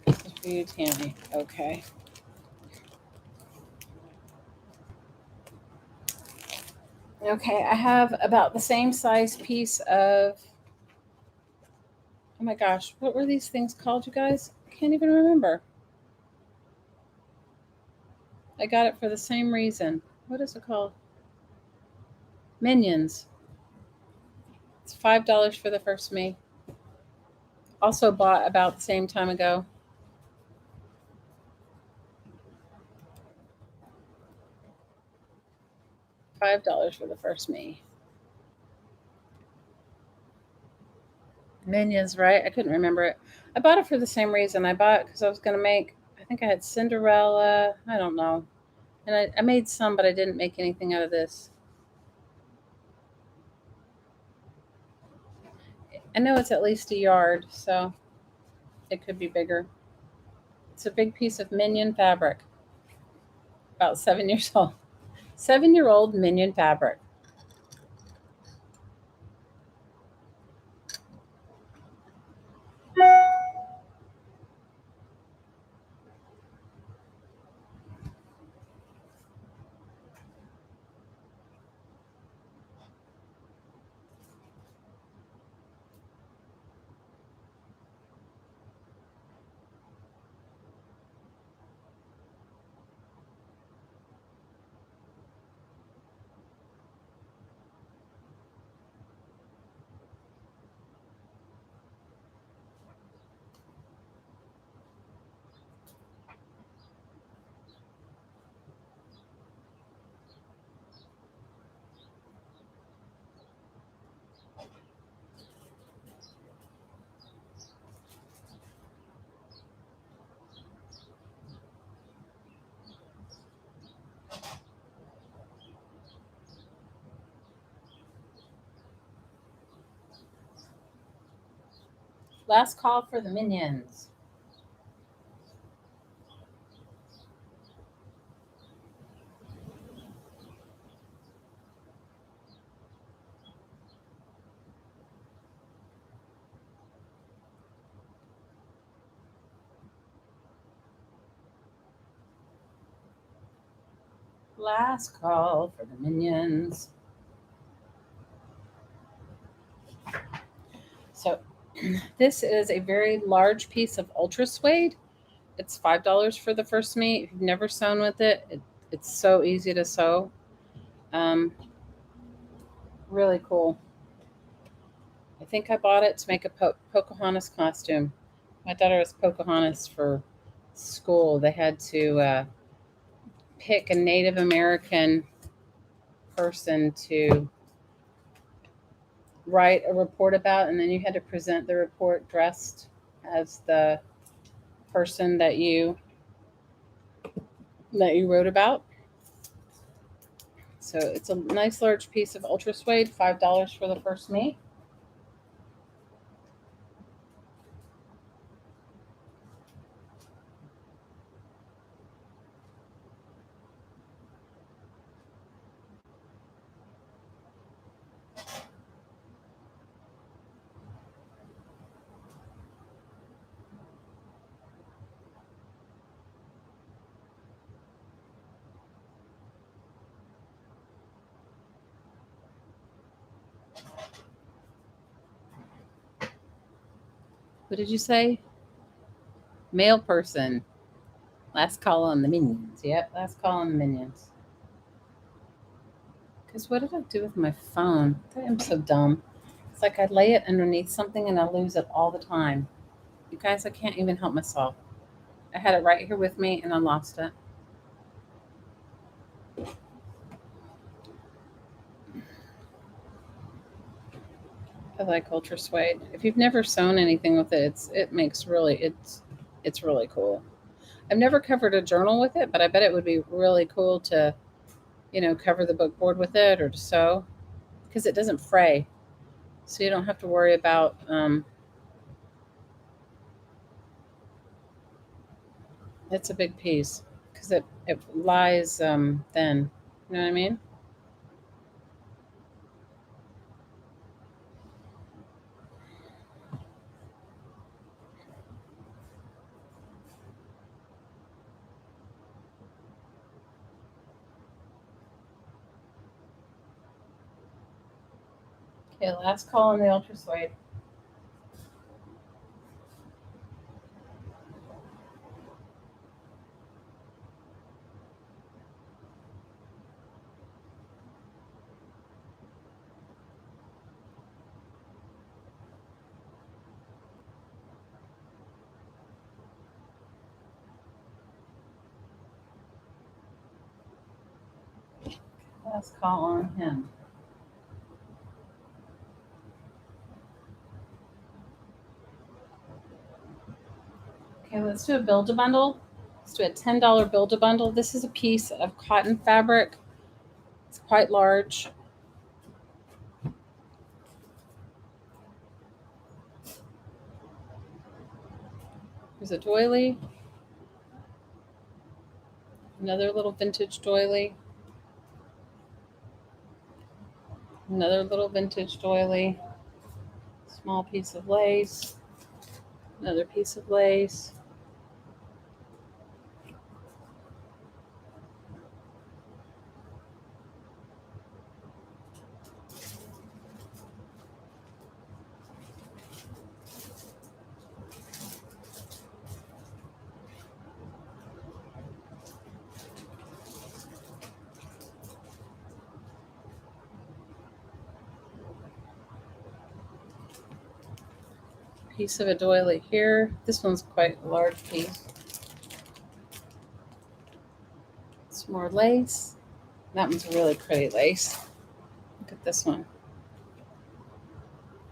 A: This is for you, Tammy. Okay. Okay, I have about the same size piece of, oh my gosh, what were these things called, you guys? I can't even remember. I got it for the same reason. What is it called? Minions. It's $5 for the first me. Also bought about the same time ago. $5 for the first me. Minions, right? I couldn't remember it. I bought it for the same reason. I bought it because I was going to make, I think I had Cinderella. I don't know. And I made some, but I didn't make anything out of this. I know it's at least a yard, so it could be bigger. It's a big piece of minion fabric. About 7 years old. 7-year-old minion fabric. Last call for the minions. Last call for the minions. So this is a very large piece of ultra suede. It's $5 for the first meet. If you've never sewn with it, it's so easy to sew. Really cool. I think I bought it to make a Pocahontas costume. My daughter was Pocahontas for school. They had to pick a Native American person to write a report about, and then you had to present the report dressed as the person that you wrote about. So it's a nice large piece of ultra suede, $5 for the first meet. What did you say? Male person. Last call on the minions. Yep, last call on the minions. Because what did I do with my phone? I am so dumb. It's like I lay it underneath something and I lose it all the time. You guys, I can't even help myself. I had it right here with me and I lost it. I like ultra suede. If you've never sewn anything with it, it's really cool. I've never covered a journal with it, but I bet it would be really cool to, cover the book board with it or to sew because it doesn't fray. So you don't have to worry about it's a big piece because it lies thin. You know what I mean? Okay, last call on the ultra suede. Last call on him. Okay, let's do a build-a-bundle. Let's do a $10 build-a-bundle. This is a piece of cotton fabric. It's quite large. There's a doily. Another little vintage doily. Another little vintage doily. Small piece of lace. Another piece of lace. Piece of a doily here. This one's quite a large piece. Some more lace. That one's really pretty lace. Look at this one.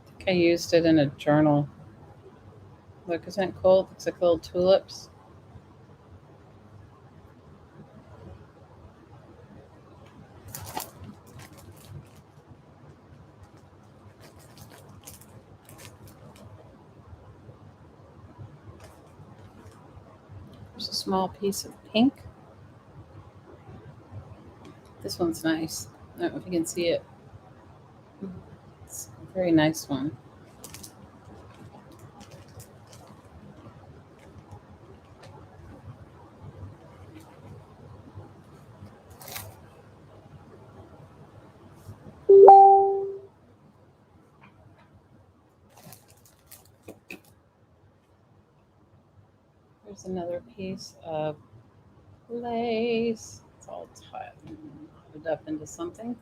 A: I think I used it in a journal. Look, isn't that cool? It looks like little tulips. There's a small piece of pink. This one's nice. I don't know if you can see it. It's a very nice one. There's another piece of lace. It's all knotted up into something.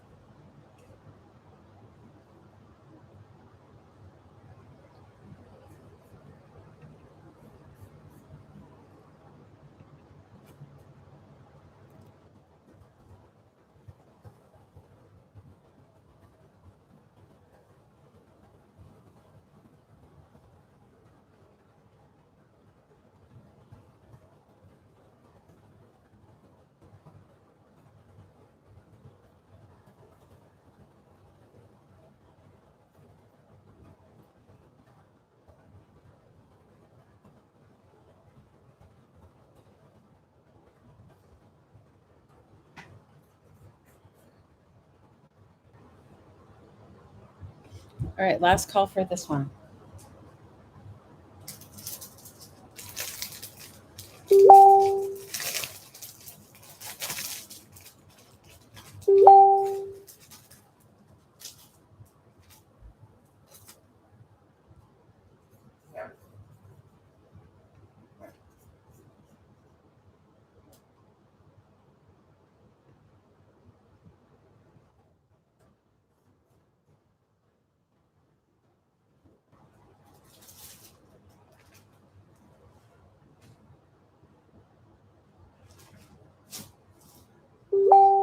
A: All right, last call for this one.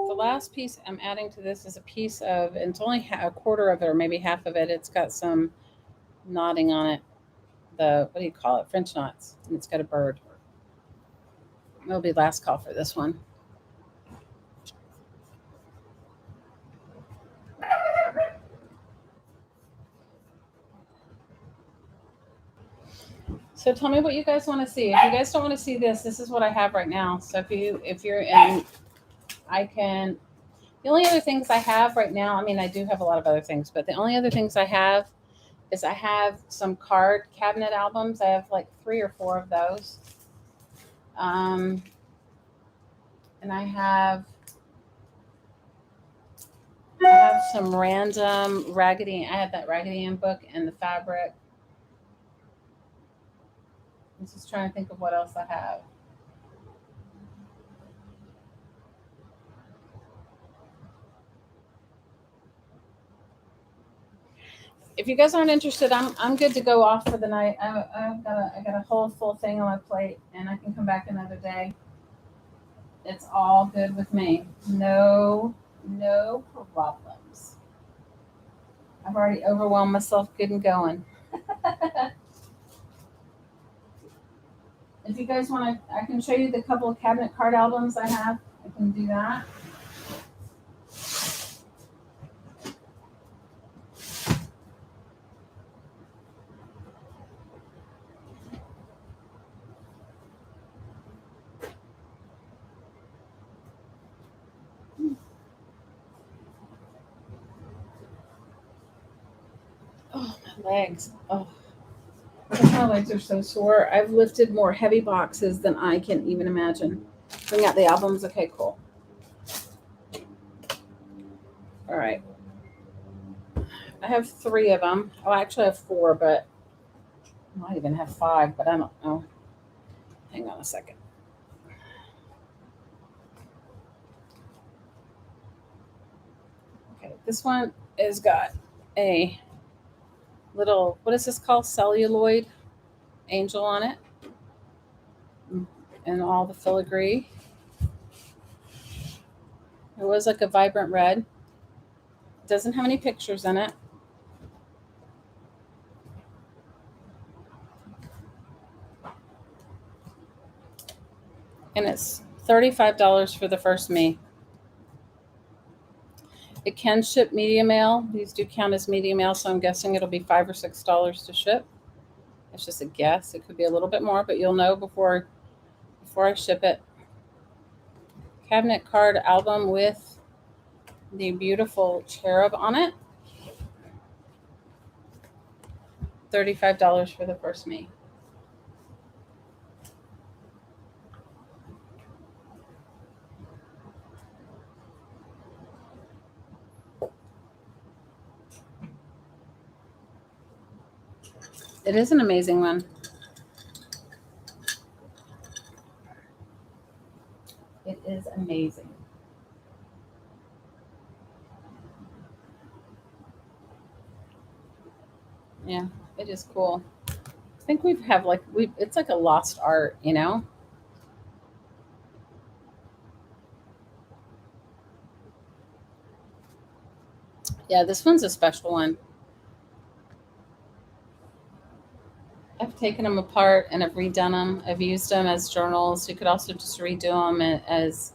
A: The last piece I'm adding to this is a piece of, and it's only a quarter of it or maybe half of it. It's got some knotting on it. What do you call it? French knots. And it's got a bird. It'll be last call for this one. So tell me what you guys want to see. If you guys don't want to see this, this is what I have right now. So if you're in, the only other things I have right now, I mean, I do have a lot of other things, but the only other things I have is I have some card cabinet albums. I have like 3 or 4 of those. And I have some random Raggedy. I have that Raggedy Ann book and the fabric. I'm just trying to think of what else I have. If you guys aren't interested, I'm good to go off for the night. I got a whole full thing on my plate, and I can come back another day. It's all good with me. No problems. I've already overwhelmed myself good and going. If you guys want to, I can show you the couple of cabinet card albums I have. I can do that. Oh, my legs. Oh, my legs are so sore. I've lifted more heavy boxes than I can even imagine. Bring out the albums. Okay, cool. All right. I have 3 of them. Oh, I actually have 4, but I might even have 5, but I don't know. Hang on a second. Okay, this one has got a little, what is this called? Celluloid angel on it. And all the filigree. It was like a vibrant red. It doesn't have any pictures in it. And it's $35 for the first me. It can ship media mail. These do count as media mail, so I'm guessing it'll be $5 or $6 to ship. It's just a guess. It could be a little bit more, but you'll know before before I ship it. Cabinet card album with the beautiful cherub on it. $35 for the first me. It is an amazing one. It is amazing. Yeah, it is cool. I think we have like it's like a lost art, you know? Yeah, this one's a special one. I've taken them apart and I've redone them. I've used them as journals. You could also just redo them as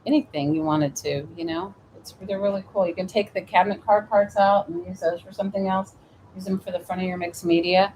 A: anything you wanted to, you know? They're really cool. You can take the cabinet card parts out and use those for something else. Use them for the front of your mixed media.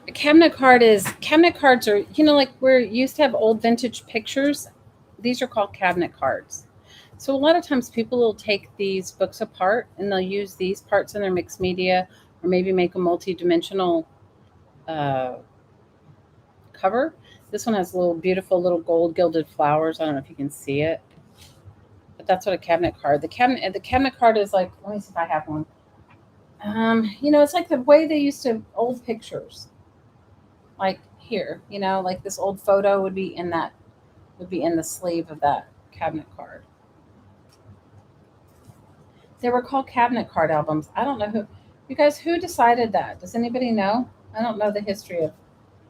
A: A cabinet cards are, you know, like we're used to have old vintage pictures. These are called cabinet cards. So a lot of times people will take these books apart and they'll use these parts in their mixed media or maybe make a multi-dimensional uh, cover. This one has little beautiful little gold gilded flowers. I don't know if you can see it, but that's what a cabinet card. The cabinet card is like. Let me see if I have one. You know, it's like the way they used to old pictures. Like here, you know, like this old photo would be in the sleeve of that cabinet card. They were called cabinet card albums. I don't know who decided that. Does anybody know? I don't know the history of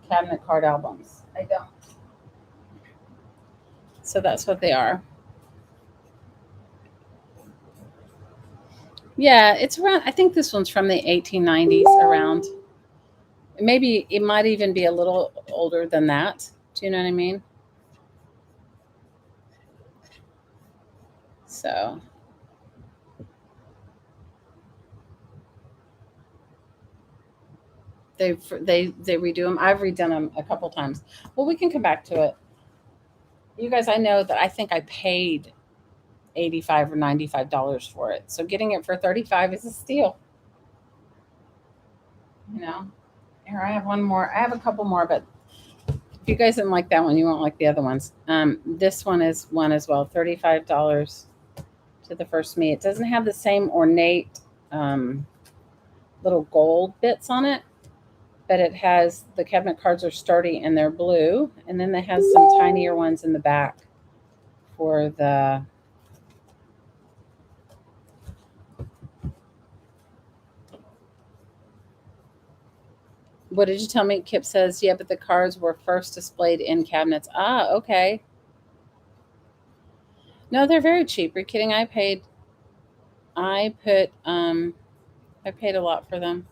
A: cabinet card albums. I don't. So that's what they are. Yeah, it's around. I think this one's from the 1890s around. Maybe it might even be a little older than that. Do you know what I mean? So they redo them. I've redone them a couple times. Well, we can come back to it. You guys, I know that I think I paid 85 or $95 for it. So getting it for 35 is a steal, you know. Here I have one more. I have a couple more, but if you guys didn't like that one, you won't like the other ones. This one is one as well, $35 to the first me. It doesn't have the same ornate little gold bits on it, but it has the cabinet cards are sturdy and they're blue, and then it has some tinier ones in the back for the. What did you tell me? Kip says, yeah, but the cards were first displayed in cabinets. Ah, okay. No, they're very cheap. Are you kidding? I put, I paid a lot for them.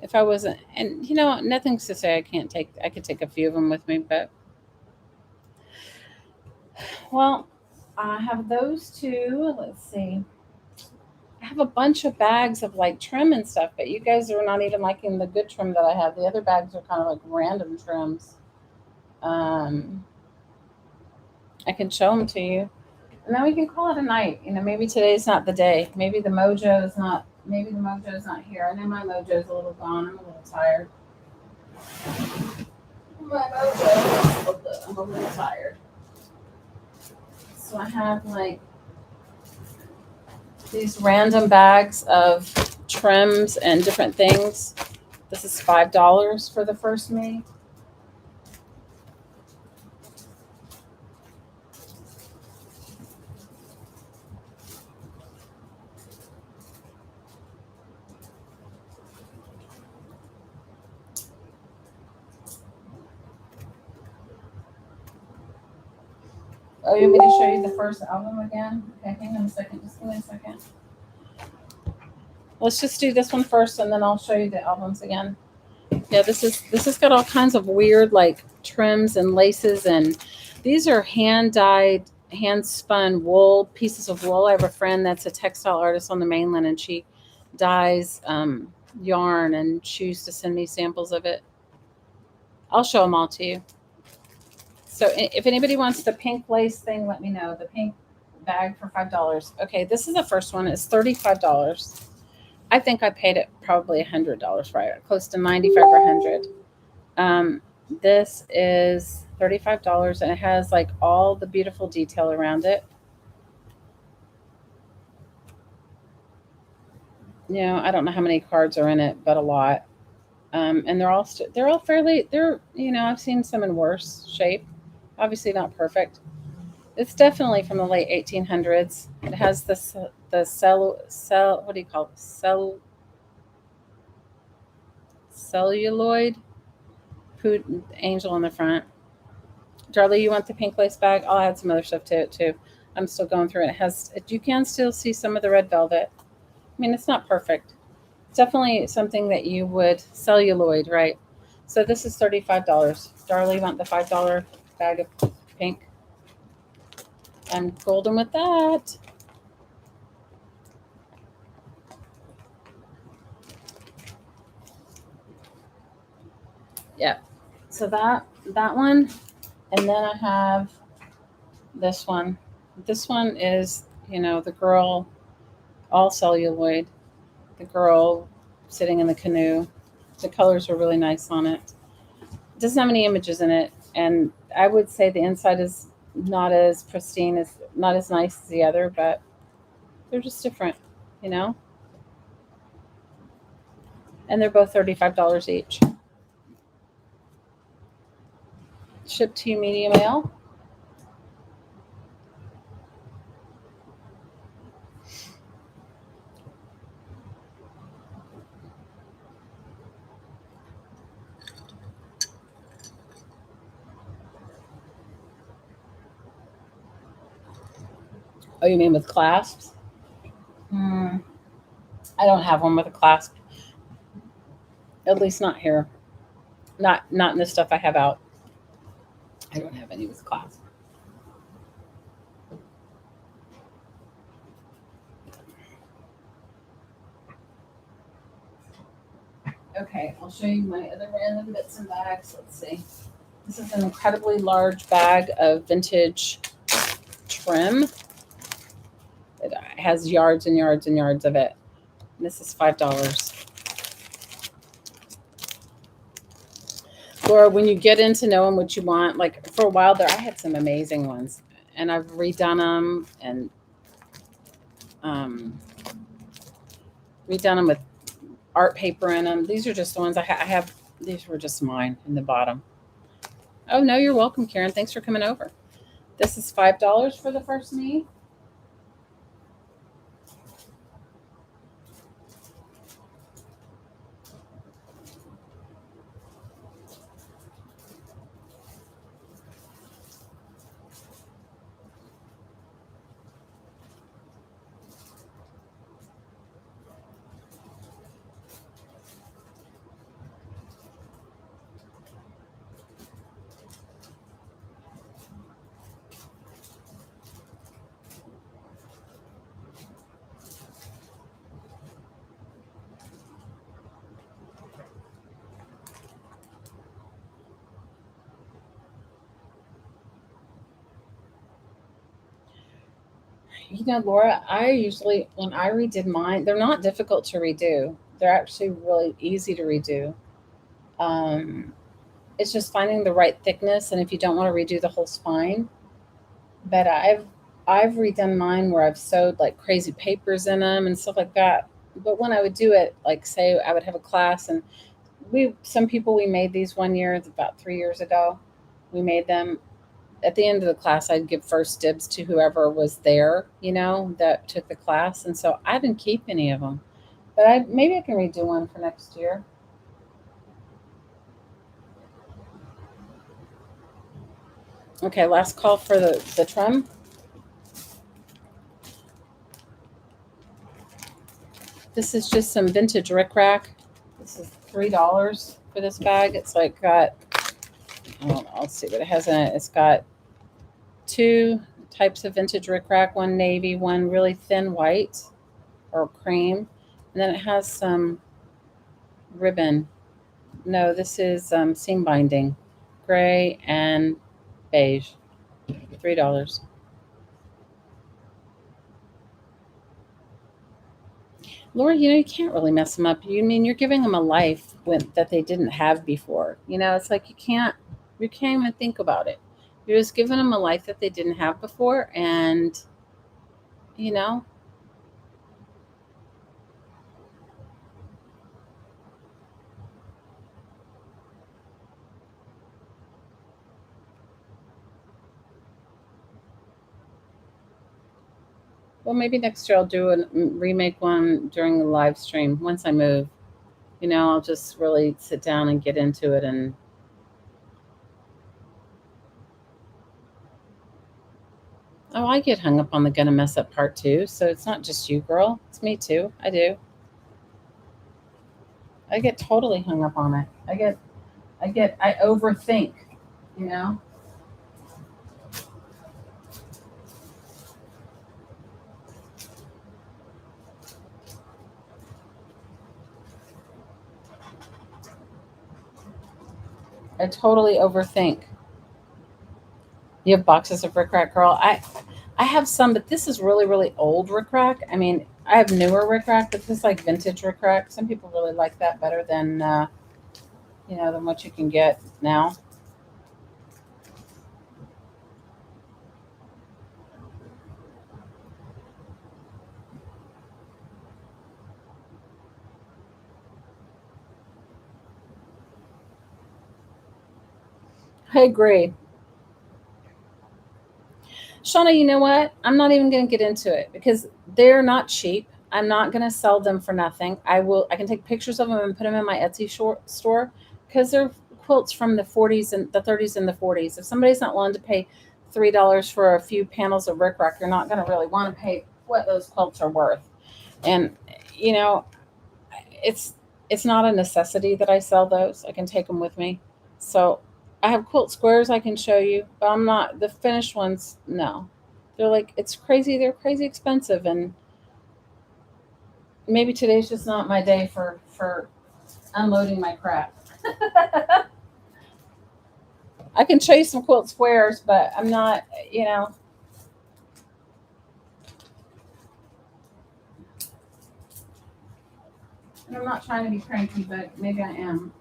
A: If I wasn't, and you know, nothing's to say I could take a few of them with me, but, well, I have those two. Let's see. I have a bunch of bags of like trim and stuff, but you guys are not even liking the good trim that I have. The other bags are kind of like random trims. Um, I can show them to you. And then we can call it a night. You know, maybe today's not the day. Maybe the mojo's not here. I know my mojo's a little gone. I'm a little tired. I'm a little tired. So I have like these random bags of trims and different things. This is $5 for the first me. Oh, you want me to show you the first album again? Okay, hang on a second. Just give me a second. Let's just do this one first, and then I'll show you the albums again. Yeah, this has got all kinds of weird like trims and laces, and these are hand dyed, hand spun wool pieces of wool. I have a friend that's a textile artist on the mainland, and she dyes yarn, and she used to send me samples of it. I'll show them all to you. So if anybody wants the pink lace thing, let me know. The pink bag for $5. Okay, this is the first one. It's $35. I think I paid it probably $100 for it, close to 95 or 100. This is $35, and it has like all the beautiful detail around it. You know, I don't know how many cards are in it, but a lot. And they're all fairly. I've seen some in worse shape. Obviously not perfect. It's definitely from the late 1800s. It has the cell. What do you call it? Celluloid angel on the front. Darlie, you want the pink lace bag? I'll add some other stuff to it too. I'm still going through it. You can still see some of the red velvet. I mean, it's not perfect. It's definitely something that you would celluloid, right? So this is $35. Darlie, you want the $5 bag of pink? I'm golden with that. Yep. So that one, and then I have this one. This one is, the girl, all celluloid. The girl sitting in the canoe. The colors are really nice on it. It doesn't have any images in it, and I would say the inside is not as pristine, not as nice as the other, but they're just different, And they're both $35 each. Shipped to you media mail. Oh, you mean with clasps? I don't have one with a clasp. At least not here. Not in the stuff I have out. I don't have any with clasp. Okay, I'll show you my other random bits and bags. Let's see. This is an incredibly large bag of vintage trim. It has yards and yards and yards of it. And this is $5. Laura, when you get into knowing what you want, like for a while there, I had some amazing ones, and I've redone them and redone them with art paper in them. These are just the ones I have. These were just mine in the bottom. Oh, no, you're welcome, Karen. Thanks for coming over. This is $5 for the first me. Laura, I usually, when I redid mine, they're not difficult to redo. They're actually really easy to redo. Um, it's just finding the right thickness, and if you don't want to redo the whole spine. But I've redone mine where I've sewed like crazy papers in them and stuff like that. But when I would do it, like say I would have a class, and some people, we made these one year, about 3 years ago. We made them at the end of the class. I'd give first dibs to whoever was there, that took the class. And so I didn't keep any of them, but maybe I can redo one for next year. Okay, last call for the trim. This is just some vintage rickrack. This is $3 for this bag. It's like got, I'll see what it has in it. It's got two types of vintage rickrack, one navy, one really thin white or cream. And then it has some ribbon. No, this is seam binding, gray and beige. $3. Laura, you can't really mess them up. You're giving them a life that they didn't have before. It's like you can't even think about it. You're just giving them a life that they didn't have before, and you know, well, maybe next year I'll do a remake one during the live stream once I move. I'll just really sit down and get into it. And oh, I get hung up on the gonna mess up part too. So it's not just you, girl. It's me too. I do. I get totally hung up on it. I overthink, you know? I totally overthink. You have boxes of rickrack, girl. I have some, but this is really, really old rickrack. I have newer rickrack, but this is like vintage rickrack. Some people really like that better than what you can get now. I agree. Shauna, you know what? I'm not even going to get into it because they're not cheap. I'm not going to sell them for nothing. I can take pictures of them and put them in my Etsy store because they're quilts from the 40s and the 30s and the 40s. If somebody's not willing to pay $3 for a few panels of rickrack, you're not going to really want to pay what those quilts are worth. And you know, it's it's not a necessity that I sell those. I can take them with me. So I have quilt squares I can show you, but I'm not the finished ones. No, they're like it's crazy. They're crazy expensive, and maybe today's just not my day for unloading my crap. I can show you some quilt squares, but I'm not. And I'm not trying to be cranky, but maybe I am.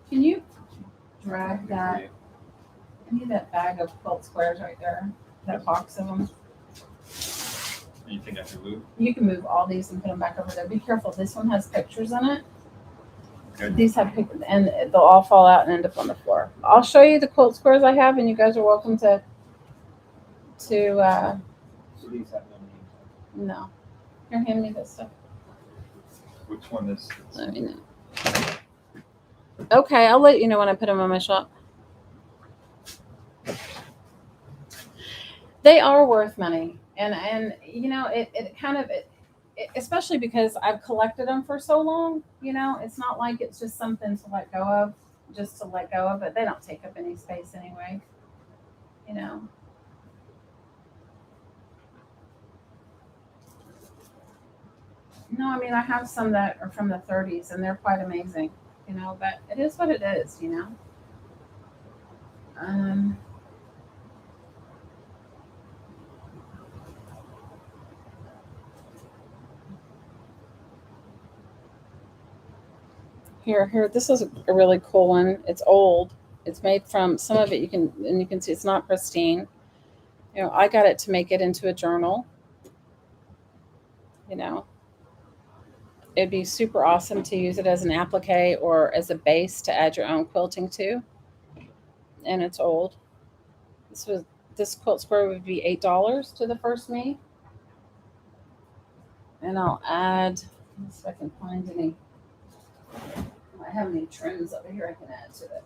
A: Can you drag that? I need that bag of quilt squares right there. That box of them.
B: You think I can move?
A: You can move all these and put them back over there. Be careful. This one has pictures in it.
B: Okay.
A: These have pictures, and they'll all fall out and end up on the floor. I'll show you the quilt squares I have, and you guys are welcome to.
B: So these have no names.
A: No. Here, hand me this stuff.
B: Which one is?
A: Let me know. Okay, I'll let you know when I put them on my shop. They are worth money, and it kind of especially because I've collected them for so long. It's not like it's just something to let go of, just to let go of it. They don't take up any space anyway. No, I have some that are from the 30s, and they're quite amazing. But it is what it is. Um, Here. This is a really cool one. It's old. It's made from some of it. You can see it's not pristine. You know, I got it to make it into a journal. You know, it'd be super awesome to use it as an applique or as a base to add your own quilting to. And it's old. This was this quilt square would be $8 to the first me. And I'll add. Let's see if I can find any. I have any trims over here I can add to it.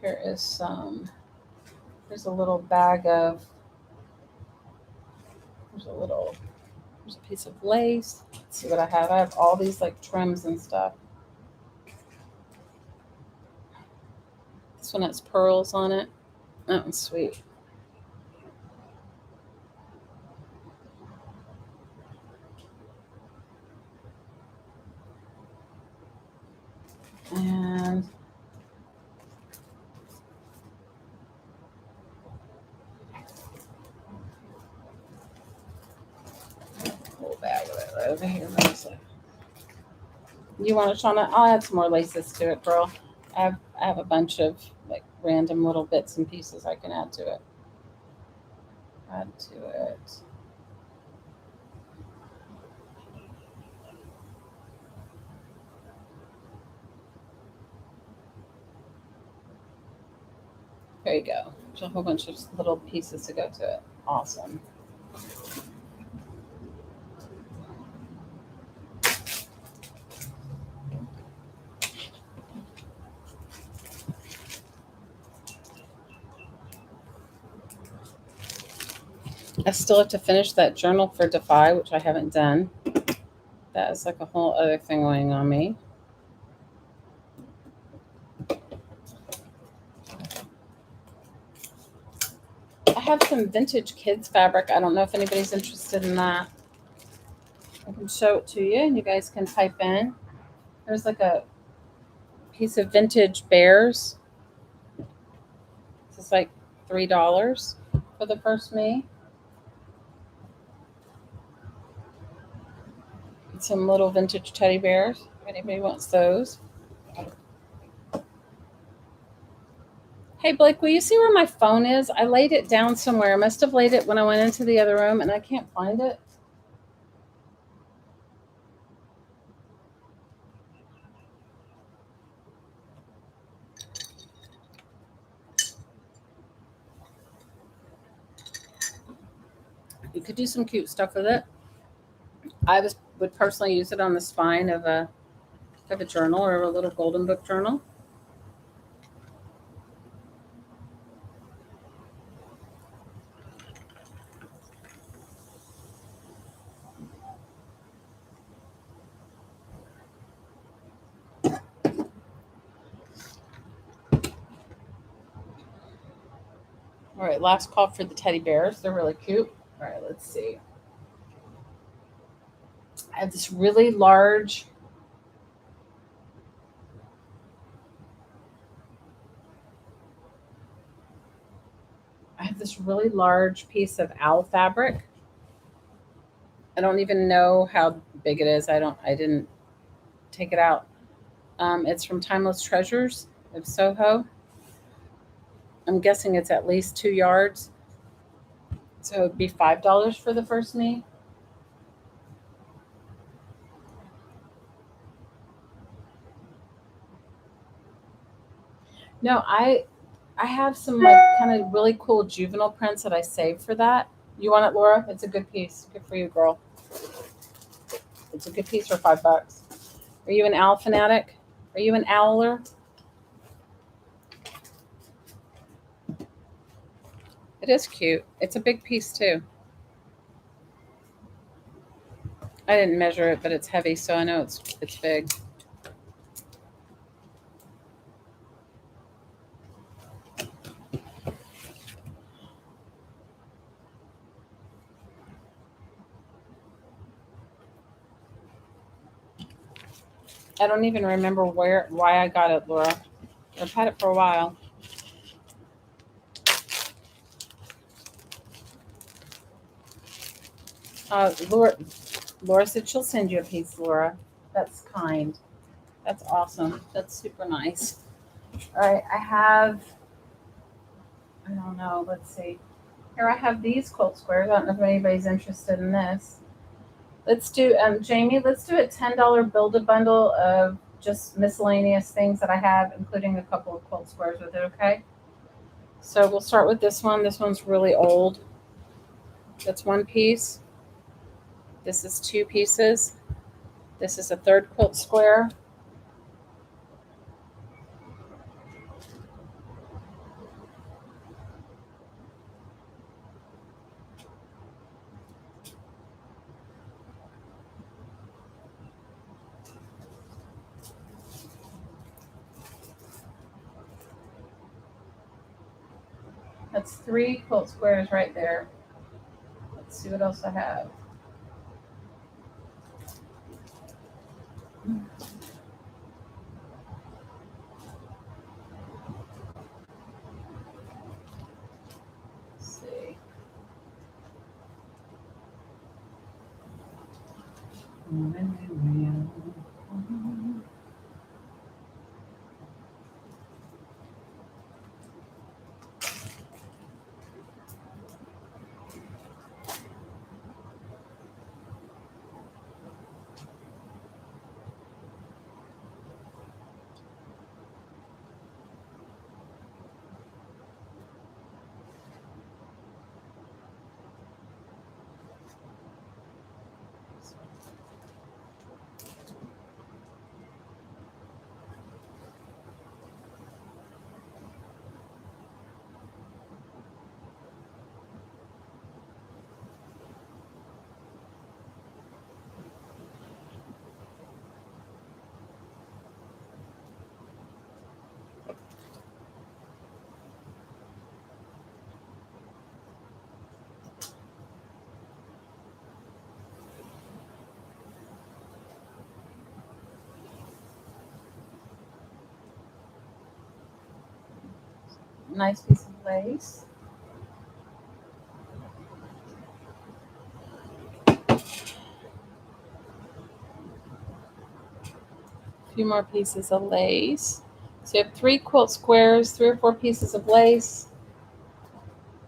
A: Here is some. There's a little bag of. There's a piece of lace. Let's see what I have. I have all these like trims and stuff. This one has pearls on it. That one's sweet. And whole bag of it right over here. You want it, Shauna? I'll add some more laces to it, girl. I have a bunch of like random little bits and pieces I can add to it. Add to it. There you go. There's a whole bunch of little pieces to go to it. Awesome. I still have to finish that journal for Defy, which I haven't done. That is like a whole other thing weighing on me. I have some vintage kids fabric. I don't know if anybody's interested in that. I can show it to you and you guys can type in. There's like a piece of vintage bears. This is like $3 for the first me. And some little vintage teddy bears. If anybody wants those. Hey Blake, will you see where my phone is? I laid it down somewhere. I must have laid it when I went into the other room and I can't find it. You could do some cute stuff with it. Would personally use it on the spine of a journal or a little golden book journal. All right, last call for the teddy bears. They're really cute. All right, let's see. I have this really large piece of owl fabric. I don't even know how big it is. I didn't take it out. It's from Timeless Treasures of Soho. I'm guessing it's at least 2 yards. So it'd be $5 for the first me. No, I have some like kind of really cool juvenile prints that I saved for that. You want it, Laura? It's a good piece. Good for you, girl. It's a good piece for $5. Are you an owl fanatic? Are you an owler? It is cute. It's a big piece too. I didn't measure it, but it's heavy, so I know it's big. I don't even remember why I got it, Laura. I've had it for a while. Laura said she'll send you a piece, Laura. That's kind. That's awesome. That's super nice. All right, I don't know, let's see. Here I have these quilt squares. I don't know if anybody's interested in this. Let's do, Jamie, let's do a $10 build a bundle of just miscellaneous things that I have, including a couple of quilt squares with it, okay? So we'll start with this one. This one's really old. That's one piece. This is two pieces. This is a third quilt square. That's three quilt squares right there. Let's see what else I have. Let's see. Nice piece of lace. A few more pieces of lace. So you have three quilt squares, 3 or 4 pieces of lace.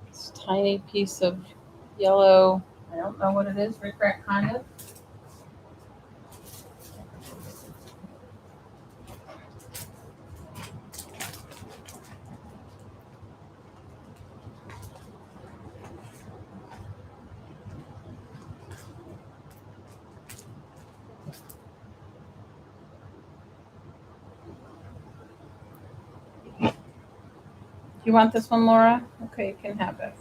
A: This tiny piece of yellow. I don't know what it is, rickrack kind of. You want this one, Laura? Okay, you can have it.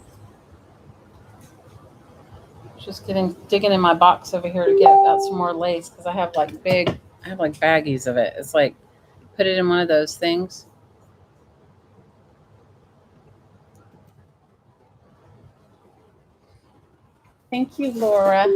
A: Just digging in my box over here to get out some more lace because I have like baggies of it. It's like put it in one of those things. Thank you, Laura.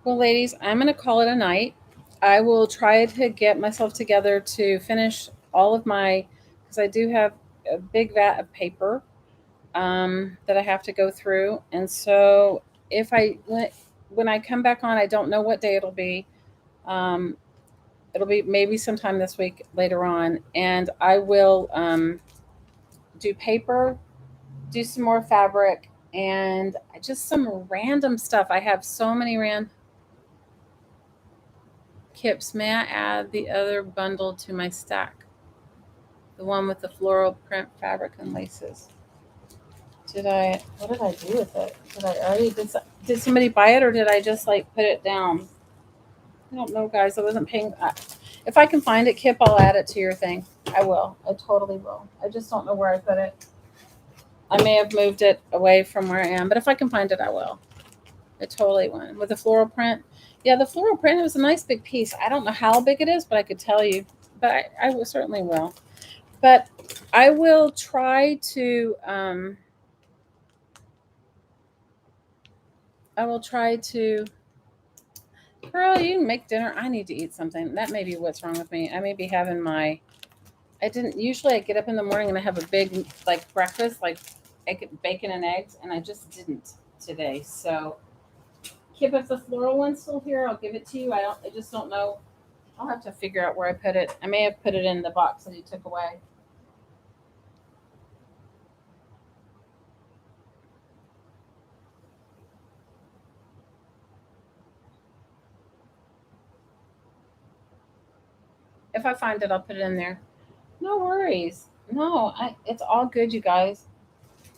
A: Well, ladies, I'm going to call it a night. I will try to get myself together to finish all of my, because I do have a big vat of paper that I have to go through. And so when I come back on, I don't know what day it'll be. It'll be maybe sometime this week later on. And I will do paper, do some more fabric, and just some random stuff. I have so many Kips, may I add the other bundle to my stack? The one with the floral print fabric and laces. What did I do with it? Did somebody buy it or did I just like put it down? I don't know, guys. I wasn't paying. If I can find it, Kip, I'll add it to your thing. I will. I totally will. I just don't know where I put it. I may have moved it away from where I am, but if I can find it, I will. It totally won with the floral print. Yeah, the floral print was a nice big piece. I don't know how big it is, but I could tell you. But I will certainly will. But I will try to. I will try to. Girl, you can make dinner. I need to eat something. That may be what's wrong with me. I may be having my. I didn't usually. I get up in the morning and I have a big like breakfast, like bacon and eggs, and I just didn't today. So, Kip, if the floral one's still here, I'll give it to you. I just don't know. I'll have to figure out where I put it. I may have put it in the box that he took away. If I find it, I'll put it in there. No worries. No, it's all good, you guys.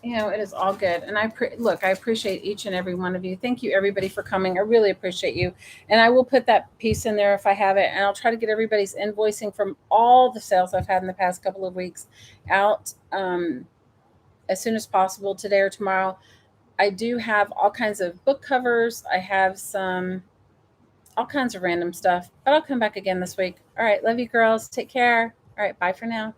A: You know, it is all good. And look, I appreciate each and every one of you. Thank you, everybody, for coming. I really appreciate you. And I will put that piece in there if I have it. And I'll try to get everybody's invoicing from all the sales I've had in the past couple of weeks out as soon as possible, today or tomorrow. I do have all kinds of book covers. I have all kinds of random stuff, but I'll come back again this week. All right. Love you, girls. Take care. All right. Bye for now.